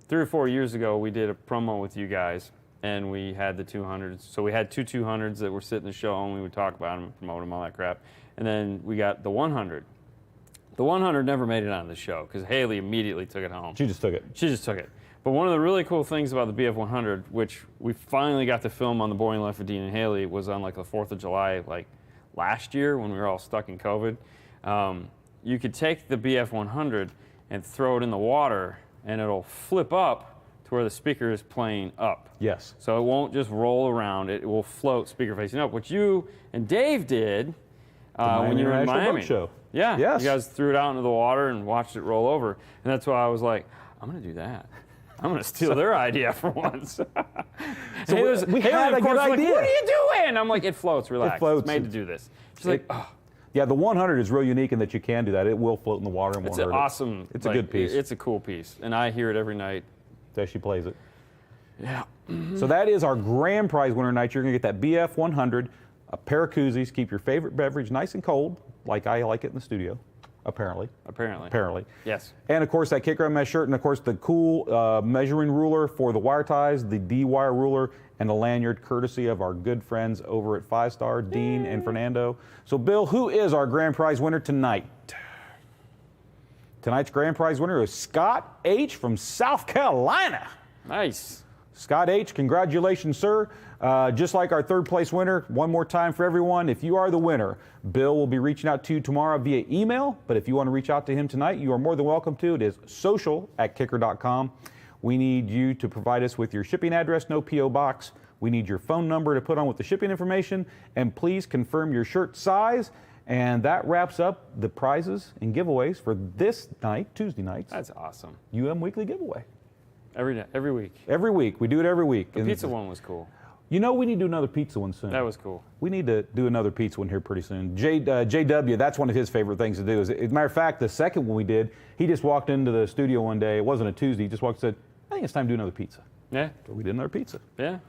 3 or 4 years ago we did a promo with you guys. And we had the 200s. So we had 2 200s that were sitting in the show, and we would talk about them, promote them, all that crap. And then we got the 100. The 100 never made it on the show because Haley immediately took it home. She just took it. She just took it. But one of the really cool things about the BF 100, which we finally got to film on The Boring Life of Dean and Haley, was on like the 4th of July, like last year when we were all stuck in COVID. You could take the BF 100 and throw it in the water, and it'll flip up where the speaker is playing up. Yes. So it won't just roll around, it will float speaker facing up, which you and Dave did when you were in Miami. Show. Yeah. Yes. You guys threw it out into the water and watched it roll over. And that's why I was like, I'm going to do that. I'm going to steal their idea for once. So we had a good idea. Like, what are you doing? I'm like, it floats, relax. It floats. It's made to do this. She's like, oh. Yeah, the 100 is real unique in that you can do that. It will float in the water and won't hurt It's awesome. It's a good piece. It's a cool piece. And I hear it every night. As she plays it. Yeah. So that is our grand prize winner tonight. You're going to get that BF 100, a pair of koozies. Keep your favorite beverage nice and cold, like I like it in the studio, apparently. Apparently. Yes. And, of course, that Kicker UnMasked shirt, and, of course, the cool measuring ruler for the wire ties, the D-wire ruler, and the lanyard, courtesy of our good friends over at 5 Star, Dean and Fernando. So, Bill, who is our grand prize winner tonight? Tonight's grand prize winner is Scott H. from South Carolina. Nice. Scott H., congratulations, sir. Just like our third place winner, one more time for everyone, if you are the winner, Bill will be reaching out to you tomorrow via email, but if you want to reach out to him tonight, you are more than welcome to. It is social@kicker.com. We need you to provide us with your shipping address, no P.O. box. We need your phone number to put on with the shipping information, and please confirm your shirt size. And that wraps up the prizes and giveaways for this night, Tuesday nights. That's awesome. Weekly giveaway. Every week. Every week. We do it every week. The pizza one was cool. You know, we need to do another pizza one soon. That was cool. We need to do another pizza one here pretty soon. JW, that's one of his favorite things to do. As a matter of fact, the second one we did, he just walked into the studio one day. It wasn't a Tuesday. He just walked and said, I think it's time to do another pizza. Yeah. So we did another pizza. Yeah.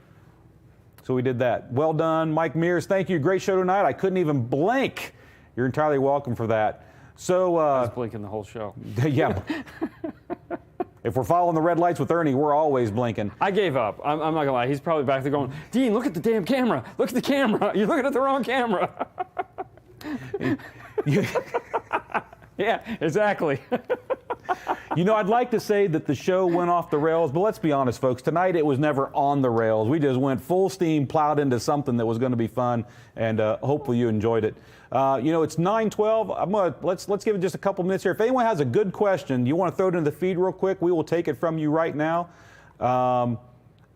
So we did that. Well done, Mike Mears. Thank you. Great show tonight. I couldn't even blink. You're entirely welcome for that. So I was blinking the whole show. Yeah. If we're following the red lights with Ernie, we're always blinking. I gave up. I'm not gonna lie. He's probably back there going, Dean, look at the damn camera. Look at the camera. You're looking at the wrong camera. Yeah, exactly. You know, I'd like to say that the show went off the rails, but let's be honest, folks. Tonight it was never on the rails. We just went full steam, plowed into something that was going to be fun, and hopefully you enjoyed it. You know, it's 9:12. Let's give it just a couple minutes here. If anyone has a good question, you want to throw it into the feed real quick, we will take it from you right now.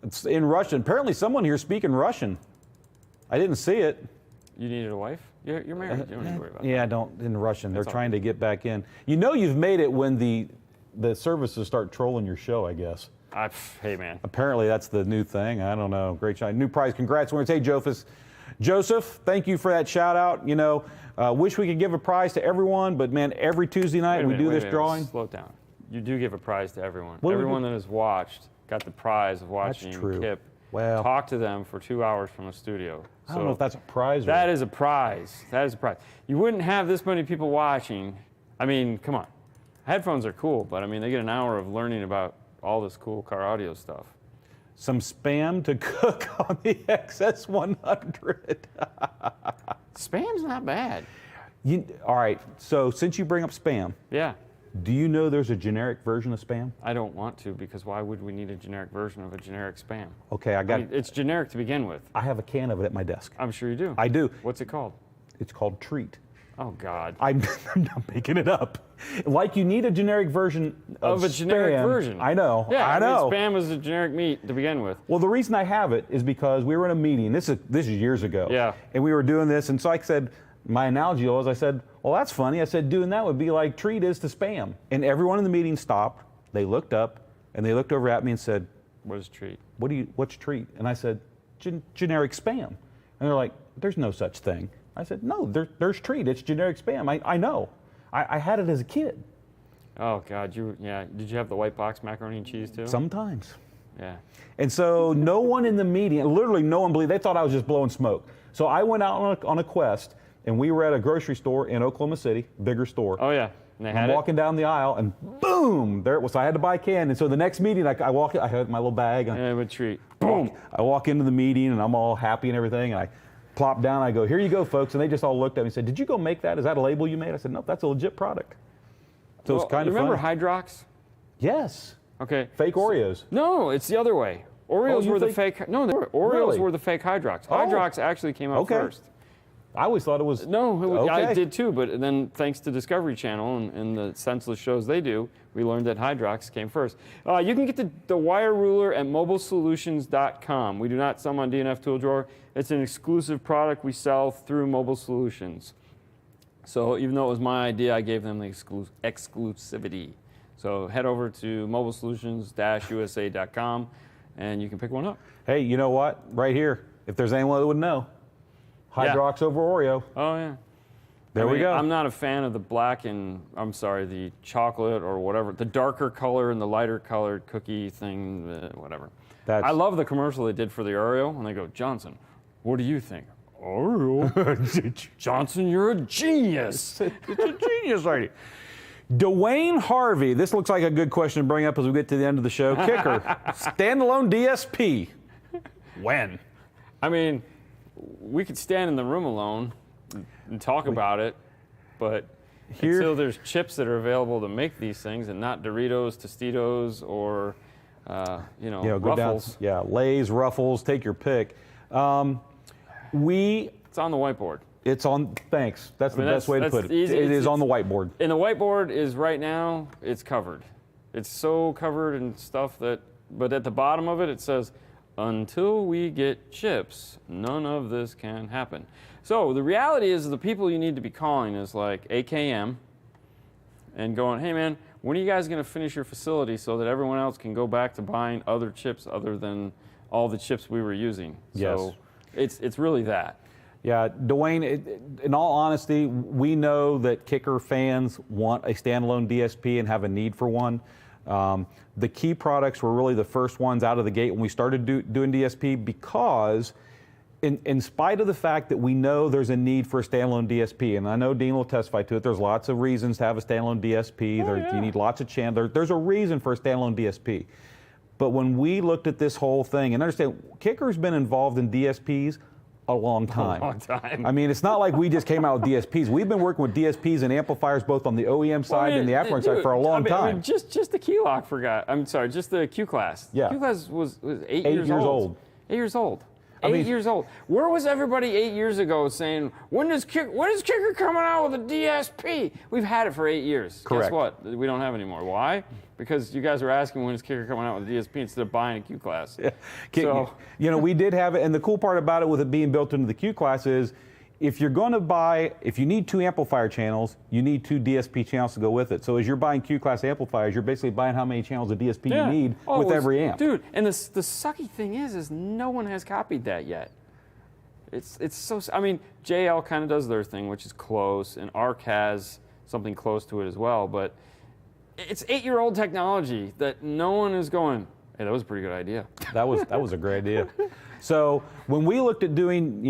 It's in Russian. Apparently someone here is speaking Russian. I didn't see it. You needed a wife? You're married. You don't need to worry about that. Yeah, in Russian. They're trying to get back in. You know you've made it when the services start trolling your show, I guess. Hey, man. Apparently that's the new thing. I don't know. Great shot. New prize. Congrats. We're going to say Joseph, thank you for that shout out. You know, wish we could give a prize to everyone, but man, every Tuesday night we do this drawing. Slow down. You do give a prize to everyone. Everyone that has watched got the prize of watching Kip talk to them for 2 hours from a studio. I don't know if that's a prize. That is a prize. That is a prize. You wouldn't have this many people watching. I mean, come on. Headphones are cool, but I mean, they get an hour of learning about all this cool car audio stuff. Some Spam to cook on the XS100. Spam's not bad. All right, so since you bring up Spam, Yeah. do you know there's a generic version of Spam? I don't want to, because why would we need a generic version of a generic Spam? Okay, I got. It's generic to begin with. I have a can of it at my desk. I'm sure you do. I do. What's it called? It's called Treat. Oh, God. I'm not making it up. Like you need a generic version of a generic Spam. version. I know. Yeah, I know. Spam is a generic meat to begin with. Well, the reason I have it is because we were in a meeting. This is years ago. Yeah. And we were doing this, and so I said, my analogy was, I said, well, that's funny. I said, doing that would be like Treat is to Spam. And everyone in the meeting stopped. They looked up, and they looked over at me and said, What is Treat? what's Treat? And I said, generic Spam. And they're like, there's no such thing. I said, no, there's Treat. It's generic Spam. I know. I had it as a kid. Oh, God. Did you have the white box macaroni and cheese, too? Sometimes. Yeah. And so no one in the meeting, literally no one believed, they thought I was just blowing smoke. So I went out on a quest, and we were at a grocery store in Oklahoma City, bigger store. Oh, yeah. And they had I'm walking down the aisle, and boom, there it was. So I had to buy a can. And so the next meeting, I had my little bag. And Yeah, with Treat. boom. I walk into the meeting, and I'm all happy and everything. And I plop down, I go, here you go, folks. And they just all looked at me and said, did you go make that? Is that a label you made? I said, nope, that's a legit product. So it's kind of remember fun. Hydrox? Yes. Okay. Fake Oreos. No, it's the other way. Oreos you were the think- fake. No, Oreos Really? were the fake Hydrox. Oh. Hydrox actually came up Okay. first. I always thought it was. No, I Okay. did too, but then thanks to Discovery Channel and the senseless shows they do, we learned that Hydrox came first. You can get the wire ruler at mobilesolutions.com. We do not sell them on DNF Tool Drawer. It's an exclusive product we sell through Mobile Solutions. So even though it was my idea, I gave them the exclusivity. So head over to mobilesolutions-usa.com and you can pick one up. Hey, you know what? Right here, if there's anyone that would know, Hydrox over Oreo. Oh, yeah. There we go. I'm not a fan of the the chocolate or whatever, the darker color and the lighter colored cookie thing, whatever. I love the commercial they did for the Oreo, and they go, Johnson, what do you think? Oreo? Johnson, you're a genius. It's a genius idea. Dwayne Harvey, this looks like a good question to bring up as we get to the end of the show. Kicker, standalone DSP. When? I mean, we could stand in the room alone and talk about it, but until there's chips that are available to make these things and not Doritos, Tostitos, or Ruffles. Lay's, Ruffles, take your pick. It's on the whiteboard. It's on, thanks. That's the best way to put it. It is on the whiteboard. And the whiteboard is right now, it's covered. It's so covered in stuff but at the bottom of it, it says, until we get chips, none of this can happen. So the reality is the people you need to be calling is like AKM and going, hey man, when are you guys going to finish your facility so that everyone else can go back to buying other chips other than all the chips we were using? Yes. So it's really that. Yeah, Dwayne, in all honesty, we know that Kicker fans want a standalone DSP and have a need for one. The key products were really the first ones out of the gate when we started doing DSP because in spite of the fact that we know there's a need for a standalone DSP, and I know Dean will testify to it, there's lots of reasons to have a standalone DSP. You need lots of channels. There's a reason for a standalone DSP. But when we looked at this whole thing, and understand, Kicker's been involved in DSPs a long time. A long time. I mean, it's not like we just came out with DSPs. We've been working with DSPs and amplifiers both on the OEM side and the aftermarket side for a long time. I mean, just the key lock just the Q class. Yeah. Q class was 8 years old. 8 years old. 8 years old. Where was everybody 8 years ago saying, when is Kicker coming out with a DSP? We've had it for 8 years. Correct. Guess what? We don't have it anymore. Why? Because you guys are asking when is Kicker coming out with a DSP instead of buying a Q class. Yeah. So, we did have it, and the cool part about it with it being built into the Q class is if you need 2 amplifier channels, you need 2 DSP channels to go with it. So as you're buying Q class amplifiers, you're basically buying how many channels of DSP you need with every amp. Dude, and the sucky thing is no one has copied that yet. It's so, I mean, JL kind of does their thing, which is close, and ARC has something close to it as well, but it's 8-year-old technology that no one is going, hey, that was a pretty good idea. That was a great idea. So when we looked at doing,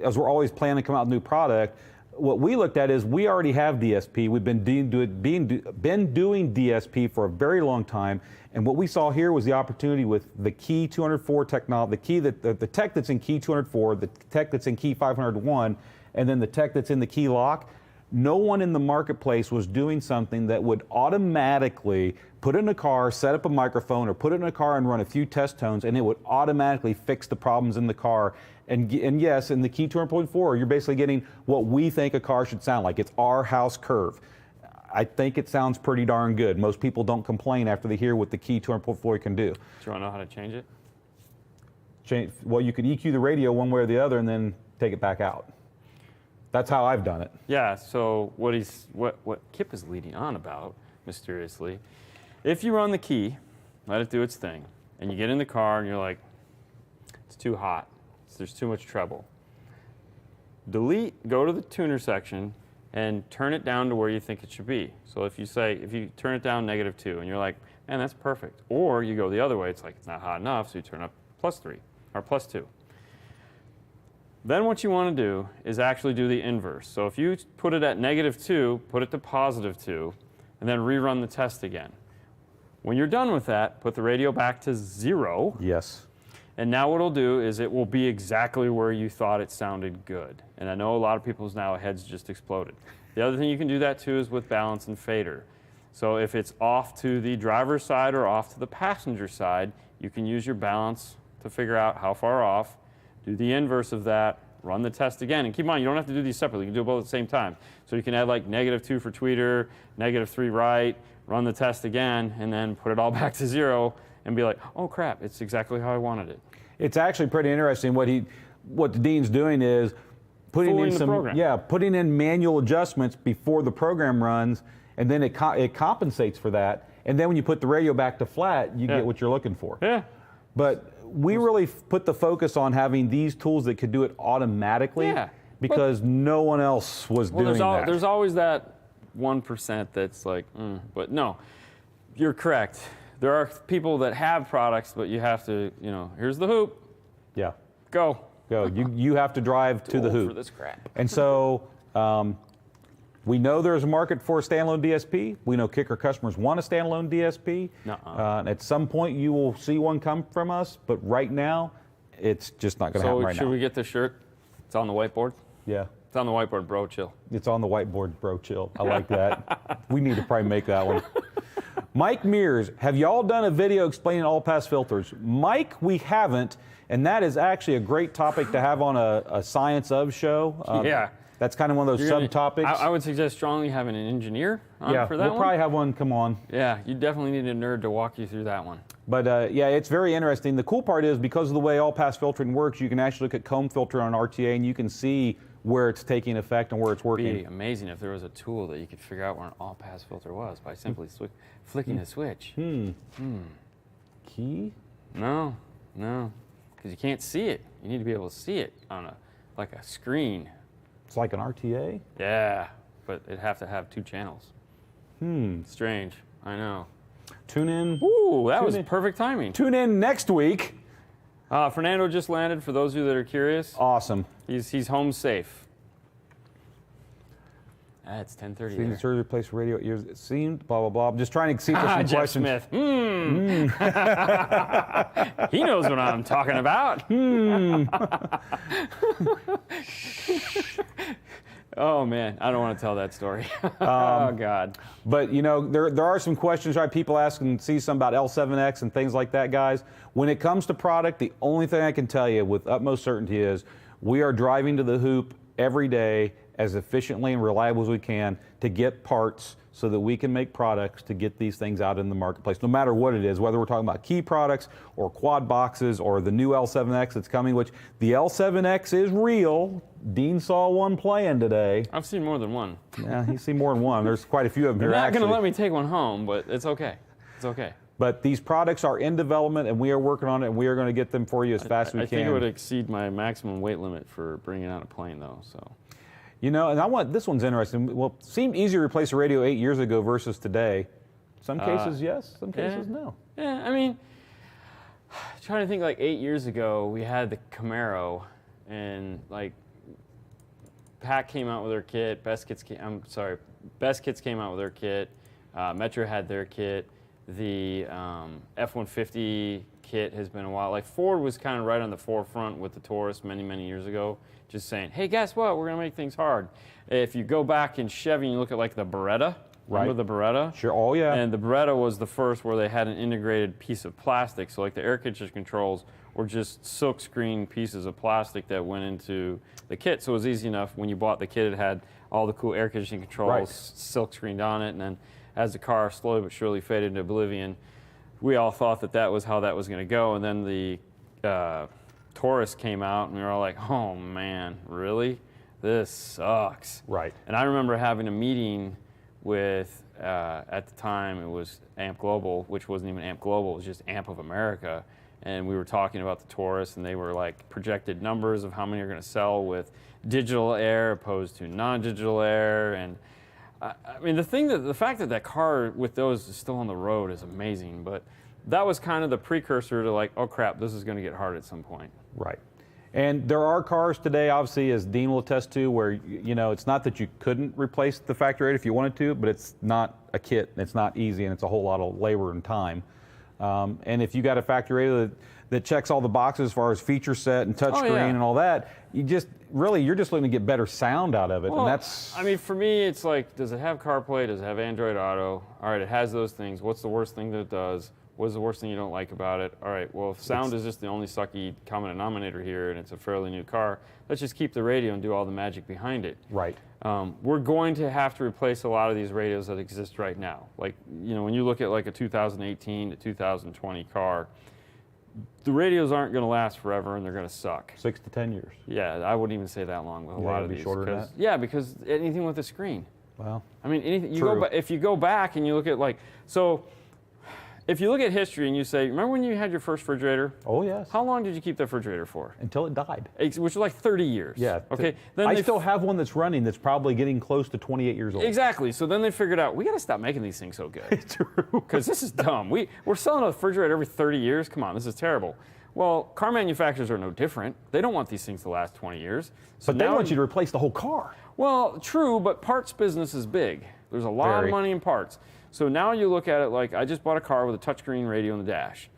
as we're always planning to come out with a new product, what we looked at is we already have DSP. We've been doing DSP for a very long time, and what we saw here was the opportunity with the Key 204 technology, the tech that's in Key 204, the tech that's in Key 501, and then the tech that's in the Key Lock. No one in the marketplace was doing something that would automatically put it in a car, set up a microphone, or put it in a car and run a few test tones, and it would automatically fix the problems in the car. And yes, in the Key 200.4, you're basically getting what we think a car should sound like. It's our house curve. I think it sounds pretty darn good. Most people don't complain after they hear what the Key 200.4 can do. Do you want to know how to change it? Well, you could EQ the radio one way or the other and then take it back out. That's how I've done it. Yeah, so what Kip is leading on about, mysteriously, if you run the key, let it do its thing, and you get in the car and you're like, it's too hot, there's too much treble. Delete, go to the tuner section, and turn it down to where you think it should be. So if you turn it down -2, and you're like, man, that's perfect. Or you go the other way, it's like, it's not hot enough, so you turn up +3, or +2. Then what you want to do is actually do the inverse. So if you put it at -2, put it to +2, and then rerun the test again. When you're done with that, put the radio back to 0. Yes. And now what it'll do is it will be exactly where you thought it sounded good. And I know a lot of people's now heads just exploded. The other thing you can do that too is with balance and fader. So if it's off to the driver's side or off to the passenger side, you can use your balance to figure out how far off. Do the inverse of that, run the test again. And keep in mind, you don't have to do these separately. You can do both at the same time. So you can add like -2 for tweeter, -3 right, run the test again, and then put it all back to 0 and be like, oh crap, it's exactly how I wanted it. It's actually pretty interesting. What the Dean's doing is putting Fooling in the some, program. putting in manual adjustments before the program runs, and then it compensates for that. And then when you put the radio back to flat, you get what you're looking for. Yeah. But we really put the focus on having these tools that could do it automatically because no one else was doing that. There's always that 1% that's like, but no, you're correct. There are people that have products, but you have to, here's the hoop. Yeah. Go. You have to drive to the hoop. For this crap. And so we know there's a market for a standalone DSP. We know Kicker customers want a standalone DSP. At some point, you will see one come from us, but right now, it's just not going to happen right now. So should we get this shirt? It's on the whiteboard? Yeah. It's on the whiteboard, bro, chill. It's on the whiteboard, bro, chill. I like that. We need to probably make that one. Mike Mears, have y'all done a video explaining all-pass filters? Mike, we haven't, and that is actually a great topic to have on a Science of show. Yeah. That's kind of one of those subtopics. I would suggest strongly having an engineer on for that one. We'll probably have one come on. Yeah, you definitely need a nerd to walk you through that one. But yeah, it's very interesting. The cool part is because of the way all-pass filtering works, you can actually look at comb filter on RTA, and you can see where it's taking effect and where it's working. It'd be amazing if there was a tool that you could figure out where an all-pass filter was by simply flicking a switch. Key? No, because you can't see it. You need to be able to see it on like a screen. It's like an RTA? Yeah, but it'd have to have 2 channels. Strange, I know. Tune in. Ooh, that was perfect timing. Tune in next week. Fernando just landed, for those of you that are curious. Awesome. He's home safe. It's 10:30 there. Seems to replace radio ears. It seemed, blah, blah, blah. I'm just trying to see if there's some Jeff questions. Smith. He knows what I'm talking about. Oh, man. I don't want to tell that story. Oh, God. But, there are some questions, right? People ask and see some about L7X and things like that, guys. When it comes to product, the only thing I can tell you with utmost certainty is we are driving to the hoop every day as efficiently and reliable as we can to get parts so that we can make products to get these things out in the marketplace, no matter what it is, whether we're talking about key products or quad boxes or the new L7X that's coming, which the L7X is real. Dean saw one playing today. I've seen more than one. Yeah, he's seen more than one. There's quite a few of them here, They're not actually. going to let me take one home, but it's okay. It's okay. But these products are in development, and we are working on it, and we are going to get them for you as fast as we can. I think it would exceed my maximum weight limit for bringing out a plane, though. So. And this one's interesting. Well, it seemed easier to replace a radio 8 years ago versus today. Some cases, yes. Some cases, no. Yeah, I mean, trying to think, like 8 years ago, we had the Camaro, and like Pack came out with their kit. Best Kits came out with their kit. Metro had their kit. The F-150 kit has been a while. Like Ford was kind of right on the forefront with the Taurus many years ago, just saying, hey, guess what? We're gonna make things hard. If you go back in Chevy and you look at like the Beretta, remember the Beretta? Sure. Oh yeah. And the Beretta was the first where they had an integrated piece of plastic. So like the air conditioning controls were just silk screen pieces of plastic that went into the kit. So it was easy enough. When you bought the kit, it had all the cool air conditioning controls silk screened on it. And then as the car slowly but surely faded into oblivion, we all thought that that was how that was going to go. And then the Taurus came out, and we were all like, oh man, really? This sucks. Right. And I remember having a meeting with, at the time, it was AMP Global, which wasn't even AMP Global, it was just AMP of America. And we were talking about the Taurus, and they were like projected numbers of how many are going to sell with digital air opposed to non-digital air. And I mean, the fact that that car with those is still on the road is amazing. But that was kind of the precursor to like, oh crap, this is going to get hard at some point. Right. And there are cars today, obviously, as Dean will attest to, where, you know, it's not that you couldn't replace the factory radiator if you wanted to, but it's not a kit, and it's not easy, and it's a whole lot of labor and time. And if you got a factory radiator that checks all the boxes as far as feature set and touchscreen and all that, you're just looking to get better sound out of it. Well, and that's, I mean, for me, it's like, does it have CarPlay? Does it have Android Auto? All right, it has those things. What's the worst thing that it does? What's the worst thing you don't like about it? All right, well, if sound is just the only sucky common denominator here and it's a fairly new car, let's just keep the radio and do all the magic behind it. right. We're going to have to replace a lot of these radios that exist right now. Like, you know, when you look at like a 2018 to 2020 car, the radios aren't going to last forever and they're going to suck. 6 to 10 years. Yeah, I wouldn't even say that long with a lot of these. Shorter than that? Yeah, because anything with a screen. Well, I mean, anything. True. If you go back and you look at like, so if you look at history and you say, remember when you had your first refrigerator? oh yes. How long did you keep that refrigerator for? Until it died. Which was like 30 years. Yeah. Okay. I still have one that's running that's probably getting close to 28 years old. Exactly. So then they figured out, we got to stop making these things so good. True. Because this is dumb. We're selling a refrigerator every 30 years. Come on, this is terrible. Well, car manufacturers are no different. They don't want these things to last 20 years. So But they now want you to replace the whole car. Well, true, but parts business is big. There's a lot of money in parts. So now you look at it like, I just bought a car with a touchscreen radio in the dash.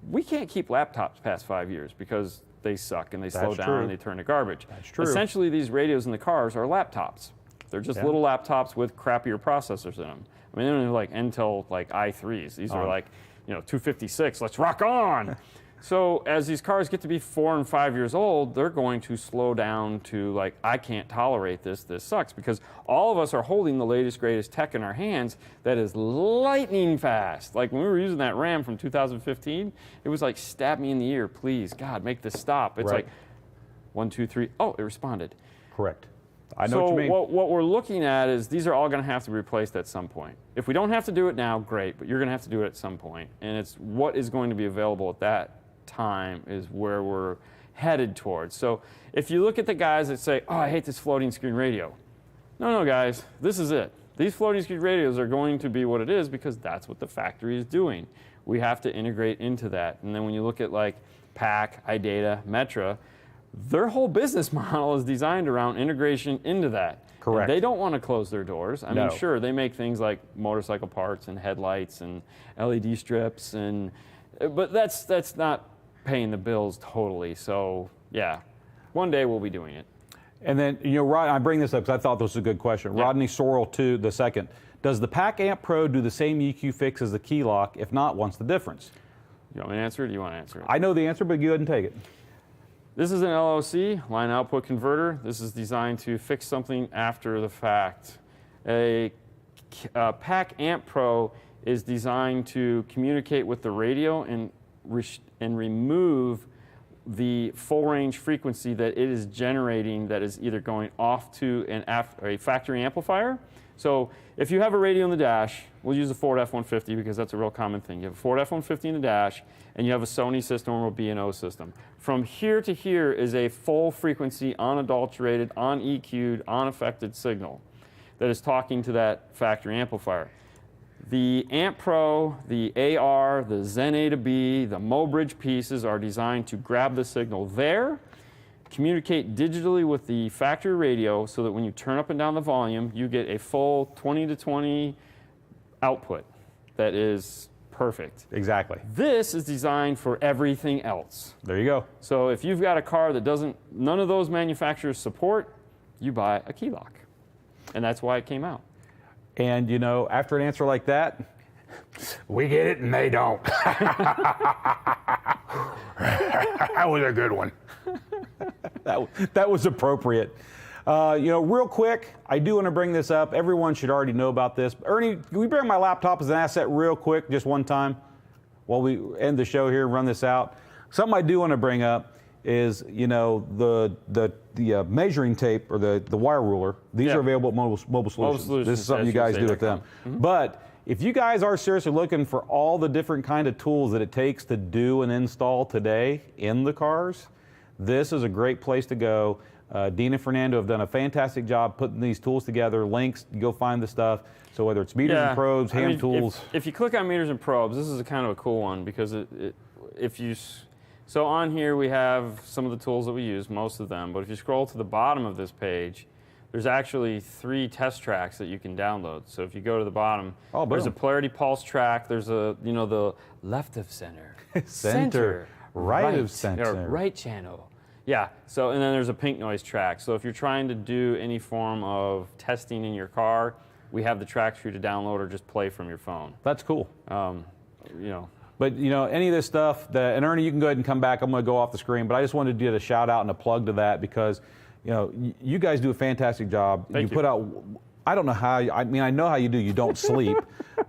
We can't keep laptops past 5 years because they suck and they slow down and they turn to garbage. That's true. Essentially, these radios in the cars are laptops. They're just little laptops with crappier processors in them. I mean, they're like Intel like i3s. These are like, you know, 256. Let's rock on. So as these cars get to be 4 and 5 years old, they're going to slow down to like, I can't tolerate this, this sucks, because all of us are holding the latest, greatest tech in our hands that is lightning fast. Like when we were using that RAM from 2015, it was like, stab me in the ear, please, God, make this stop. It's like 1, 2, 3, oh, it responded. Correct. I know what you mean. So what we're looking at is these are all going to have to be replaced at some point. If we don't have to do it now, great, but you're going to have to do it at some point. And it's what is going to be available at that time is where we're headed towards. So if you look at the guys that say, oh, I hate this floating screen radio. No, guys, this is it. These floating screen radios are going to be what it is because that's what the factory is doing. We have to integrate into that. And then when you look at like PAC, iData, Metra, their whole business model is designed around integration into that. Correct. And they don't want to close their doors. I mean, sure, they make things like motorcycle parts and headlights and LED strips, but that's not paying the bills totally. So yeah, one day we'll be doing it. And then, you know, Rod, I bring this up because I thought this was a good question. Yeah. Rodney Sorrell, the second. Does the PAC Amp Pro do the same EQ fix as the key lock? If not, what's the difference? You want me to answer it or do you want to answer it? I know the answer, but go ahead and take it. This is an LOC, line output converter. This is designed to fix something after the fact. A PAC Amp Pro is designed to communicate with the radio and remove the full range frequency that it is generating that is either going off to a factory amplifier. So if you have a radio in the dash, we'll use a Ford F-150 because that's a real common thing. You have a Ford F-150 in the dash and you have a Sony system or a B&O system. From here to here is a full frequency, unadulterated, un-EQ'd, unaffected signal that is talking to that factory amplifier. The Amp Pro, the AR, the Zen A to B, the Mobridge pieces are designed to grab the signal there, communicate digitally with the factory radio so that when you turn up and down the volume, you get a full 20 to 20 output that is perfect. Exactly. This is designed for everything else. There you go. So if you've got a car that none of those manufacturers support, you buy a key lock. And that's why it came out. And, you know, after an answer like that, we get it and they don't. That was a good one. That was appropriate. You know, real quick, I do want to bring this up. Everyone should already know about this. Ernie, can we bring my laptop as an asset real quick, just one time, while we end the show here, run this out? Something I do want to bring up is, you know, the measuring tape or the wire ruler. These are available at Mobile Solutions. This is something you guys do with them. Mm-hmm. But if you guys are seriously looking for all the different kind of tools that it takes to do and install today in the cars, this is a great place to go. Dean and Fernando have done a fantastic job putting these tools together. Links, you go find the stuff. So whether it's meters and probes, hand tools. If you click on meters and probes, this is a kind of a cool one because so on here we have some of the tools that we use, most of them. But if you scroll to the bottom of this page, there's actually 3 test tracks that you can download. So if you go to the bottom, there's a polarity pulse track. There's the left of center, center, right of center, right channel. Yeah. So and then there's a pink noise track. So if you're trying to do any form of testing in your car, we have the tracks for you to download or just play from your phone. That's cool. You know. But, you know, any of this stuff, and Ernie, you can go ahead and come back. I'm going to go off the screen. But I just wanted to give a shout out and a plug to that because, you know, you guys do a fantastic job. Thank you. Put out, I don't know how, I know how you do. You don't sleep.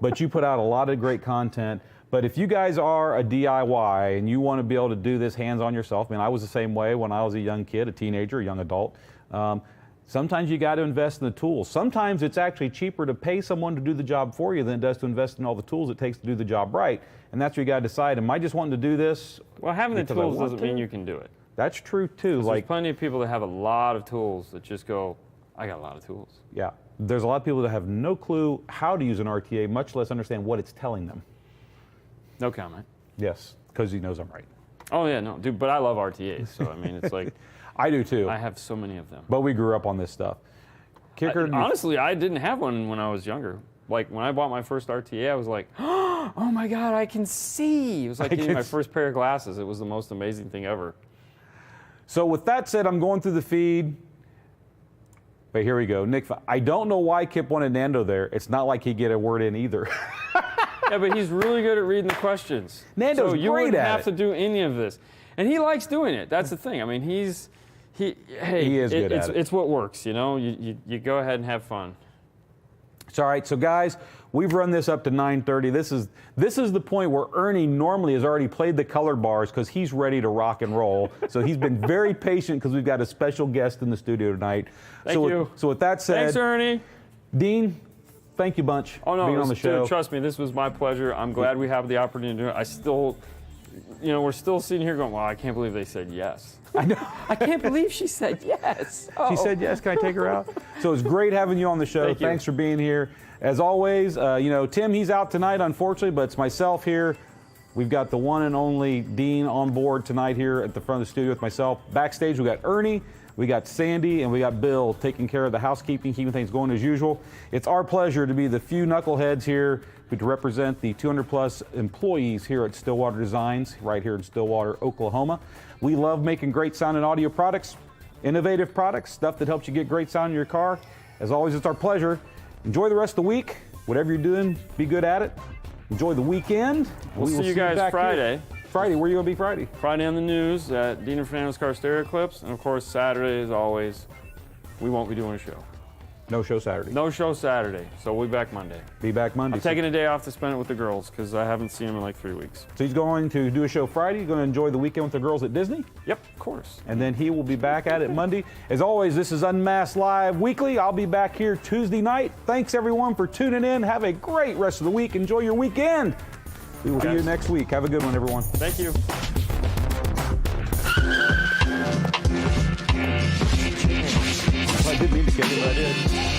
But you put out a lot of great content. But if you guys are a DIY and you want to be able to do this hands-on yourself, I mean, I was the same way when I was a young kid, a teenager, a young adult. Sometimes you got to invest in the tools. Sometimes it's actually cheaper to pay someone to do the job for you than it does to invest in all the tools it takes to do the job right. And that's where you got to decide, am I just wanting to do this? Well, having the tools doesn't mean you can do it. That's true, too. There's plenty of people that have a lot of tools that just go, I got a lot of tools. Yeah. There's a lot of people that have no clue how to use an RTA, much less understand what it's telling them. No comment. Yes, because he knows I'm right. Oh, yeah, no, dude, but I love RTAs, so I mean, it's like... I do too. I have so many of them. But we grew up on this stuff. Kicker. Honestly, I didn't have one when I was younger. Like when I bought my first RTA, I was like, oh my God, I can see. It was like getting my first pair of glasses. It was the most amazing thing ever. So with that said, I'm going through the feed. But here we go. Nick, I don't know why Kip wanted Nando there. It's not like he'd get a word in either. Yeah, but he's really good at reading the questions. Nando's so you great wouldn't at have it. to do any of this. And he likes doing it. That's the thing. I mean, he is good at it. It's what works, you know? You go ahead and have fun. It's all right. So, guys, we've run this up to 9:30. This is the point where Ernie normally has already played the color bars because he's ready to rock and roll. So he's been very patient because we've got a special guest in the studio tonight. Thank you. So with that said, thanks, Ernie. Dean, thank you bunch for being on the show. Dude, trust me, this was my pleasure. I'm glad we have the opportunity to do it. I still, you know, we're still sitting here going, wow, I can't believe they said yes. I know. I can't believe she said yes. Oh. She said yes. Can I take her out? So it's great having you on the show. Thanks for being here. As always, you know, Tim, he's out tonight, unfortunately, but it's myself here. We've got the one and only Dean on board tonight here at the front of the studio with myself. Backstage, we got Ernie, we got Sandy, and we got Bill taking care of the housekeeping, keeping things going as usual. It's our pleasure to be the few knuckleheads here who represent the 200-plus employees here at Stillwater Designs, right here in Stillwater, Oklahoma. We love making great sound and audio products, innovative products, stuff that helps you get great sound in your car. As always, it's our pleasure. Enjoy the rest of the week. Whatever you're doing, be good at it. Enjoy the weekend. We'll see you guys Friday. Friday, where are you going to be Friday? Friday on the news at Dean and Fernando's Car Stereo Clips. And of course, Saturday, as always, we won't be doing a show. No show Saturday. No show Saturday, so we'll be back Monday. Be back Monday. I'm taking a day off to spend it with the girls because I haven't seen them in like 3 weeks. So he's going to do a show Friday. He's going to enjoy the weekend with the girls at Disney? Yep, of course. And then he will be back at it Monday. As always, this is Unmasked Live Weekly. I'll be back here Tuesday night. Thanks, everyone, for tuning in. Have a great rest of the week. Enjoy your weekend. We will see you next week. Have a good one, everyone. Thank you. I didn't mean to kick it, but I did.